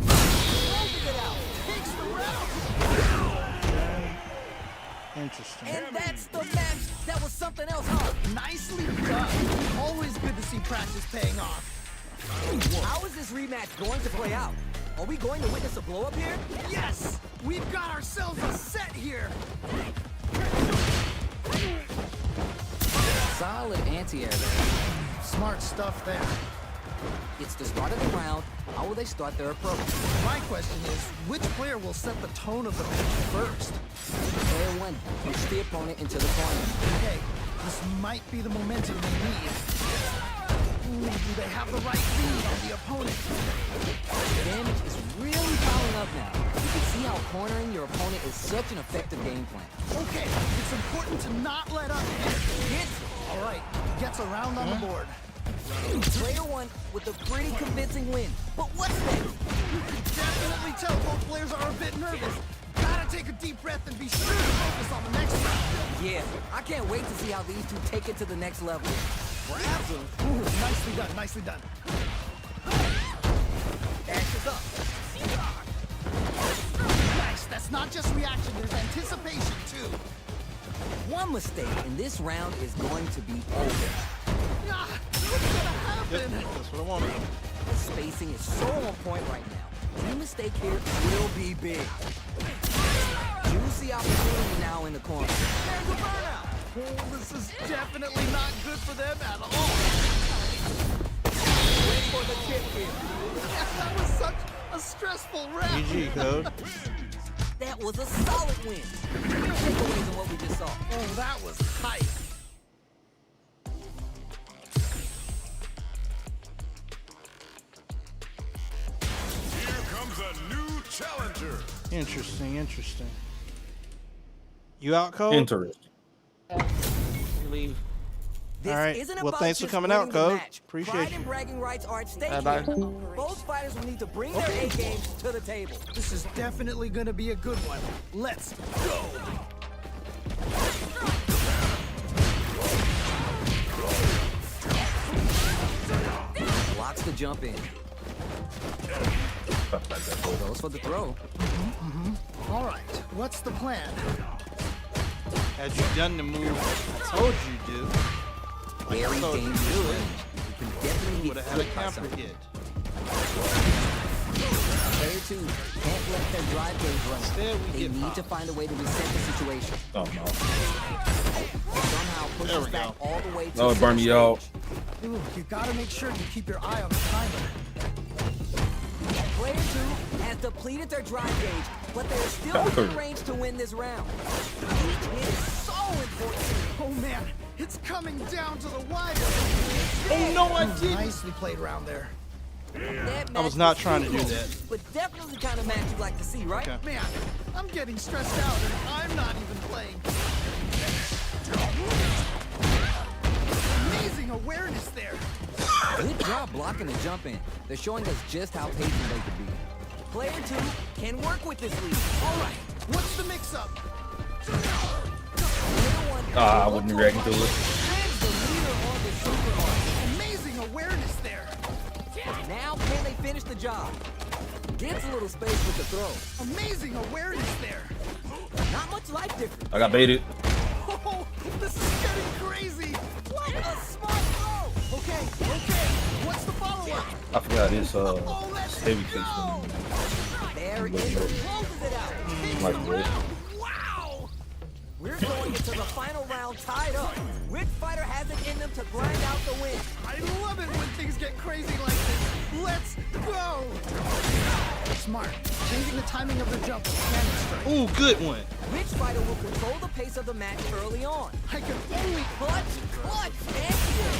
Speaker 4: Closing it out.
Speaker 5: Takes the round.
Speaker 1: Interesting.
Speaker 4: And that's the match. That was something else, huh?
Speaker 5: Nicely done. Always good to see practice paying off.
Speaker 4: How is this rematch going to play out? Are we going to witness a blow-up here?
Speaker 5: Yes! We've got ourselves a set here.
Speaker 4: Solid anti-air there.
Speaker 5: Smart stuff there.
Speaker 4: It's the start of the round. How will they start their approach?
Speaker 5: My question is, which player will set the tone of the match first?
Speaker 4: Player 1 push the opponent into the corner.
Speaker 5: Okay, this might be the momentum they need. Ooh, do they have the right lead on the opponent?
Speaker 4: Damage is really piling up now. You can see how cornering your opponent is such an effective game plan.
Speaker 5: Okay, it's important to not let up here.
Speaker 4: Hits it.
Speaker 5: All right, gets around on the board.
Speaker 4: Player 1 with a pretty convincing win. But what's next?
Speaker 5: You can definitely tell both players are a bit nervous. Gotta take a deep breath and be sure to focus on the next round.
Speaker 4: Yeah, I can't wait to see how these two take it to the next level. Grabs him.
Speaker 5: Ooh, nicely done, nicely done.
Speaker 4: Dashes up.
Speaker 5: Nice, that's not just reaction, there's anticipation too.
Speaker 4: One mistake, and this round is going to be over.
Speaker 5: Ah, what's gonna happen?
Speaker 1: That's what I wanted.
Speaker 4: The spacing is so on point right now. Any mistake here will be big. Juicy opportunity now in the corner. There's a burnout.
Speaker 5: Oh, this is definitely not good for them at all.
Speaker 4: Wait for the tip here.
Speaker 5: That was such a stressful round.
Speaker 1: GG, Code.
Speaker 4: That was a solid win. Real takeaways on what we just saw.
Speaker 5: Oh, that was hype.
Speaker 3: Here comes a new challenger.
Speaker 1: Interesting, interesting. You out, Code?
Speaker 8: Interesting.
Speaker 9: Leave.
Speaker 4: This
Speaker 1: All right.
Speaker 4: isn't
Speaker 1: Well,
Speaker 4: about
Speaker 1: thanks for
Speaker 4: just
Speaker 1: coming out,
Speaker 4: winning the
Speaker 1: Code.
Speaker 4: match.
Speaker 1: Appreciate
Speaker 4: Pride
Speaker 1: you.
Speaker 4: and bragging rights are at stake
Speaker 9: Bye.
Speaker 4: here. Both fighters will need to bring their A games to the table.
Speaker 5: This is definitely gonna be a good one. Let's go!
Speaker 4: Blocks the jump in. Goes for the throw.
Speaker 5: All right, what's the plan?
Speaker 1: Had you done the move I told you to do, like I
Speaker 4: Very
Speaker 1: told you to
Speaker 4: dangerous
Speaker 1: do
Speaker 4: range.
Speaker 1: it,
Speaker 4: You can definitely
Speaker 1: would
Speaker 4: get
Speaker 1: have had a
Speaker 4: flipped by
Speaker 1: counter
Speaker 4: something.
Speaker 1: hit.
Speaker 4: Player 2 can't let their drive gauge run.
Speaker 1: Instead, we
Speaker 4: They
Speaker 1: get
Speaker 4: need
Speaker 1: popped.
Speaker 4: to find a way to reset the situation.
Speaker 8: Oh no.
Speaker 4: Somehow push
Speaker 1: There
Speaker 4: us
Speaker 1: we
Speaker 4: back
Speaker 1: go.
Speaker 4: all the way to
Speaker 8: Oh, it
Speaker 4: the
Speaker 8: burned me
Speaker 4: center
Speaker 8: out.
Speaker 4: stage.
Speaker 5: Ooh, you gotta make sure you keep your eye on the timer.
Speaker 4: Player 2 has depleted their drive gauge, but they're still
Speaker 8: Okay.
Speaker 4: within range to win this round. Each hit is so important.
Speaker 5: Oh man, it's coming down to the wire.
Speaker 1: Oh no, I didn't.
Speaker 5: Nicely played around there.
Speaker 4: That
Speaker 1: I was
Speaker 4: match
Speaker 1: not trying to do
Speaker 4: close,
Speaker 1: that.
Speaker 4: But definitely the kind of match you'd like to see, right?
Speaker 1: Okay.
Speaker 5: Man, I'm getting stressed out and I'm not even playing. Amazing awareness there.
Speaker 4: Good job blocking the jump in. They're showing us just how patient they can be. Player 2 can work with this lead.
Speaker 5: All right, what's the mix-up?
Speaker 8: I wasn't reacting to it.
Speaker 4: Lands the leader on the super arm.
Speaker 5: Amazing awareness there.
Speaker 4: Now can they finish the job? Gets a little space with the throw.
Speaker 5: Amazing awareness there.
Speaker 4: Not much life difference.
Speaker 8: I got baited.
Speaker 5: Oh, this is getting crazy.
Speaker 4: What a smart throw!
Speaker 5: Okay, what's the follow-up?
Speaker 8: I forgot this
Speaker 5: Oh, let's
Speaker 8: heavy
Speaker 5: go.
Speaker 8: face one.
Speaker 4: There it is. Closes it out.
Speaker 8: Like red.
Speaker 5: Wow.
Speaker 4: We're going into the final round tied up. Which fighter has it in them to grind out the win?
Speaker 5: I love it when things get crazy like this. Let's go. Smart. Changing the timing of the jump with cannon strike.
Speaker 1: Ooh, good one.
Speaker 4: Which fighter will control the pace of the match early on?
Speaker 5: I can only...
Speaker 4: Clutch, and kill.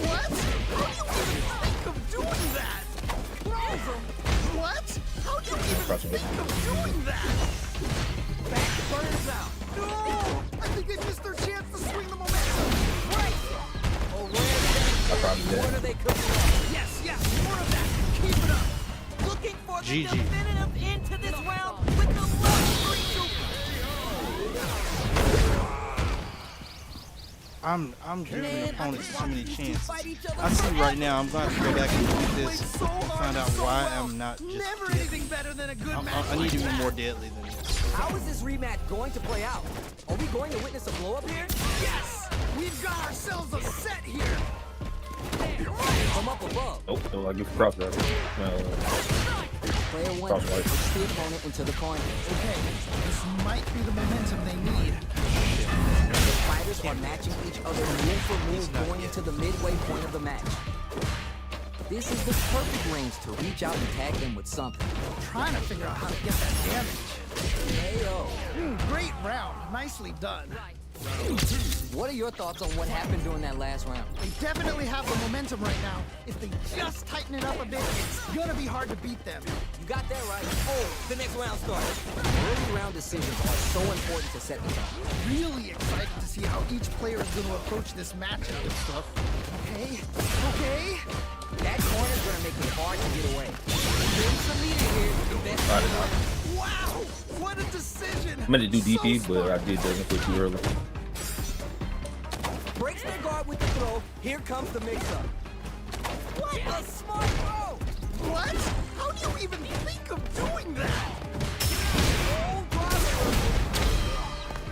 Speaker 5: What? How do you even think of doing that?
Speaker 4: Throws him.
Speaker 5: What? How do you even think of doing that?
Speaker 4: Back burns out.
Speaker 5: No! I think they missed their chance to swing the momentum.
Speaker 4: Right. A rare
Speaker 8: I probably did.
Speaker 4: What are they cooking?
Speaker 5: Yes, more of that. Keep it up.
Speaker 4: Looking for the
Speaker 1: GG.
Speaker 4: definitive end to this round with the love streak.
Speaker 1: I'm giving
Speaker 4: Man,
Speaker 1: opponents
Speaker 4: I
Speaker 1: too many
Speaker 4: these two
Speaker 1: chances.
Speaker 4: fight each other
Speaker 1: I see
Speaker 4: forever.
Speaker 1: right now I'm going to have to go back and do
Speaker 5: Played
Speaker 1: this
Speaker 5: so
Speaker 1: and
Speaker 5: hard
Speaker 1: find out
Speaker 5: and so
Speaker 1: why
Speaker 5: well.
Speaker 1: I'm not just
Speaker 5: Never
Speaker 1: deadly.
Speaker 5: anything better than a good match
Speaker 1: I need
Speaker 5: like
Speaker 1: to be
Speaker 5: that.
Speaker 1: more deadly than this.
Speaker 4: How is this rematch going to play out? Are we going to witness a blow up here?
Speaker 5: Yes! We've got ourselves a set here.
Speaker 4: From up above,
Speaker 8: Nope, no, I give cross that.
Speaker 4: player 1
Speaker 8: Cross right.
Speaker 4: pushes the opponent into the corner.
Speaker 5: Okay, this might be the momentum they need.
Speaker 4: The fighters are matching each other move for move going into the midway point of the match. This is the perfect range to reach out and tag them with something.
Speaker 5: Trying to figure out how to get that damage.
Speaker 4: KO.
Speaker 5: Great round. Nicely done.
Speaker 4: What are your thoughts on what happened during that last round?
Speaker 5: They definitely have the momentum right now. If they just tighten it up a bit, it's gonna be hard to beat them.
Speaker 4: You got that right. Oh, the next round starts. Early round decisions are so important to set the tone.
Speaker 5: Really excited to see how each player is gonna approach this matchup. Okay.
Speaker 4: That corner's gonna make it hard to get away. There's some meter here. The best
Speaker 5: Wow! What a decision!
Speaker 8: I meant to do DP,
Speaker 5: So
Speaker 8: but I
Speaker 5: smart.
Speaker 8: did that too early.
Speaker 4: breaks their guard with the throw. Here comes the mix-up. What a smart throw!
Speaker 5: What? How do you even think of doing that?
Speaker 4: Oh, driver.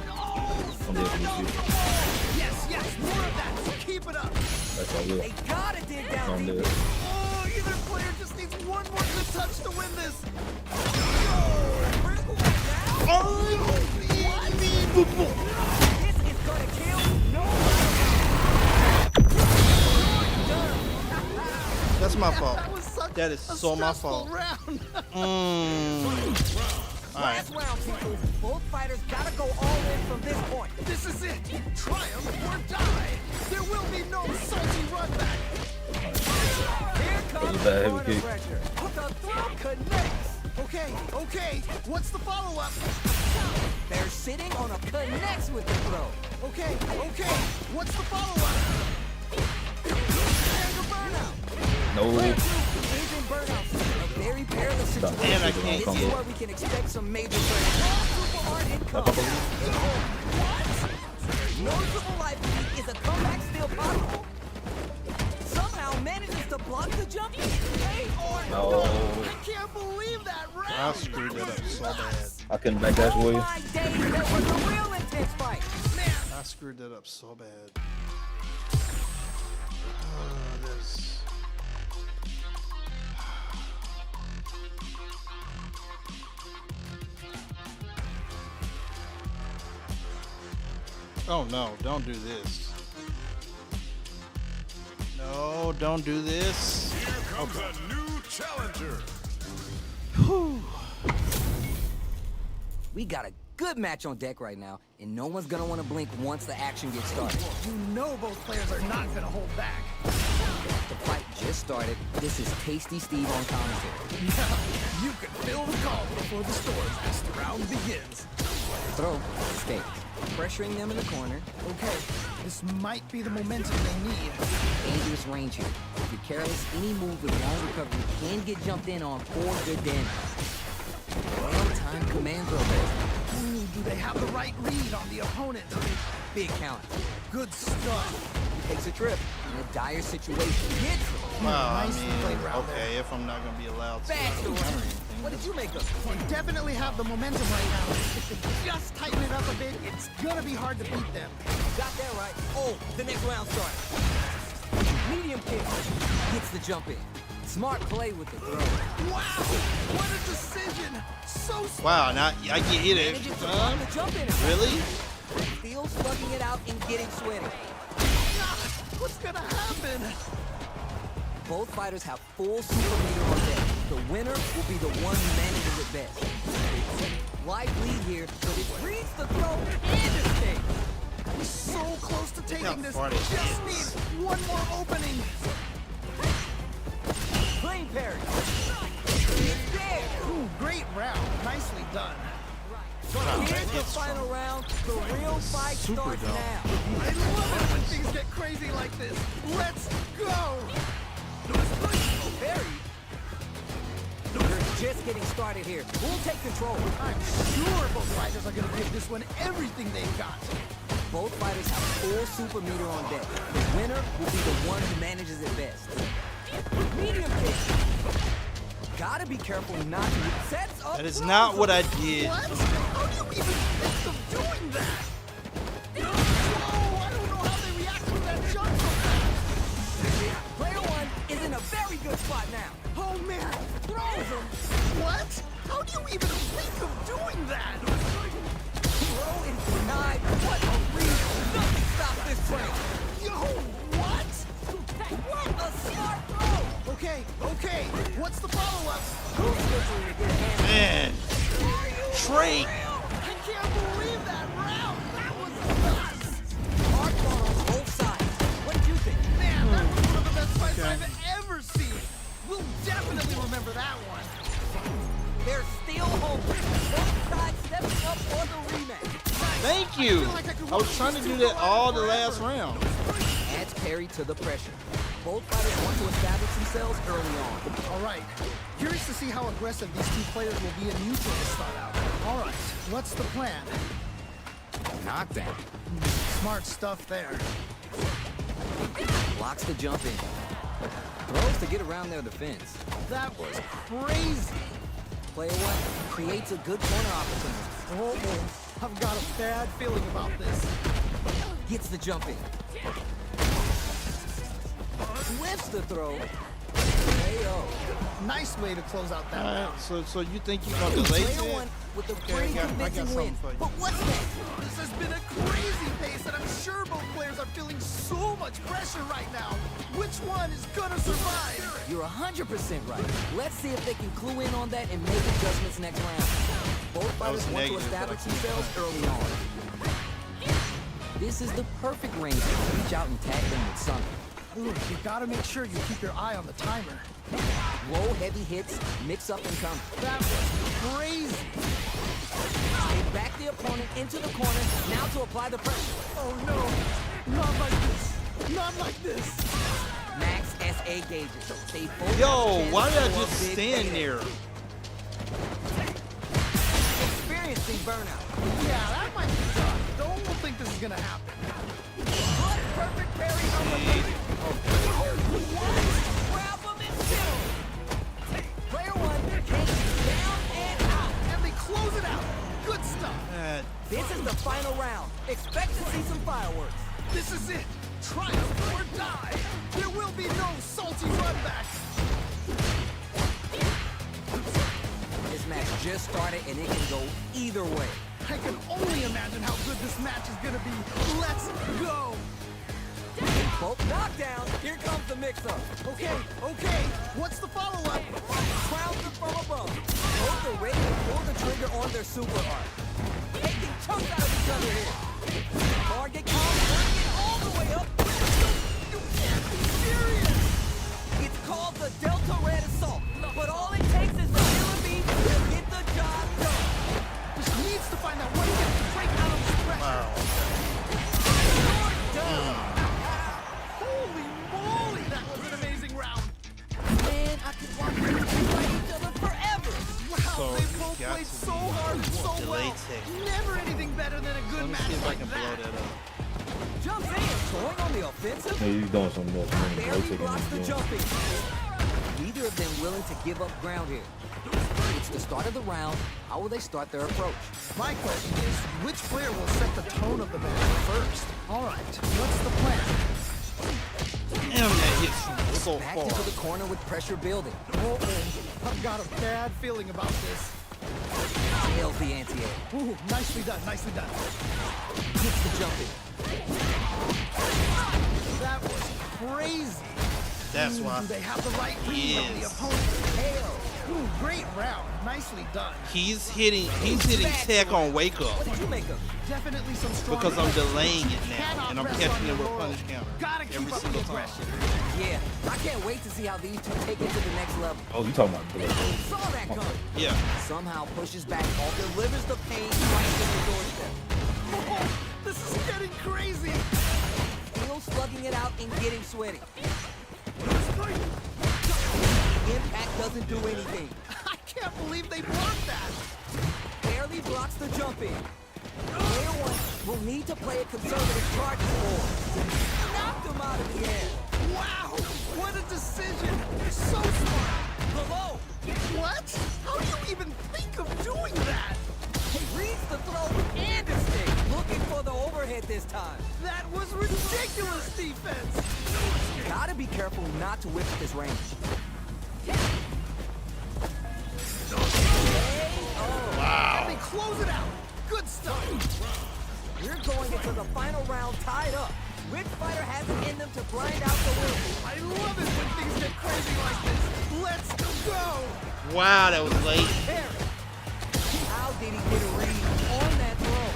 Speaker 8: I'm dead for this shit.
Speaker 5: Yes, more of that. Keep it up.
Speaker 8: That's all
Speaker 4: They
Speaker 8: good.
Speaker 4: gotta dig down
Speaker 8: I'm
Speaker 4: deep.
Speaker 8: dead.
Speaker 5: Oh, either player just needs one more good touch to win this.
Speaker 4: Critical right now.
Speaker 5: Unbelievable.
Speaker 4: This is gonna kill. No.
Speaker 1: That's my fault.
Speaker 5: That was such
Speaker 1: That is
Speaker 5: a
Speaker 1: so my
Speaker 5: stressful
Speaker 1: fault.
Speaker 5: round.
Speaker 4: Last round, people. Both fighters gotta go all in from this point.
Speaker 5: This is it. Triumph or die. There will be no salty run back.
Speaker 4: Here comes
Speaker 8: bad
Speaker 4: the
Speaker 8: heavy
Speaker 4: corner
Speaker 8: kick.
Speaker 4: pressure. The throw connects.
Speaker 5: Okay. What's the follow-up?
Speaker 4: They're sitting on a connects with the throw.
Speaker 5: Okay. What's the follow-up?
Speaker 8: No.
Speaker 4: Burnout, a very perilous situation.
Speaker 1: And I can't
Speaker 4: This is
Speaker 1: get-
Speaker 4: where we can expect some major super art income. Noticeable life lead. Is a comeback still possible? Somehow manages to block the jump. Hey, or
Speaker 8: No.
Speaker 5: I can't believe that
Speaker 1: I
Speaker 5: round.
Speaker 1: screwed that up so bad.
Speaker 8: I couldn't back dash away.
Speaker 4: my days, that was a real intense fight.
Speaker 1: I screwed that up so bad. This. Oh no, don't do this. No, don't do this.
Speaker 3: Here comes a new challenger.
Speaker 4: We got a good match on deck right now, and no one's gonna want to blink once the action gets started.
Speaker 5: You know both players are not gonna hold back.
Speaker 4: The fight just started. This is Tasty Steve on commentary.
Speaker 5: You can feel the call before the storm as the round begins.
Speaker 4: Throw, stay. Pressuring them in the corner.
Speaker 5: Okay, this might be the momentum they need.
Speaker 4: Dangerous range here. If you're careless, any move with long recovery can get jumped in on for good damage. Well-timed command throw there.
Speaker 5: Ooh, do they have the right read on the opponent?
Speaker 4: Big count.
Speaker 5: Good stuff.
Speaker 4: Takes a trip in a dire situation. Gets it.
Speaker 1: Well,
Speaker 5: Nicely played around there.
Speaker 1: okay, if I'm not gonna be allowed to.
Speaker 4: Fast
Speaker 1: do
Speaker 4: around.
Speaker 1: anything,
Speaker 4: What did you make of
Speaker 5: They
Speaker 4: it?
Speaker 5: definitely have the momentum right now. If they just tighten it up a bit, it's gonna be hard to beat them.
Speaker 4: Got that right. Oh, the next round starts. Medium kick. Gets the jump in. Smart play with the throw.
Speaker 5: Wow! What a decision! So smart.
Speaker 1: Wow, now I get hit
Speaker 4: Manages
Speaker 1: every
Speaker 4: to block
Speaker 1: time.
Speaker 4: the jump in.
Speaker 1: Really?
Speaker 4: Still slugging it out and getting sweaty.
Speaker 5: What's gonna happen?
Speaker 4: Both fighters have full super meter on deck. The winner will be the one who manages it best. Life lead here, but it reads the throw and escape.
Speaker 5: So close to taking
Speaker 1: Look
Speaker 5: this.
Speaker 1: how far it
Speaker 5: Just needs one more opening.
Speaker 4: Plain parry. It's there.
Speaker 5: Ooh, great round. Nicely done.
Speaker 4: Here's the final round. The real fight
Speaker 1: Super
Speaker 4: starts
Speaker 1: dope.
Speaker 4: now.
Speaker 5: I love it when things get crazy like this. Let's go!
Speaker 4: Parry. You're just getting started here. Who'll take control?
Speaker 5: I'm sure both fighters are going to give this one everything they've got.
Speaker 4: Both fighters have full super meter on deck. The winner will be the one who manages it best. Medium kick. Gotta be careful not to sets up.
Speaker 1: That is
Speaker 4: throws.
Speaker 1: not what I did.
Speaker 5: What? How do you even think of doing that? Whoa, I don't know how they react to that jump so fast.
Speaker 4: Player one is in a very good spot now.
Speaker 5: Oh man, throws him. What? How do you even think of doing that?
Speaker 4: Throw is denied. What a reason. Nothing stops this train.
Speaker 5: Yo, what?
Speaker 4: What a smart throw.
Speaker 5: Okay, what's the follow-up?
Speaker 4: Who's looking to get a hand?
Speaker 1: Man, Trey.
Speaker 5: I can't believe that round. That was nuts.
Speaker 4: Hard fought on both sides. What did you think?
Speaker 5: Man, that was one of the best fights I've ever seen. We'll definitely remember that one.
Speaker 4: They're still home. Both sides stepping up for the rematch.
Speaker 1: Thank you. I was trying to do that all the last round.
Speaker 4: Adds parry to the pressure. Both fighters want to establish themselves early on.
Speaker 5: All right. Curious to see how aggressive these two players will be in neutral to start out. All right. What's the plan?
Speaker 4: Knockdown.
Speaker 5: Smart stuff there.
Speaker 4: Blocks the jump in. Throws to get around their defense.
Speaker 5: That was crazy.
Speaker 4: Player one creates a good corner opportunity.
Speaker 5: Oh, I've got a bad feeling about this.
Speaker 4: Gets the jump in. Whiffs the throw. KO.
Speaker 5: Nice way to close out that round.
Speaker 1: Alright, so you think you're gonna delay
Speaker 4: Player
Speaker 1: it?
Speaker 4: one with a
Speaker 1: Okay,
Speaker 4: pretty
Speaker 1: I got
Speaker 4: convincing
Speaker 1: something
Speaker 4: win.
Speaker 1: for you.
Speaker 4: But what's next?
Speaker 5: This has been a crazy pace, and I'm sure both players are feeling so much pressure right now. Which one is gonna survive?
Speaker 4: You're 100% right. Let's see if they can clue in on that and make adjustments next round. Both fighters
Speaker 1: was
Speaker 4: want to
Speaker 1: negative, but I
Speaker 4: establish
Speaker 1: can't
Speaker 4: themselves early on. This is the perfect range to reach out and tag them with something.
Speaker 5: Ooh, you gotta make sure you keep your eye on the timer.
Speaker 4: Low, heavy hits, mix up and come.
Speaker 5: That was crazy.
Speaker 4: They back the opponent into the corner, now to apply the pressure.
Speaker 5: Oh no, not like this. Not like this.
Speaker 4: Max SA gauges. They both
Speaker 1: Yo,
Speaker 4: have a
Speaker 1: why did I
Speaker 4: chance to
Speaker 1: just
Speaker 4: blow up big
Speaker 1: stand
Speaker 4: payday.
Speaker 1: there?
Speaker 4: Experiencing burnout.
Speaker 5: Yeah, that might be tough. Don't think this is gonna happen.
Speaker 4: What perfect parry on the
Speaker 1: See?
Speaker 4: grab him and kill. Player one takes down and out.
Speaker 5: And they close it out. Good stuff.
Speaker 4: This is the final round. Expect to see some fireworks.
Speaker 5: This is it. Triumph or die. There will be no salty runbacks.
Speaker 4: This match just started and it can go either way.
Speaker 5: I can only imagine how good this match is gonna be. Let's go.
Speaker 4: Both knockdowns. Here comes the mix-up.
Speaker 5: Okay. What's the follow-up?
Speaker 4: Trouncing from above. Both are ready to pull the trigger on their super art. Taking chunks out of each other here. Target calm, bring it all the way up.
Speaker 5: You can't be serious.
Speaker 4: It's called the Delta Red Assault. But all it takes is the killer beat to get the job done.
Speaker 5: Just needs to find that one hit to break out of this pressure.
Speaker 4: You're done.
Speaker 5: Holy moly, that was an amazing round.
Speaker 4: Man, I could watch them fight each other forever.
Speaker 5: Wow,
Speaker 1: So,
Speaker 5: they
Speaker 1: you
Speaker 5: both
Speaker 1: got
Speaker 5: played
Speaker 1: to
Speaker 5: so hard and so
Speaker 1: delay
Speaker 5: well.
Speaker 1: tech.
Speaker 5: Never anything better than a
Speaker 1: Let
Speaker 5: good
Speaker 1: me
Speaker 5: match
Speaker 1: see if I
Speaker 5: like
Speaker 1: can blow
Speaker 5: that.
Speaker 1: that up.
Speaker 4: Jumps in, going on the offensive.
Speaker 8: Hey, he's doing something else. Man.
Speaker 4: Barely
Speaker 8: Rotating
Speaker 4: blocks the
Speaker 8: again.
Speaker 4: jumping. Neither of them willing to give up ground here. It's the start of the round. How will they start their approach?
Speaker 5: My question is, which player will set the tone of the match first? All right, what's the plan?
Speaker 1: Damn, that hits so
Speaker 4: Back
Speaker 1: far.
Speaker 4: into the corner with pressure building.
Speaker 5: Uh-oh, I've got a bad feeling about this.
Speaker 4: Nails the anti-air.
Speaker 5: Ooh, nicely done, nicely done.
Speaker 4: Gets the jumping.
Speaker 5: That was crazy.
Speaker 1: That's why.
Speaker 5: Do they have the right read on the
Speaker 1: Yes.
Speaker 5: opponent's tail? Ooh, great round. Nicely done.
Speaker 1: He's hitting tech on wake up
Speaker 4: What did you make of?
Speaker 5: Definitely some strong
Speaker 1: because I'm
Speaker 5: pressure.
Speaker 1: delaying it now
Speaker 5: Cannot
Speaker 1: and I'm
Speaker 5: rest
Speaker 1: catching
Speaker 5: on
Speaker 1: it with
Speaker 5: your
Speaker 1: punish
Speaker 5: laurels.
Speaker 1: counter
Speaker 5: Gotta keep
Speaker 1: every
Speaker 5: up the
Speaker 1: single time.
Speaker 5: aggression.
Speaker 4: Yeah, I can't wait to see how these two take it to the next level.
Speaker 8: Oh, you talking about Blade?
Speaker 4: Saw that coming.
Speaker 1: Yeah.
Speaker 4: Somehow pushes back, all delivers the pain right to the doorstep.
Speaker 5: Oh, this is getting crazy.
Speaker 4: Still slugging it out and getting sweaty. Impact doesn't do anything.
Speaker 5: I can't believe they blocked that.
Speaker 4: Barely blocks the jump in. Player one will need to play a conservative charges forward. Knocked him out of the air.
Speaker 5: Wow, what a decision. So smart.
Speaker 4: Below.
Speaker 5: What? How do you even think of doing that?
Speaker 4: He reads the throw and a stick. Looking for the overhead this time.
Speaker 5: That was ridiculous defense.
Speaker 4: Gotta be careful not to whip at this range.
Speaker 5: And they close it out. Good stuff.
Speaker 4: We're going into the final round tied up. Which fighter has it in them to grind out the win?
Speaker 5: I love it when things get crazy like this. Let's go.
Speaker 1: Wow, that was late.
Speaker 4: Parry. How did he get a read on that throw?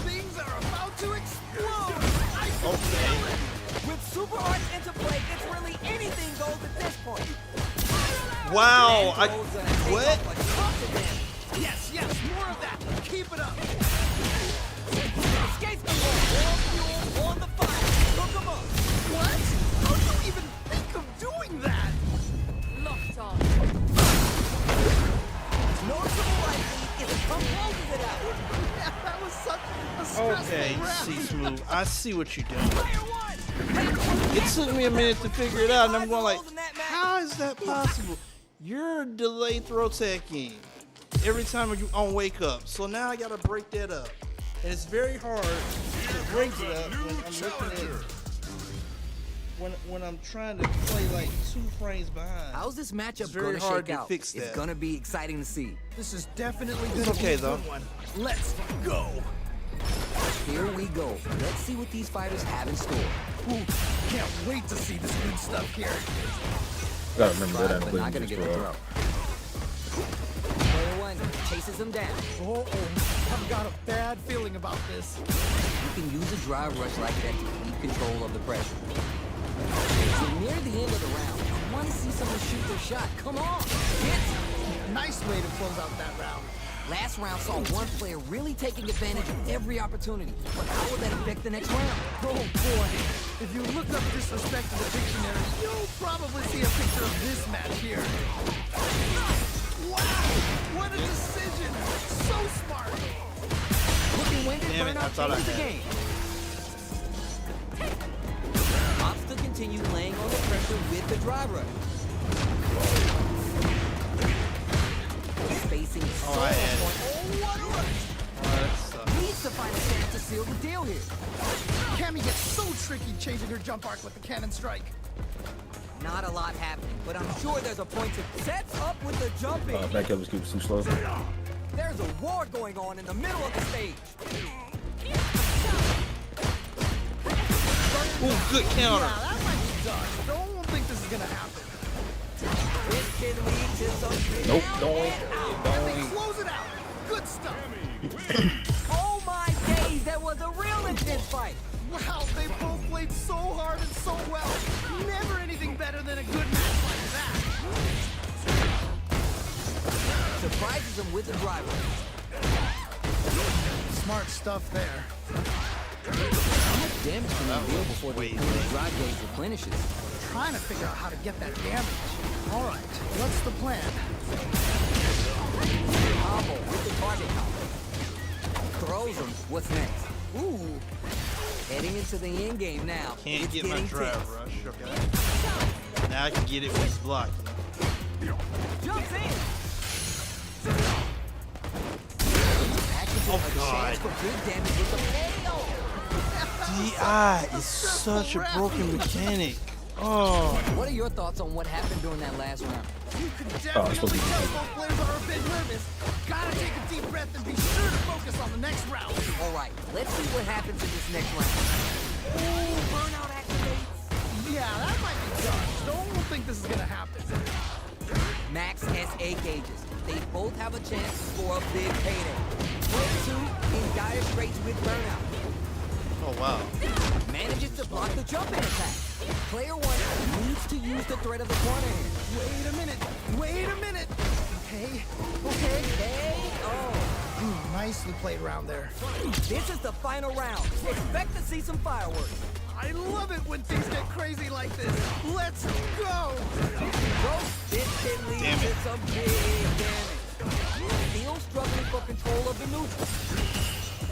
Speaker 5: Things are about to explode. I can
Speaker 1: Okay.
Speaker 5: feel it.
Speaker 4: With super arts into play, it's really anything goes at this point.
Speaker 1: Wow.
Speaker 4: That throw's gonna take
Speaker 1: What?
Speaker 4: off a ton of damage.
Speaker 5: Yes, more of that. Keep it up.
Speaker 4: Escapes the wall. More fuel on the fire. Hook him up.
Speaker 5: What? How do you even think of doing that?
Speaker 10: Locked on.
Speaker 4: Noticeable right lead if it composes it out.
Speaker 5: Yeah, that was such a stressful
Speaker 1: Okay,
Speaker 5: round.
Speaker 1: C Smooth. I see what you're doing.
Speaker 4: Player one.
Speaker 1: It took me a minute to figure it out, and I'm going like,
Speaker 4: Holes in that match.
Speaker 1: how is that possible? You're delayed throw teching every time you on wake up. So now I gotta break that up, and it's very hard to break it up when I'm looking at when I'm trying to play like 2 frames behind.
Speaker 4: How's this matchup
Speaker 1: It's very
Speaker 4: gonna
Speaker 1: hard
Speaker 4: shake
Speaker 1: to
Speaker 4: out?
Speaker 1: fix
Speaker 4: It's
Speaker 1: that.
Speaker 4: gonna be exciting to see.
Speaker 5: This is definitely
Speaker 1: It's
Speaker 5: gonna
Speaker 1: okay,
Speaker 5: be a
Speaker 1: though.
Speaker 5: good one. Let's go.
Speaker 4: Here we go. Let's see what these fighters have in store.
Speaker 5: Ooh, can't wait to see this good stuff here.
Speaker 8: Gotta remember that.
Speaker 4: But not gonna get the throw. Player one chases him down.
Speaker 5: Oh, I've got a bad feeling about this.
Speaker 4: You can use a drive rush like that to keep control of the pressure. We're near the end of the round. I want to see someone shoot their shot. Come on, hit!
Speaker 5: Nice way to close out that round.
Speaker 4: Last round saw one player really taking advantage of every opportunity. But how will that affect the next round?
Speaker 5: Oh boy. If you look up disrespect in the dictionary, you'll probably see a picture of this match here. Wow! What a decision! So smart!
Speaker 4: Looking winded,
Speaker 1: Damn it, I
Speaker 4: Burnout
Speaker 1: thought I
Speaker 4: changes the
Speaker 1: had
Speaker 4: game. Ops to continue laying on the pressure with the drive rush. Spacing is so
Speaker 1: I had it.
Speaker 4: on point. Oh, what a rush!
Speaker 1: That sucks.
Speaker 4: Needs to find a chance to seal the deal here.
Speaker 5: Cammy gets so tricky changing her jump arc with the cannon strike.
Speaker 4: Not a lot happening, but I'm sure there's a point to sets up with the jumping.
Speaker 8: Back up was too slow.
Speaker 4: There's a war going on in the middle of the stage.
Speaker 1: Oh, good counter.
Speaker 5: Yeah, that might be done. Don't think this is gonna happen.
Speaker 4: This can lead to some
Speaker 8: Nope, don't.
Speaker 5: And they close it out. Good stuff.
Speaker 4: Oh my days, that was a real intense fight.
Speaker 5: Wow, they both played so hard and so well. Never anything better than a good match like that.
Speaker 4: Surprises him with the driver.
Speaker 5: Smart stuff there.
Speaker 4: How much damage can he deal before the opponent's drive gauge replenishes?
Speaker 5: Trying to figure out how to get that damage. All right, what's the plan?
Speaker 4: Combo with the target combo. Throws him. What's next? Ooh. Heading into the end game now.
Speaker 1: Can't
Speaker 4: It's
Speaker 1: get my
Speaker 4: getting
Speaker 1: drive
Speaker 4: tense.
Speaker 1: rush. Okay. Now I can get it when he's blocking.
Speaker 4: Jumps in.
Speaker 1: Oh,
Speaker 4: A
Speaker 1: God.
Speaker 4: chance for big damage with the KO.
Speaker 1: DI is such a broken mechanic. Oh.
Speaker 4: What are your thoughts on what happened during that last round?
Speaker 5: You can
Speaker 8: it's
Speaker 5: definitely
Speaker 8: supposed to be-
Speaker 5: tell both players are a bit nervous. Gotta take a deep breath and be sure to focus on the next round.
Speaker 4: All right, let's see what happens in this next round. Ooh, burnout activates.
Speaker 5: Yeah, that might be done. Don't think this is gonna happen.
Speaker 4: Max SA gauges. They both have a chance to score a big payday. Player 2 in dire straits with burnout.
Speaker 1: Oh, wow.
Speaker 4: Manages to block the jumping attack. Player 1 needs to use the threat of the corner here.
Speaker 5: Wait a minute. Wait a minute. Okay.
Speaker 4: KO.
Speaker 5: Nicely played around there.
Speaker 4: This is the final round. Expect to see some fireworks.
Speaker 5: I love it when things get crazy like this. Let's go.
Speaker 4: Bro, this can lead
Speaker 1: Damn
Speaker 4: to
Speaker 1: it.
Speaker 4: some big damage. Still struggling for control of the neutral.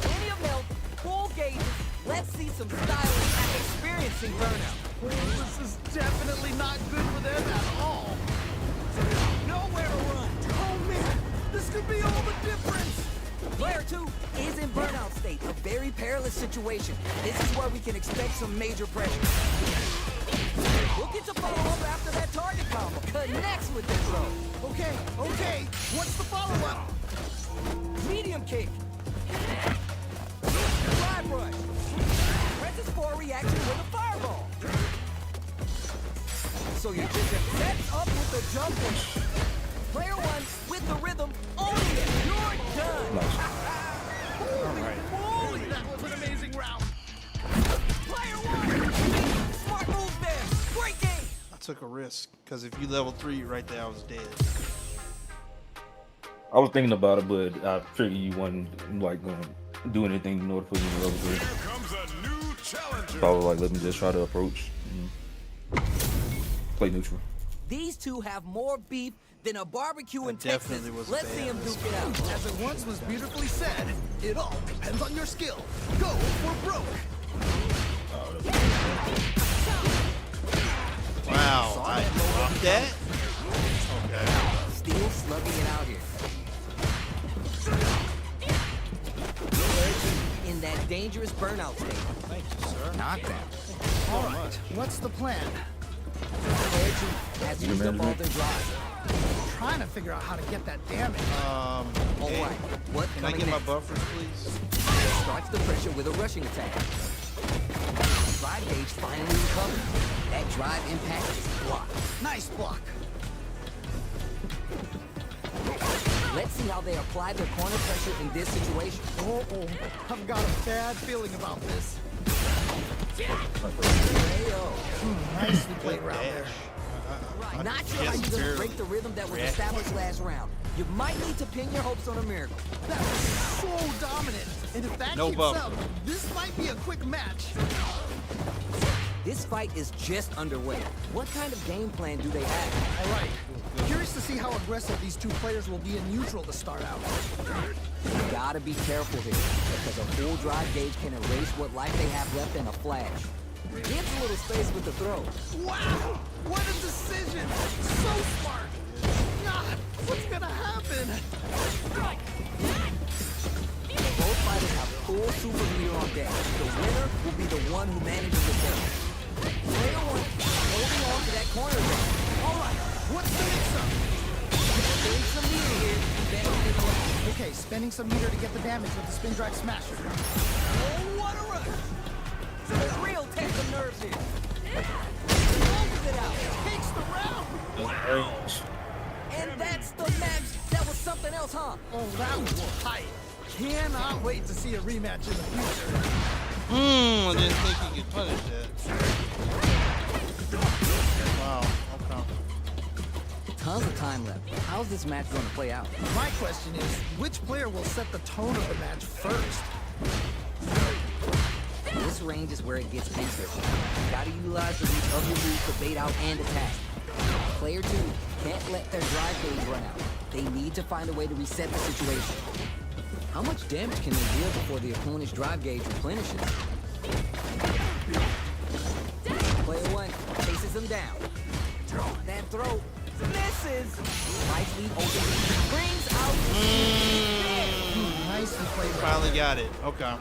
Speaker 4: Plenty of health, full gauges. Let's see some styling and experiencing burnout.
Speaker 5: This is definitely not good for them at all.
Speaker 4: Nowhere to run.
Speaker 5: Oh man, this could be all the difference.
Speaker 4: Player 2 is in burnout state, a very perilous situation. This is where we can expect some major pressure. Looking to follow up after that target combo. Connects with the throw.
Speaker 5: Okay. What's the follow-up?
Speaker 4: Medium kick. Drive rush. Presses for a reaction with a fireball. So you just sets up with the jump in. Player 1 with the rhythm. Only it. You're done.
Speaker 5: Holy, that was an amazing round.
Speaker 4: Player 1. Smart move there. Great game.
Speaker 1: I took a risk because if you level 3 right there, I was dead.
Speaker 8: I was thinking about it, but I figured you wasn't like going to do anything in order for me to level 3.
Speaker 3: Here comes a new challenger.
Speaker 8: Probably like let me just try to approach. Play neutral.
Speaker 4: These two have more beef than a barbecue in
Speaker 1: That
Speaker 4: Texas.
Speaker 1: definitely was a
Speaker 4: Let's
Speaker 1: bad
Speaker 4: see him
Speaker 1: risk.
Speaker 4: duke it out.
Speaker 5: As it once was beautifully said, it all depends on your skill. Go or broke.
Speaker 1: Wow. I dropped that? Okay.
Speaker 4: Still slugging it out here. In that dangerous burnout state.
Speaker 1: Thank you, sir.
Speaker 4: Knockdown.
Speaker 5: All right, what's the plan?
Speaker 4: Player 2 has used up all their drive.
Speaker 5: Trying to figure out how to get that damage.
Speaker 4: All
Speaker 1: Hey,
Speaker 4: right, what
Speaker 1: can I
Speaker 4: coming
Speaker 1: get my
Speaker 4: next?
Speaker 1: buffers, please?
Speaker 4: Starts the pressure with a rushing attack. Drive gauge finally recovered. That drive impact is blocked.
Speaker 5: Nice block.
Speaker 4: Let's see how they apply their corner pressure in this situation.
Speaker 5: Oh, I've got a bad feeling about this.
Speaker 4: KO.
Speaker 5: Nicely played around there.
Speaker 4: Not sure how you're going to break the rhythm that was established last round. You might need to pin your hopes on a miracle.
Speaker 5: That was so dominant. And if that
Speaker 1: No
Speaker 5: keeps
Speaker 1: bump.
Speaker 5: up, this might be a quick match.
Speaker 4: This fight is just underway. What kind of game plan do they have?
Speaker 5: All right. Curious to see how aggressive these two players will be in neutral to start out.
Speaker 4: You gotta be careful here, because a full drive gauge can erase what life they have left in a flash. Gives a little space with the throw.
Speaker 5: Wow! What a decision! So smart! God, what's gonna happen?
Speaker 4: Both fighters have full super meter on deck. The winner will be the one who manages the game. Player one holding on to that corner zone.
Speaker 5: All right, what's the mix-up?
Speaker 4: Spend some meter here. Better than the
Speaker 5: Okay, spending some meter to get the damage with the spin drive smasher.
Speaker 4: Oh, what a rush! A real test of nerves here. Closes it out.
Speaker 5: Takes the round!
Speaker 4: And that's the match. That was something else, huh?
Speaker 5: Oh, that was tight. Cannot wait to see a rematch in the future.
Speaker 1: I didn't think he could punish that. Wow, okay.
Speaker 4: Tons of time left. How's this match going to play out?
Speaker 5: My question is, which player will set the tone of the match first?
Speaker 4: This range is where it gets interesting. You gotta utilize the reach of your move to bait out and attack. Player two can't let their drive gauge run out. They need to find a way to reset the situation. How much damage can they deal before the opponent's drive gauge replenishes? Player one chases them down. That throw misses. Right lead opens, brings out.
Speaker 5: Nicely played.
Speaker 1: Finally got it. Okay.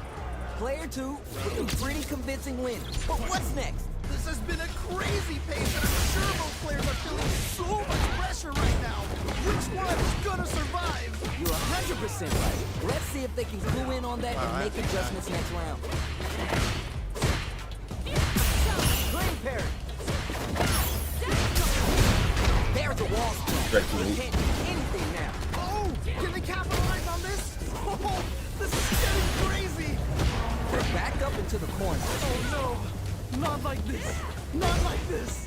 Speaker 4: Player two with a pretty convincing win. But what's next?
Speaker 5: This has been a crazy pace, and I'm sure both players are feeling so much pressure right now. Which one's gonna survive?
Speaker 4: You're 100% right. Let's see if they can clue in on that and make adjustments next round. Green parry. There's a wall split. You can't do anything now.
Speaker 5: Oh, can they capitalize on this? Oh, this is getting crazy.
Speaker 4: They're backed up into the corner.
Speaker 5: Oh no, not like this. Not like this.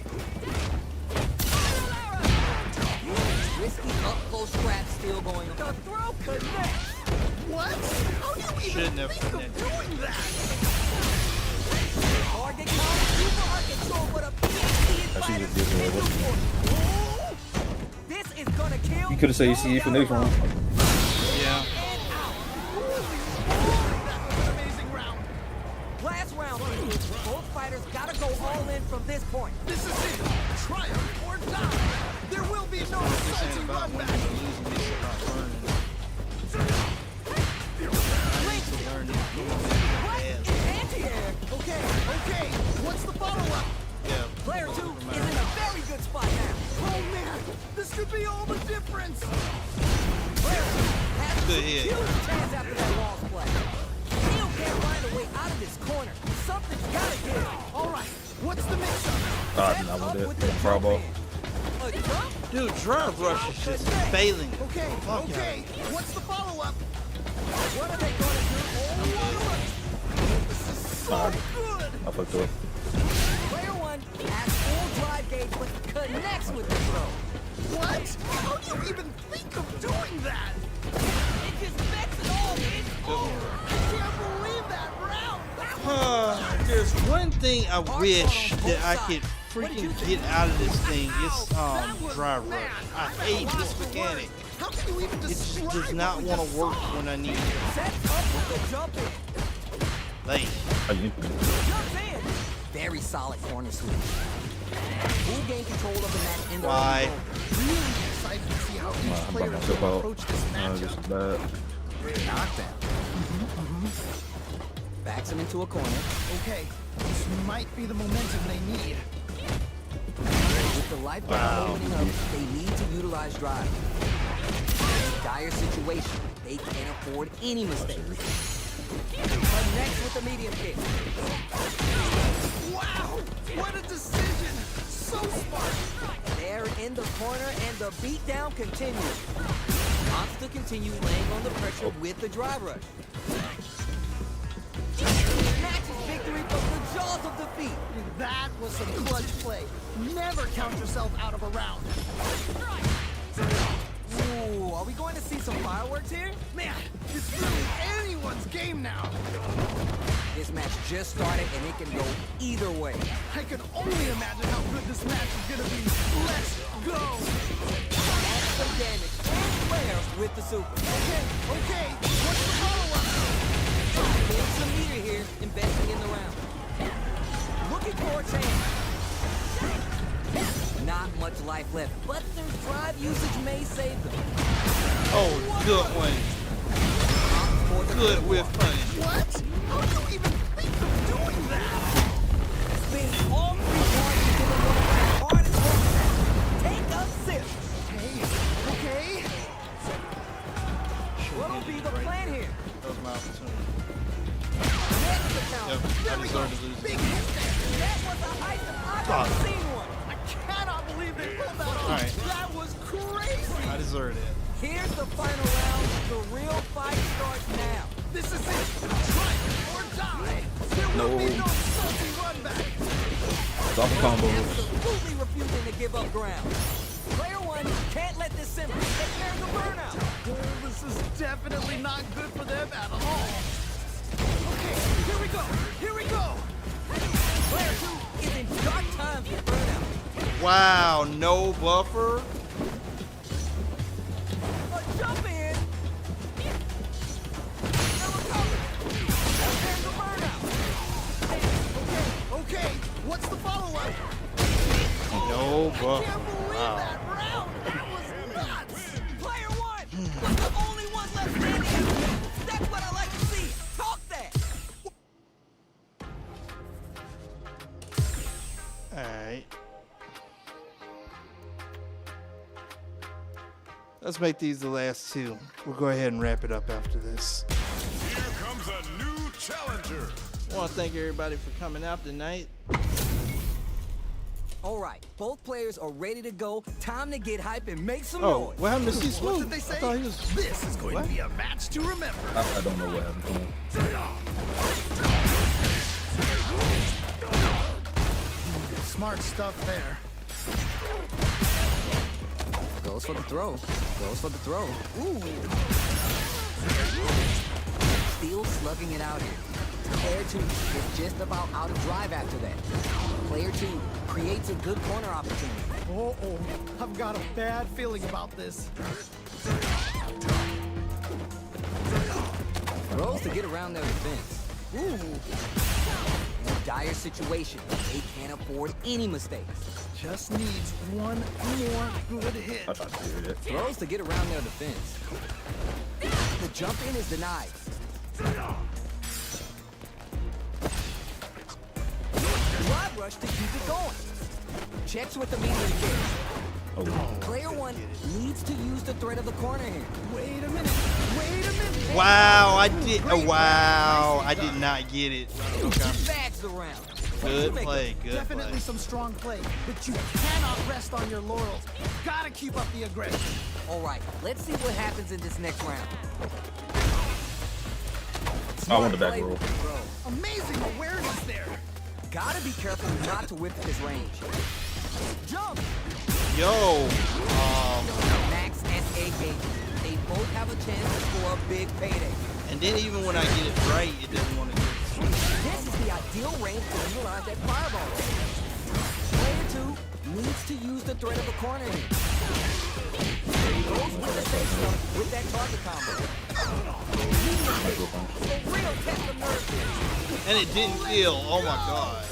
Speaker 4: Risky up-close scrap still going on.
Speaker 5: The throw connects. What? How do you even
Speaker 1: Shouldn't have
Speaker 5: think of
Speaker 1: connected.
Speaker 5: doing that?
Speaker 4: Target counter, super hard control, but a PhD
Speaker 8: I see
Speaker 4: fighter
Speaker 8: what you're doing.
Speaker 4: is looking for. Oh, this is gonna kill.
Speaker 8: You could have said you see it for next round.
Speaker 1: Yeah.
Speaker 4: And out.
Speaker 5: That was an amazing round.
Speaker 4: Last round, people. Both fighters gotta go all in from this point.
Speaker 5: This is it. Triumph or die. There will be no
Speaker 1: This
Speaker 5: salty
Speaker 1: ain't about
Speaker 5: run
Speaker 1: winning
Speaker 5: back.
Speaker 1: or losing. This is about learning.
Speaker 4: Link.
Speaker 1: To learn these moves.
Speaker 4: What?
Speaker 1: Yeah.
Speaker 4: Anti-air.
Speaker 5: Okay. What's the follow-up?
Speaker 1: Yeah.
Speaker 4: Player two is in a very good spot now.
Speaker 5: Oh man, this could be all the difference.
Speaker 4: Player two has a
Speaker 1: Good hit.
Speaker 4: huge chance after that wall play. Still can't find a way out of this corner. Something's gotta give.
Speaker 5: All right, what's the mix-up?
Speaker 8: I did not want
Speaker 4: Up with
Speaker 8: that.
Speaker 4: the
Speaker 8: Foul ball.
Speaker 4: jump in. A jump?
Speaker 1: Dude, drive rush is just failing.
Speaker 5: Okay.
Speaker 1: Fuck yeah.
Speaker 5: What's the follow-up?
Speaker 4: What are they gonna do? Oh,
Speaker 5: This is so
Speaker 8: Alright.
Speaker 5: good.
Speaker 8: I fucked up.
Speaker 4: player one has full drive gauge but connects with the throw.
Speaker 5: What? How do you even think of doing that?
Speaker 4: It just makes it all in.
Speaker 5: I can't believe that round.
Speaker 1: There's one thing I wish that I could freaking get out of this thing. It's drive rush. I hate this mechanic.
Speaker 5: How can you even
Speaker 1: It just
Speaker 5: describe
Speaker 1: does not
Speaker 5: what we
Speaker 1: want
Speaker 5: just
Speaker 1: to work
Speaker 5: saw?
Speaker 1: when I need it.
Speaker 4: Set up with the jump in.
Speaker 1: Like,
Speaker 8: How you?
Speaker 4: Jumps in. Very solid corner sweep. Who gained control of the match in the
Speaker 1: why?
Speaker 5: Really excited to see how each
Speaker 8: I'm
Speaker 5: player
Speaker 8: about
Speaker 5: is
Speaker 8: to
Speaker 5: going to
Speaker 8: out.
Speaker 5: approach this
Speaker 8: This is
Speaker 5: matchup.
Speaker 8: bad.
Speaker 4: knockdown. Backs him into a corner.
Speaker 5: Okay, this might be the momentum they need.
Speaker 4: With the life bar opening up, they need to utilize drive. It's a dire situation. They can't afford any mistakes. Connects with the medium kick.
Speaker 5: Wow, what a decision! So smart.
Speaker 4: They're in the corner and the beatdown continues. Wants to continue laying on the pressure with the drive rush. Matches victory from the jaws of defeat.
Speaker 5: That was some clutch play. Never count yourself out of a round.
Speaker 4: Ooh, are we going to see some fireworks here?
Speaker 5: Man, it's really anyone's game now.
Speaker 4: This match just started and it can go either way.
Speaker 5: I can only imagine how good this match is gonna be. Let's go.
Speaker 4: Add some damage and flair with the super.
Speaker 5: Okay, what's the follow-up?
Speaker 4: Build some meter here, investing in the round. Looking for a chance. Not much life left, but their drive usage may save them.
Speaker 1: Oh, good one.
Speaker 4: For the
Speaker 1: Good whiff punish.
Speaker 5: What? How do you even think of doing that?
Speaker 4: Spin all three parts into the one of the hardest ones. Take a sip.
Speaker 5: Okay.
Speaker 4: What'll be the plan here?
Speaker 1: That was my opportunity.
Speaker 4: Next the counter.
Speaker 1: Yep, I deserve to lose.
Speaker 5: Big hit there.
Speaker 4: That was the highest I've ever seen one.
Speaker 5: I cannot believe they pulled that off.
Speaker 1: All right.
Speaker 5: That was crazy.
Speaker 1: I deserved it.
Speaker 4: Here's the final round. The real fight starts now.
Speaker 5: This is it. Try or die. There will be no salty run back.
Speaker 8: Drop the combo.
Speaker 4: Absolutely refusing to give up ground. Player one can't let this simmer. There's a burnout.
Speaker 5: This is definitely not good for them at all. Okay, here we go. Here we go.
Speaker 4: Player two is in dark times with burnout.
Speaker 1: Wow, no buffer.
Speaker 4: A jump in. No recovery. There's a burnout.
Speaker 5: Okay, what's the follow-up?
Speaker 1: No
Speaker 5: Can't
Speaker 1: buffer.
Speaker 5: believe
Speaker 1: Wow.
Speaker 5: that round. That was nuts.
Speaker 4: Player one was the only one left standing. That's what I like to see. Talk that.
Speaker 1: Alright. Let's make these the last two. We'll go ahead and wrap it up after this.
Speaker 3: Here comes a new challenger.
Speaker 1: I want to thank everybody for coming out tonight.
Speaker 4: All right, both players are ready to go. Time to get hype and make some
Speaker 1: Oh,
Speaker 4: noise.
Speaker 1: what happened to C
Speaker 5: What
Speaker 1: Smooth?
Speaker 5: did they say?
Speaker 1: I thought he was.
Speaker 5: This is going to be a match to remember.
Speaker 8: I don't know what happened to him.
Speaker 5: Smart stuff there.
Speaker 4: Goes for the throw. Goes for the throw. Ooh. Still slugging it out here. Player two is just about out of drive after that. Player two creates a good corner opportunity.
Speaker 5: Oh, I've got a bad feeling about this.
Speaker 4: Throws to get around their defense. Ooh. In a dire situation. They can't afford any mistakes.
Speaker 5: Just needs one more good hit.
Speaker 8: I tried to do that.
Speaker 4: Throws to get around their defense. The jump in is denied. Drive rush to keep it going. Checks with the medium kick.
Speaker 8: Oh,
Speaker 4: Player one needs to use the threat of the corner here.
Speaker 5: Wait a minute. Wait a minute.
Speaker 1: Wow, I did. Oh, wow, I did not get it. Okay.
Speaker 4: Bags the round.
Speaker 1: Good play. Good
Speaker 5: Definitely
Speaker 1: play.
Speaker 5: some strong play, but you cannot rest on your laurels. Gotta keep up the aggression.
Speaker 4: All right, let's see what happens in this next round.
Speaker 8: I want the back
Speaker 4: Play
Speaker 8: roll.
Speaker 4: with the throw.
Speaker 5: Amazing awareness there.
Speaker 4: Gotta be careful not to whip his range. Jump!
Speaker 1: Yo,
Speaker 4: Max SA game. They both have a chance to score a big payday.
Speaker 1: and then even when I get it right, it doesn't want to get it.
Speaker 4: This is the ideal range to utilize that fireball. Player two needs to use the threat of the corner here. Goes with the safe stuff with that target combo. A real test of nerve here.
Speaker 1: And it didn't feel. Oh my god.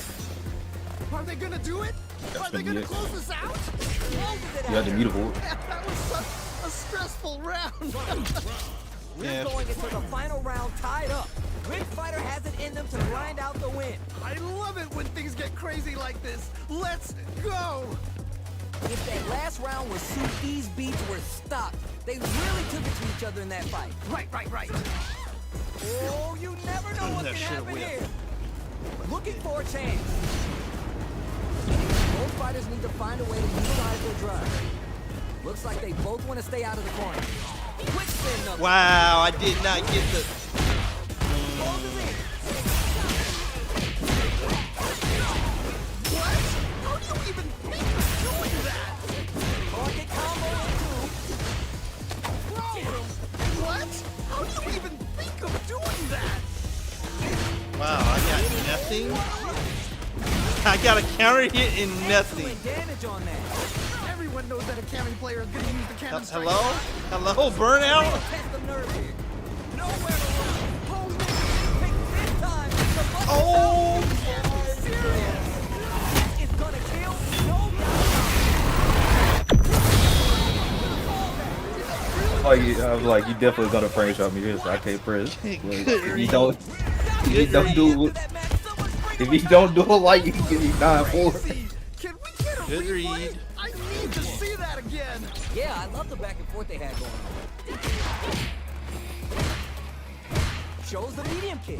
Speaker 5: Are they gonna do it? Are they
Speaker 8: gonna
Speaker 5: gonna
Speaker 8: be it.
Speaker 5: close this out?
Speaker 4: Closes it
Speaker 8: You had
Speaker 4: out.
Speaker 8: the meter board.
Speaker 5: That was such a stressful round.
Speaker 4: We're
Speaker 1: Yeah.
Speaker 4: going into the final round tied up. Which fighter has it in them to grind out the win?
Speaker 5: I love it when things get crazy like this. Let's go.
Speaker 4: If that last round was Sue, these beats were stopped. They really took it to each other in that fight.
Speaker 5: Right.
Speaker 4: Oh, you never know what
Speaker 1: That
Speaker 4: can
Speaker 1: should've
Speaker 4: happen
Speaker 1: whipped.
Speaker 4: here. Looking for a chance. Both fighters need to find a way to utilize their drive. Looks like they both want to stay out of the corner. Quick spin up.
Speaker 1: Wow, I did not get the.
Speaker 4: Closes in.
Speaker 5: What? How do you even think of doing that?
Speaker 4: Target combo in two.
Speaker 1: nothing. I got a counter hit and nothing.
Speaker 4: Excellent damage on that.
Speaker 5: Everyone knows that a Cammy player is going to use the cannon strike.
Speaker 1: Hello? Hello? Burnout?
Speaker 4: Test the nerve here. Nowhere to run. Home run. Take this time. The button
Speaker 1: Oh!
Speaker 4: is serious. That is gonna kill. No doubt.
Speaker 8: I was like, you definitely gonna frame shot me here, so I can't press. Like, if you don't do it, if you don't do it like you can give me 9-4.
Speaker 5: Can we get a
Speaker 1: Good
Speaker 5: replay?
Speaker 1: read.
Speaker 5: I need to see that again.
Speaker 4: Yeah, I love the back and forth they had going on. Shows the medium kick.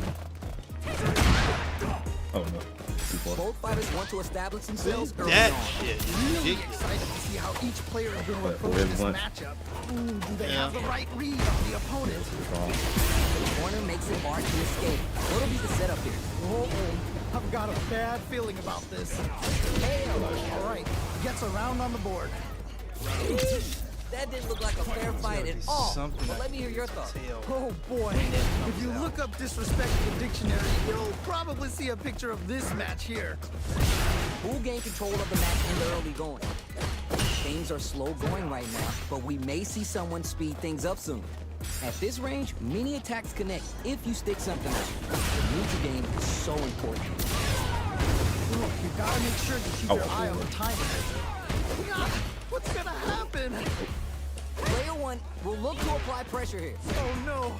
Speaker 8: Oh no. Too far.
Speaker 4: Both fighters want to establish themselves early
Speaker 1: That
Speaker 4: on.
Speaker 1: shit is
Speaker 5: Really
Speaker 1: ridiculous.
Speaker 5: excited to see how each player is going to
Speaker 8: But for
Speaker 5: approach this
Speaker 8: everyone.
Speaker 5: matchup. Ooh, do they
Speaker 1: Yeah.
Speaker 5: have the right read on the opponent?
Speaker 8: Wrong.
Speaker 4: The corner makes it hard to escape. What'll be the setup here?
Speaker 5: Uh-oh. I've got a bad feeling about this. All right, gets around on the board.
Speaker 4: That didn't look like a fair fight at all.
Speaker 1: Something
Speaker 4: But
Speaker 1: I
Speaker 4: let me hear your thoughts.
Speaker 1: tell.
Speaker 5: Oh boy, if you look up disrespect in the dictionary, you'll probably see a picture of this match here.
Speaker 4: Who gained control of the match in the early going? Things are slow going right now, but we may see someone speed things up soon. At this range, many attacks connect if you stick something out. The neutral game is so important.
Speaker 5: Look, you gotta make sure you keep
Speaker 8: Oh,
Speaker 5: your eye on
Speaker 8: boy.
Speaker 5: the timer. God, what's gonna happen?
Speaker 4: Player one will look to apply pressure here.
Speaker 5: Oh no,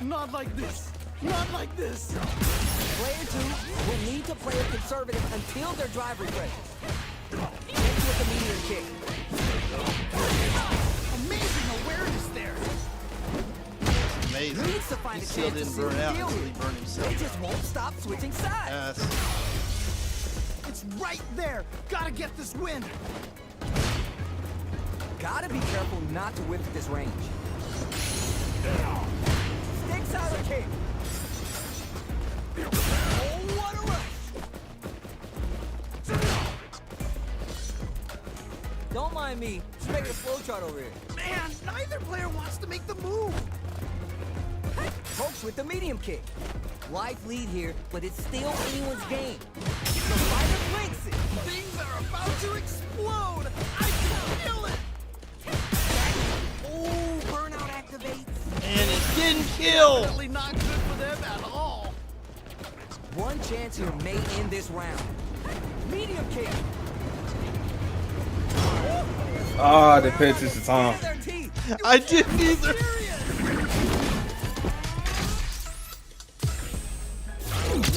Speaker 5: not like this. Not like this.
Speaker 4: Player two will need to play it conservative until their drive refreshes. Hit with the medium kick.
Speaker 5: Amazing awareness there.
Speaker 1: Amazing.
Speaker 4: Needs to find
Speaker 1: He
Speaker 4: a
Speaker 1: still
Speaker 4: chance to
Speaker 1: didn't
Speaker 4: seal
Speaker 1: burn
Speaker 4: the
Speaker 1: out
Speaker 4: deal
Speaker 1: until
Speaker 4: here.
Speaker 1: he burned himself.
Speaker 4: They just won't stop switching sides.
Speaker 5: It's right there. Gotta get this win.
Speaker 4: Gotta be careful not to whip at this range. Sticks out a kick. Oh, what a rush. Don't mind me. Just making a flow chart over here.
Speaker 5: Man, neither player wants to make the move.
Speaker 4: Pokes with the medium kick. Life lead here, but it's still anyone's game. The fighter blinks it.
Speaker 5: Things are about to explode. I can feel it.
Speaker 4: Oh, burnout activates.
Speaker 1: And it didn't kill.
Speaker 5: Definitely not good for them at all.
Speaker 4: One chance here may end this round. Medium kick.
Speaker 8: Ah, the pitch is the time.
Speaker 4: With their teeth.
Speaker 1: I didn't either.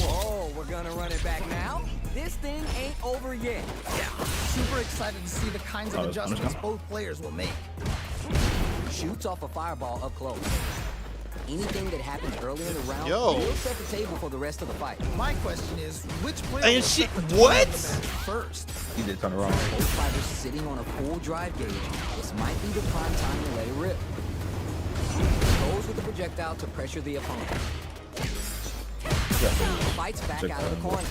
Speaker 4: Whoa, we're gonna run it back now? This thing ain't over yet.
Speaker 5: Yeah, super excited to see the kinds of
Speaker 8: Oh,
Speaker 5: adjustments
Speaker 8: understand.
Speaker 5: both players will make.
Speaker 4: Shoots off a fireball up close. Anything that happens early in the round
Speaker 1: Yo.
Speaker 4: will set the table for the rest of the fight.
Speaker 5: My question is, which player
Speaker 1: And
Speaker 5: will
Speaker 1: shit,
Speaker 5: set the
Speaker 1: what?
Speaker 5: tone of the match first?
Speaker 8: He did turn around.
Speaker 4: Both fighters sitting on a full drive gauge. This might be the prime time to let it rip. Goes with the projectile to pressure the opponent. Fights back out of the corner.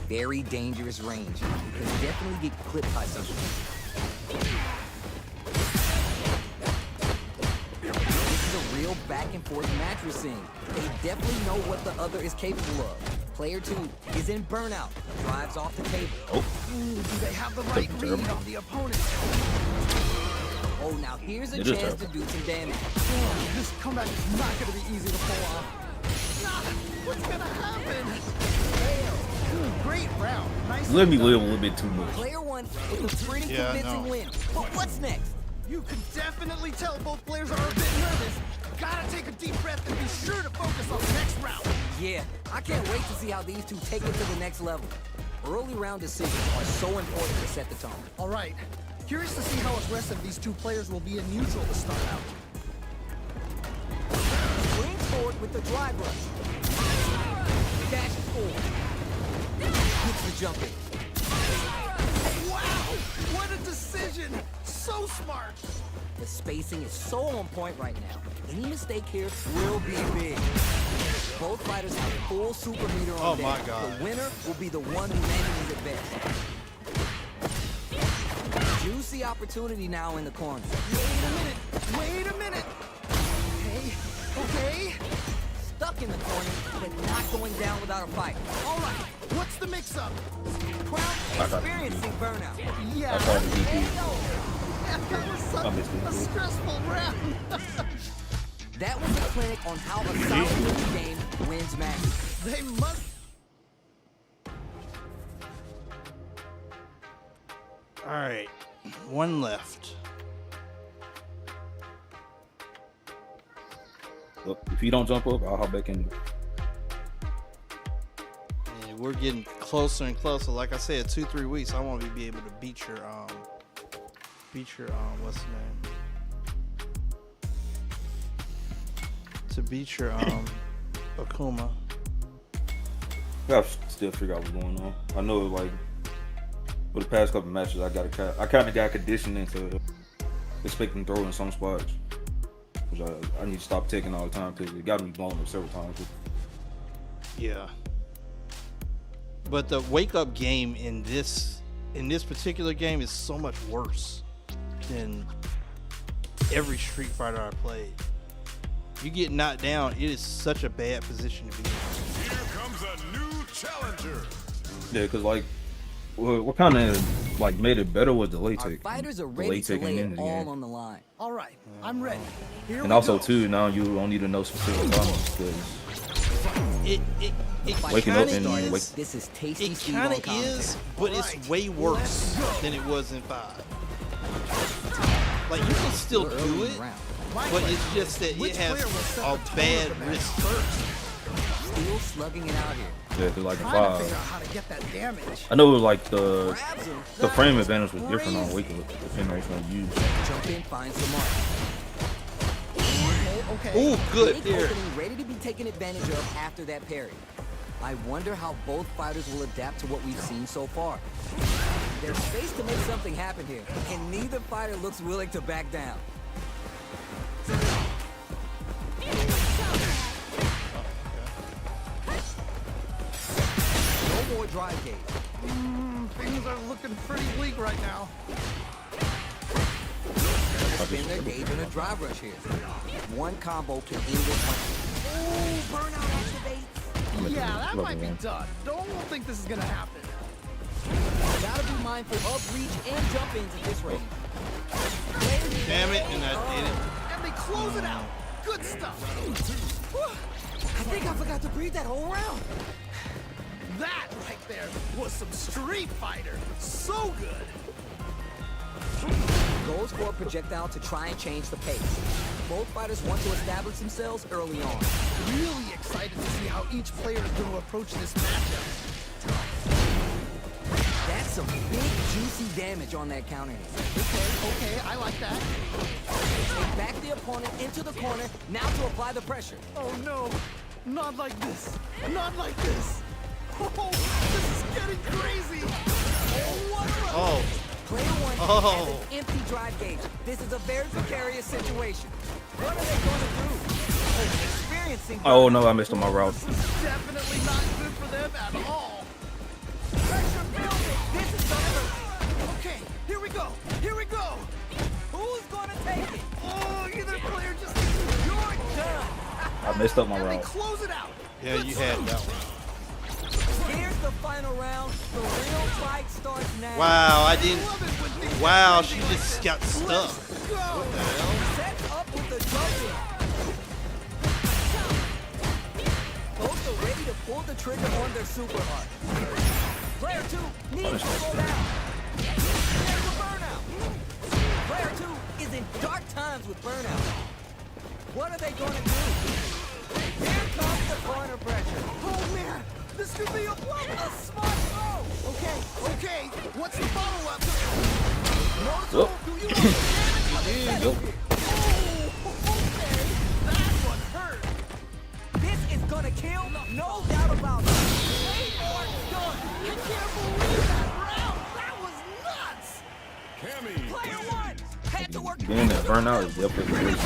Speaker 4: Very dangerous range. You can definitely get clipped by something. This is a real back and forth match we're seeing. They definitely know what the other is capable of. Player two is in burnout. Drives off the table.
Speaker 5: Ooh, do they have the right read on the opponent?
Speaker 4: Oh, now here's a
Speaker 8: It is
Speaker 4: chance to
Speaker 8: terrible.
Speaker 4: do some damage.
Speaker 5: Oh, this comeback is not going to be easy to pull off. Nah, what's going to happen? Ooh, great round. Nice.
Speaker 8: Let me live a little bit too much.
Speaker 4: Player one with a pretty
Speaker 1: Yeah,
Speaker 4: convincing
Speaker 1: no.
Speaker 4: win. But what's next?
Speaker 5: You can definitely tell both players are a bit nervous. Gotta take a deep breath and be sure to focus on the next round.
Speaker 4: Yeah, I can't wait to see how these two take it to the next level. Early round decisions are so important to set the tone.
Speaker 5: All right. Curious to see how aggressive these two players will be in neutral to start out.
Speaker 4: Brings forward with the drive rush. Dashes forward. Gets the jump in.
Speaker 5: Wow! What a decision! So smart!
Speaker 4: The spacing is so on point right now. Any mistake here will be big. Both fighters have full super meter on
Speaker 1: Oh
Speaker 4: deck.
Speaker 1: my God.
Speaker 4: The winner will be the one who manages it best. Juicy opportunity now in the corner.
Speaker 5: Wait a minute! Okay, okay.
Speaker 4: Stuck in the corner, but not going down without a fight.
Speaker 5: All right, what's the mix-up?
Speaker 4: Crown experiencing burnout.
Speaker 5: Yeah,
Speaker 8: I tried to DP.
Speaker 5: that was such a stressful round.
Speaker 4: That was a clinic on how a solid ninja game wins matches.
Speaker 5: They must.
Speaker 1: All right, one left.
Speaker 8: Look, if you don't jump up, I'll hop back in.
Speaker 1: And we're getting closer and closer. Like I said, 2-3 weeks, I want to be able to beat your what's the name? To beat your Akuma.
Speaker 8: I gotta still figure out what's going on. I know, like, for the past couple matches, I kind of got conditioned into expecting throw in some spots, which I need to stop taking all the time because it got me blown up several times.
Speaker 1: Yeah. But the wake up game in this particular game is so much worse than every Street Fighter I played. You get knocked down, it is such a bad position to be in.
Speaker 3: Here comes a new challenger.
Speaker 8: Yeah, because like, what kind of like made it better was the late
Speaker 4: Our
Speaker 8: take.
Speaker 4: fighters are
Speaker 8: The
Speaker 4: ready
Speaker 8: late
Speaker 4: to
Speaker 8: taking
Speaker 4: lay
Speaker 8: in
Speaker 4: it
Speaker 8: the
Speaker 4: all
Speaker 8: game.
Speaker 4: on the line.
Speaker 5: All right, I'm ready. Here
Speaker 8: And
Speaker 5: we
Speaker 8: also
Speaker 5: go.
Speaker 8: too, now you don't need to know specific comments because
Speaker 1: It
Speaker 8: Waking up
Speaker 1: kinda
Speaker 8: and
Speaker 1: is,
Speaker 4: This is tasty.
Speaker 1: it
Speaker 4: Steve
Speaker 1: kind
Speaker 4: on
Speaker 1: of
Speaker 4: commentary.
Speaker 1: is, but it's way worse than it was in 5. Like you can still
Speaker 4: We're early
Speaker 1: do
Speaker 4: in
Speaker 1: it,
Speaker 4: the round.
Speaker 1: but it's just that it has a bad risk first.
Speaker 4: Still slugging it out here.
Speaker 8: yeah, 'cause like in
Speaker 5: Trying to figure
Speaker 8: 5,
Speaker 5: out how to get that damage.
Speaker 8: I know like the
Speaker 4: Grabs him.
Speaker 8: frame advantage was different on Wake Up depending on which one you use.
Speaker 4: Jump in, finds the mark.
Speaker 5: Okay.
Speaker 1: Ooh, good
Speaker 4: Big
Speaker 1: here.
Speaker 4: opening ready to be taken advantage of after that parry. I wonder how both fighters will adapt to what we've seen so far. There's space to make something happen here, and neither fighter looks willing to back down. No more drive gauge.
Speaker 5: Things are looking pretty bleak right now.
Speaker 4: Spin their gauge in a drive rush here. One combo can end this one. Ooh, burnout activates.
Speaker 5: Yeah, that
Speaker 8: Love
Speaker 5: might
Speaker 8: it,
Speaker 5: be
Speaker 8: man.
Speaker 5: done. Don't think this is gonna happen.
Speaker 4: Gotta be mindful of reach and jump ins at this range.
Speaker 1: Damn it, and I did it.
Speaker 5: And they close it out. Good stuff.
Speaker 4: I think I forgot to breathe that whole round.
Speaker 5: That right there was some Street Fighter. So good.
Speaker 4: Goes for a projectile to try and change the pace. Both fighters want to establish themselves early on.
Speaker 5: Really excited to see how each player is going to approach this matchup.
Speaker 4: That's some big, juicy damage on that counter hit.
Speaker 5: Okay, I like that.
Speaker 4: Take back the opponent into the corner, now to apply the pressure.
Speaker 5: Oh no, not like this. Not like this. Oh, this is getting crazy.
Speaker 1: Oh,
Speaker 4: Player one
Speaker 1: Oh.
Speaker 4: has an empty drive gauge. This is a very precarious situation. What are they going to do? Experiencing.
Speaker 8: Oh no, I missed on my route.
Speaker 5: This is definitely not good for them at all.
Speaker 4: Pressure building. This is gonna hurt.
Speaker 5: Okay, here we go. Here we go.
Speaker 4: Who's gonna take it?
Speaker 5: Oh, either player just
Speaker 4: You're done.
Speaker 8: I messed up my
Speaker 5: and they
Speaker 8: route.
Speaker 5: close it out.
Speaker 1: yeah, you had that one.
Speaker 4: Here's the final round. The real fight starts now.
Speaker 1: Wow, I didn't.
Speaker 5: Love it when things
Speaker 1: Wow, she just got stuck.
Speaker 5: go.
Speaker 4: Set up with the jump in. Both are ready to pull the trigger on their super art. Player 2 needs to slow down. There's a burnout. Player 2 is in dark times with burnout. What are they going to do? Here comes the corner pressure.
Speaker 5: Oh man, this could be a blow.
Speaker 4: A smart throw.
Speaker 5: Okay, what's the follow-up?
Speaker 8: Oh.
Speaker 5: Do you understand?
Speaker 8: Nope.
Speaker 5: Okay, that one hurt.
Speaker 4: This is going to kill, no doubt about it. Wait for it, done.
Speaker 5: I can't believe that round. That was nuts.
Speaker 3: Cammy.
Speaker 4: Player 1 had to work.
Speaker 8: Being that burnout is definitely a great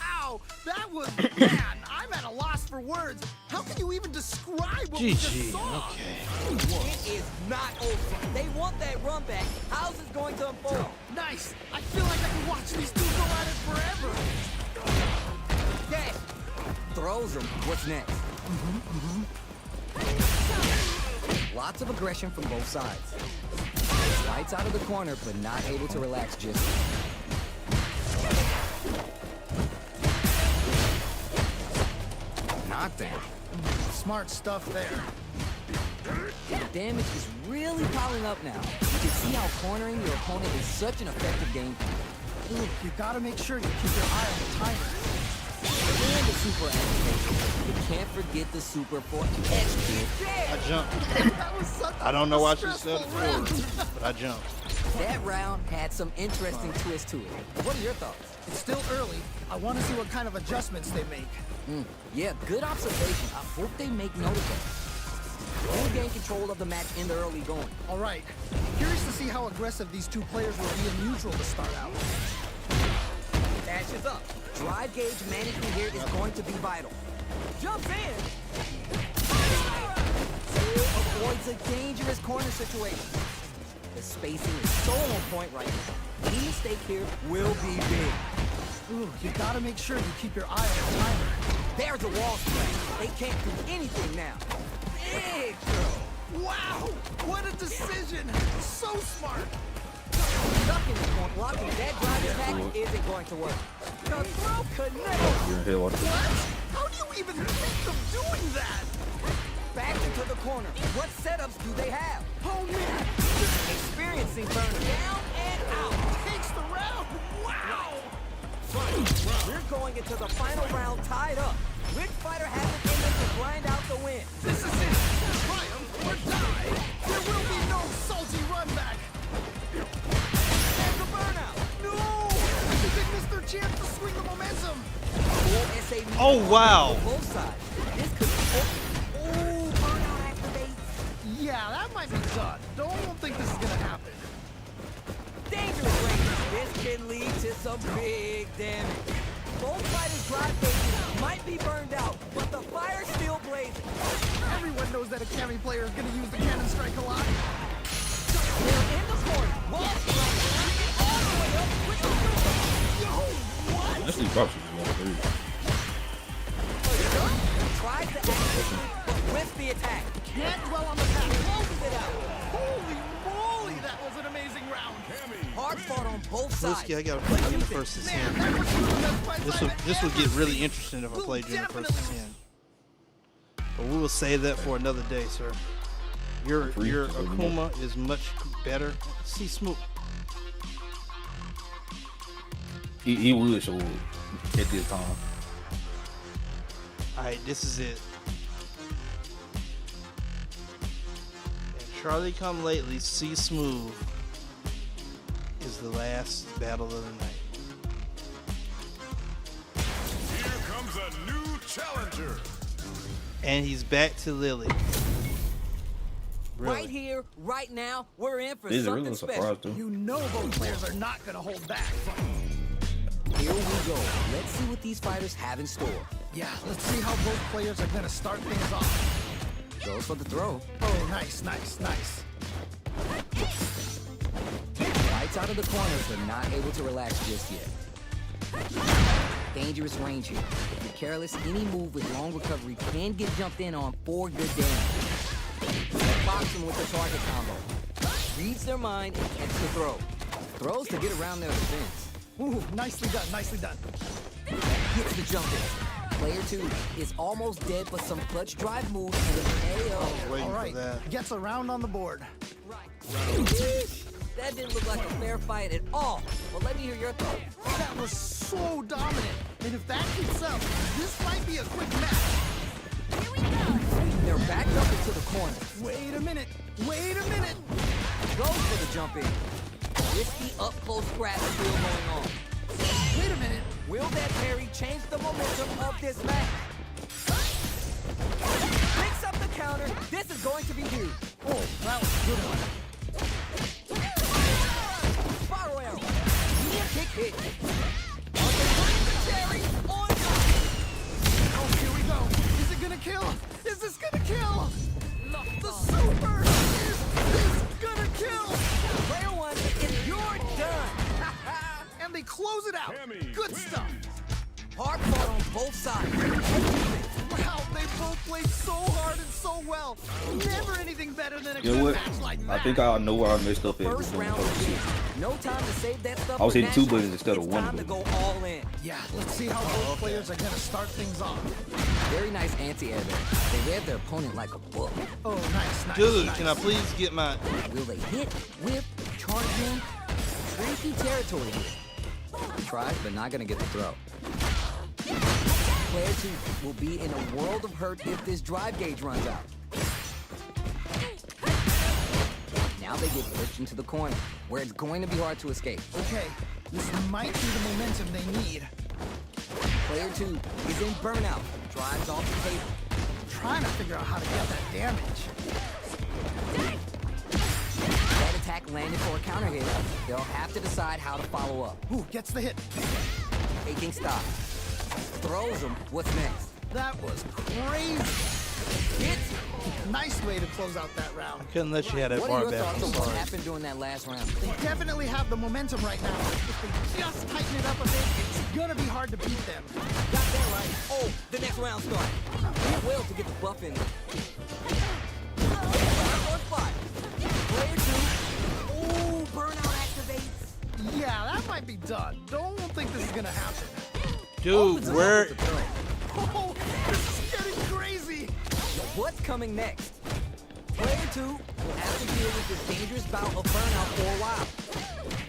Speaker 5: Wow, that was, man, I'm at a loss for words. How can you even describe what we just
Speaker 1: GG.
Speaker 5: saw?
Speaker 1: Okay.
Speaker 4: It is not over. They want that run back. How's this going to unfold?
Speaker 5: Nice. I feel like I can watch these two go at it forever.
Speaker 4: Dash, throws him. What's next? Lots of aggression from both sides. Fights out of the corner, but not able to relax just yet. Knockdown.
Speaker 5: Smart stuff there.
Speaker 4: The damage is really piling up now. You can see how cornering your opponent is such an effective game plan.
Speaker 5: Ooh, you gotta make sure you keep your eye on the timer.
Speaker 4: And the super activation. You can't forget the super for extra.
Speaker 1: I jumped.
Speaker 5: That was such
Speaker 1: I don't know
Speaker 5: a
Speaker 1: why she said
Speaker 5: stressful
Speaker 1: it
Speaker 5: round.
Speaker 1: forward, but I jumped.
Speaker 4: That round had some interesting twists to it. What are your thoughts?
Speaker 5: It's still early. I want to see what kind of adjustments they make.
Speaker 4: Yeah, good observation. I hope they make note of that. We'll gain control of the match in the early going.
Speaker 5: All right. Curious to see how aggressive these two players will be in neutral to start out.
Speaker 4: Dash is up. Drive gauge management here is going to be vital. Jumps in. Avoids a dangerous corner situation. The spacing is so on point right now. Any mistake here will be big.
Speaker 5: Ooh, you gotta make sure you keep your eye on the timer.
Speaker 4: There's a wall splash. They can't do anything now. Big throw.
Speaker 5: Wow! What a decision! So smart!
Speaker 4: Stuck in the corner. Blocking that drive attack isn't going to work. The throw connects.
Speaker 8: You're in here, watch it.
Speaker 5: What? How do you even think of doing that?
Speaker 4: Back into the corner. What setups do they have?
Speaker 5: Oh man!
Speaker 4: Experiencing burn down and out.
Speaker 5: Takes the round! Wow!
Speaker 4: We're going into the final round tied up. Which fighter has it in them to grind out the win?
Speaker 5: This is it! Triumph or die! There will be no salty run back!
Speaker 4: There's a burnout.
Speaker 5: No! They missed their chance to swing the momentum!
Speaker 4: Full SA
Speaker 1: Oh, wow.
Speaker 4: both sides. This could be... Oh, burnout activates.
Speaker 5: Yeah, that might be done. Don't think this is gonna happen.
Speaker 4: Dangerous range. This can lead to some big damage. Both fighters' drive bases might be burned out, but the fire's still blazing.
Speaker 5: Everyone knows that a Cammy player is gonna use the cannon strike a lot.
Speaker 4: They're in the corner. Wall strike. All the way up with the super.
Speaker 5: Yo, what?
Speaker 8: Actually, probably should be level 3.
Speaker 4: Tries to activate, but whiffs the attack.
Speaker 5: Can't dwell on the past.
Speaker 4: Closes it out.
Speaker 5: Holy moly, that was an amazing round.
Speaker 4: Hard fought on both sides.
Speaker 1: Whiskey, I gotta play you in the first to 10.
Speaker 5: Man, that was the best fight
Speaker 1: This
Speaker 5: I've
Speaker 1: would get
Speaker 5: ever
Speaker 1: really
Speaker 5: seen.
Speaker 1: interesting if I
Speaker 5: We'll
Speaker 1: played you in the first to
Speaker 5: definitely-
Speaker 1: 10. But we will save that for another day, sir. Your Akuma is much better. See Smoot.
Speaker 8: He would show up at this time.
Speaker 1: Alright, this is it. And Charlie Come Lately, See Smooth is the last battle of the night.
Speaker 3: Here comes a new challenger.
Speaker 1: And he's back to Lily. Really?
Speaker 4: Right here, right now, we're in for
Speaker 8: This is
Speaker 4: something
Speaker 8: really a
Speaker 4: special.
Speaker 8: surprise, too.
Speaker 5: You know both players are not gonna hold back.
Speaker 4: Here we go. Let's see what these fighters have in store.
Speaker 5: Yeah, let's see how both players are gonna start things off.
Speaker 4: Goes for the throw.
Speaker 5: Oh, nice, nice, nice.
Speaker 4: Fights out of the corners, but not able to relax just yet. Dangerous range here. If you're careless, any move with long recovery can get jumped in on for good damage. Boxing with the target combo. Reads their mind and gets the throw. Throws to get around their defense.
Speaker 5: Ooh, nicely done, nicely done.
Speaker 4: Gets the jump in. Player 2 is almost dead, but some clutch drive moves and an AO.
Speaker 1: Waiting
Speaker 5: All
Speaker 1: for
Speaker 5: right,
Speaker 1: that.
Speaker 5: gets a round on the board.
Speaker 4: That didn't look like a fair fight at all. Well, let me hear your thoughts.
Speaker 5: That was so dominant. And if that keeps up, this might be a quick match.
Speaker 4: They're backed up into the corner.
Speaker 5: Wait a minute. Wait a minute.
Speaker 4: Goes for the jump in. Risky up-close scratch still going on.
Speaker 5: Wait a minute.
Speaker 4: Will that parry change the momentum of this match? Picks up the counter. This is going to be huge.
Speaker 5: Oh, that was a good one.
Speaker 4: Spiral arrow. Near kick hit. On the cherry on top.
Speaker 5: Oh, here we go. Is it gonna kill? Is this gonna kill? The super is gonna kill.
Speaker 4: Player 1, and you're done.
Speaker 5: And they close it out.
Speaker 3: Cammy
Speaker 5: Good stuff.
Speaker 4: Hard fought on both sides. Everything.
Speaker 5: Wow, they both played so hard and so well. Never anything better than a
Speaker 8: You know
Speaker 5: good
Speaker 8: what?
Speaker 5: match like
Speaker 8: I
Speaker 5: that.
Speaker 8: think I know where I messed up at.
Speaker 4: First
Speaker 8: Doing
Speaker 4: round
Speaker 8: the
Speaker 4: of
Speaker 8: first
Speaker 4: the
Speaker 8: shit.
Speaker 4: season. No time to save that stuff.
Speaker 8: I was
Speaker 4: for
Speaker 8: hitting 2
Speaker 4: nationals.
Speaker 8: buttons instead of
Speaker 4: It's
Speaker 8: 1
Speaker 4: time to
Speaker 8: button.
Speaker 4: go all in.
Speaker 5: Yeah, let's see how both players are gonna start things off.
Speaker 4: Very nice anti-air there. They read their opponent like a book.
Speaker 5: Oh, nice.
Speaker 1: Dude,
Speaker 5: nice.
Speaker 1: can I please get my...
Speaker 4: Will they hit, whip, charge him? Tricky territory here. Tried, but not gonna get the throw. Player 2 will be in a world of hurt if this drive gauge runs out. Now they get pushed into the corner, where it's going to be hard to escape.
Speaker 5: Okay, this might be the momentum they need.
Speaker 4: Player 2 is in burnout, drives off the table.
Speaker 5: Trying to figure out how to get that damage.
Speaker 4: That attack landed for a counter hit. They'll have to decide how to follow up.
Speaker 5: Ooh, gets the hit.
Speaker 4: Taking stock. Throws him. What's next?
Speaker 5: That was crazy.
Speaker 4: Hits.
Speaker 5: Nice way to close out that round.
Speaker 1: Couldn't let you have that
Speaker 4: What
Speaker 1: bar
Speaker 4: are your
Speaker 1: back.
Speaker 4: thoughts
Speaker 1: I'm
Speaker 4: on what
Speaker 1: sorry.
Speaker 4: happened during that last round?
Speaker 5: They definitely have the momentum right now. If they just tighten it up a bit, it's gonna be hard to beat them.
Speaker 4: Got that right. Oh, the next round starts. Did well to get the buff in there. On fire. Player 2. Ooh, burnout activates.
Speaker 5: Yeah, that might be done. Don't think this is gonna happen.
Speaker 1: Dude, where...
Speaker 5: Oh, this is getting crazy.
Speaker 4: What's coming next? Player 2 will have to deal with this dangerous bout of burnout for a while.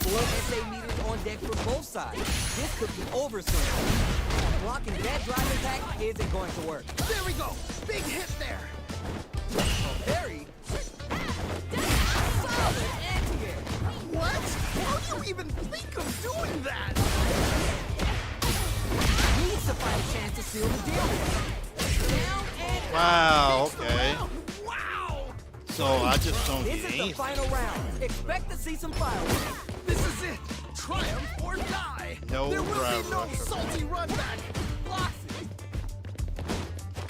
Speaker 4: 4 SA meters on deck for both sides. This could be over soon. Blocking that drive attack isn't going to work.
Speaker 5: There we go. Big hit there.
Speaker 4: Very solid anti-air.
Speaker 5: What? How do you even think of doing that?
Speaker 4: Needs to find a chance to seal the deal. Down and out.
Speaker 1: Wow,
Speaker 5: Takes the
Speaker 1: okay.
Speaker 5: round. Wow.
Speaker 1: So I just don't
Speaker 4: This
Speaker 1: get
Speaker 4: is the
Speaker 1: anything.
Speaker 4: final round. Expect to see some fireworks.
Speaker 5: This is it. Triumph or die.
Speaker 1: No
Speaker 5: there will
Speaker 1: drive
Speaker 5: be no
Speaker 1: rush.
Speaker 5: salty run back.
Speaker 4: Blocks it.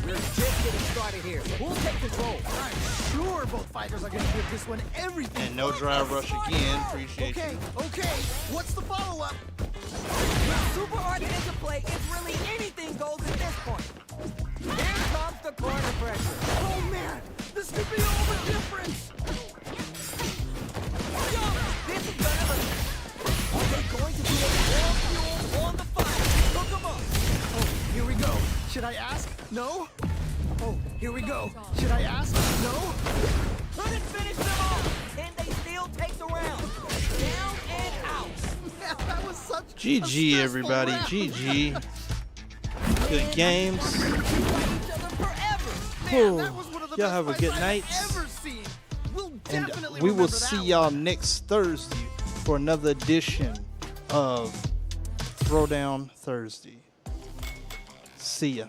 Speaker 4: We're just getting started here. We'll take control.
Speaker 5: I'm sure both fighters are going to give this one everything.
Speaker 1: And no drive rush again. Appreciate
Speaker 5: Okay,
Speaker 1: you.
Speaker 5: okay. What's the follow-up?
Speaker 4: With super hard into play, it's really anything goes at this point. Here comes the corner pressure.
Speaker 5: Oh, man. This could be all the difference.
Speaker 4: This is gonna hurt. Are they going to do a more fuel on the fire? Look them up.
Speaker 5: Oh, here we go. Should I ask? No? Oh, here we go. Should I ask? No?
Speaker 4: Couldn't finish them off. And they still take the round. Down and out.
Speaker 5: Yeah, that was such a
Speaker 1: GG,
Speaker 5: stressful
Speaker 1: everybody.
Speaker 5: round.
Speaker 1: GG. Good games.
Speaker 5: Man,
Speaker 1: Whew.
Speaker 5: that was one of the
Speaker 1: Y'all
Speaker 5: best
Speaker 1: have a
Speaker 5: fights
Speaker 1: good
Speaker 5: I've
Speaker 1: night.
Speaker 5: ever seen. We'll
Speaker 1: And
Speaker 5: definitely
Speaker 1: we will
Speaker 5: remember
Speaker 1: see
Speaker 5: that
Speaker 1: y'all
Speaker 5: one.
Speaker 1: next Thursday for another edition of Throwdown Thursday. See ya.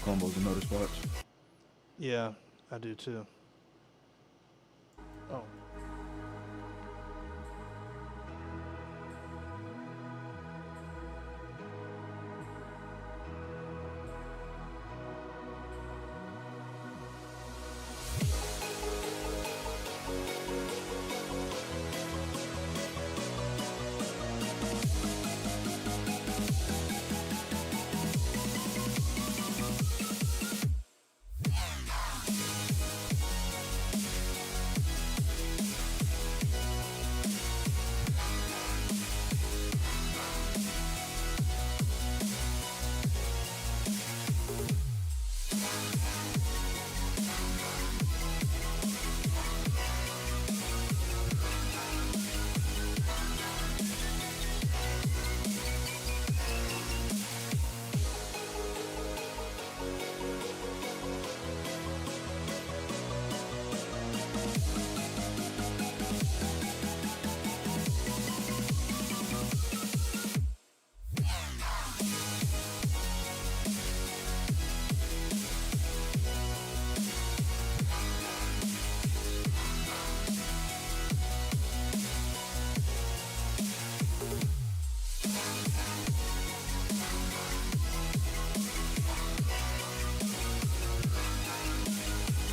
Speaker 8: Combos in other spots.
Speaker 1: Yeah, I do too. Oh.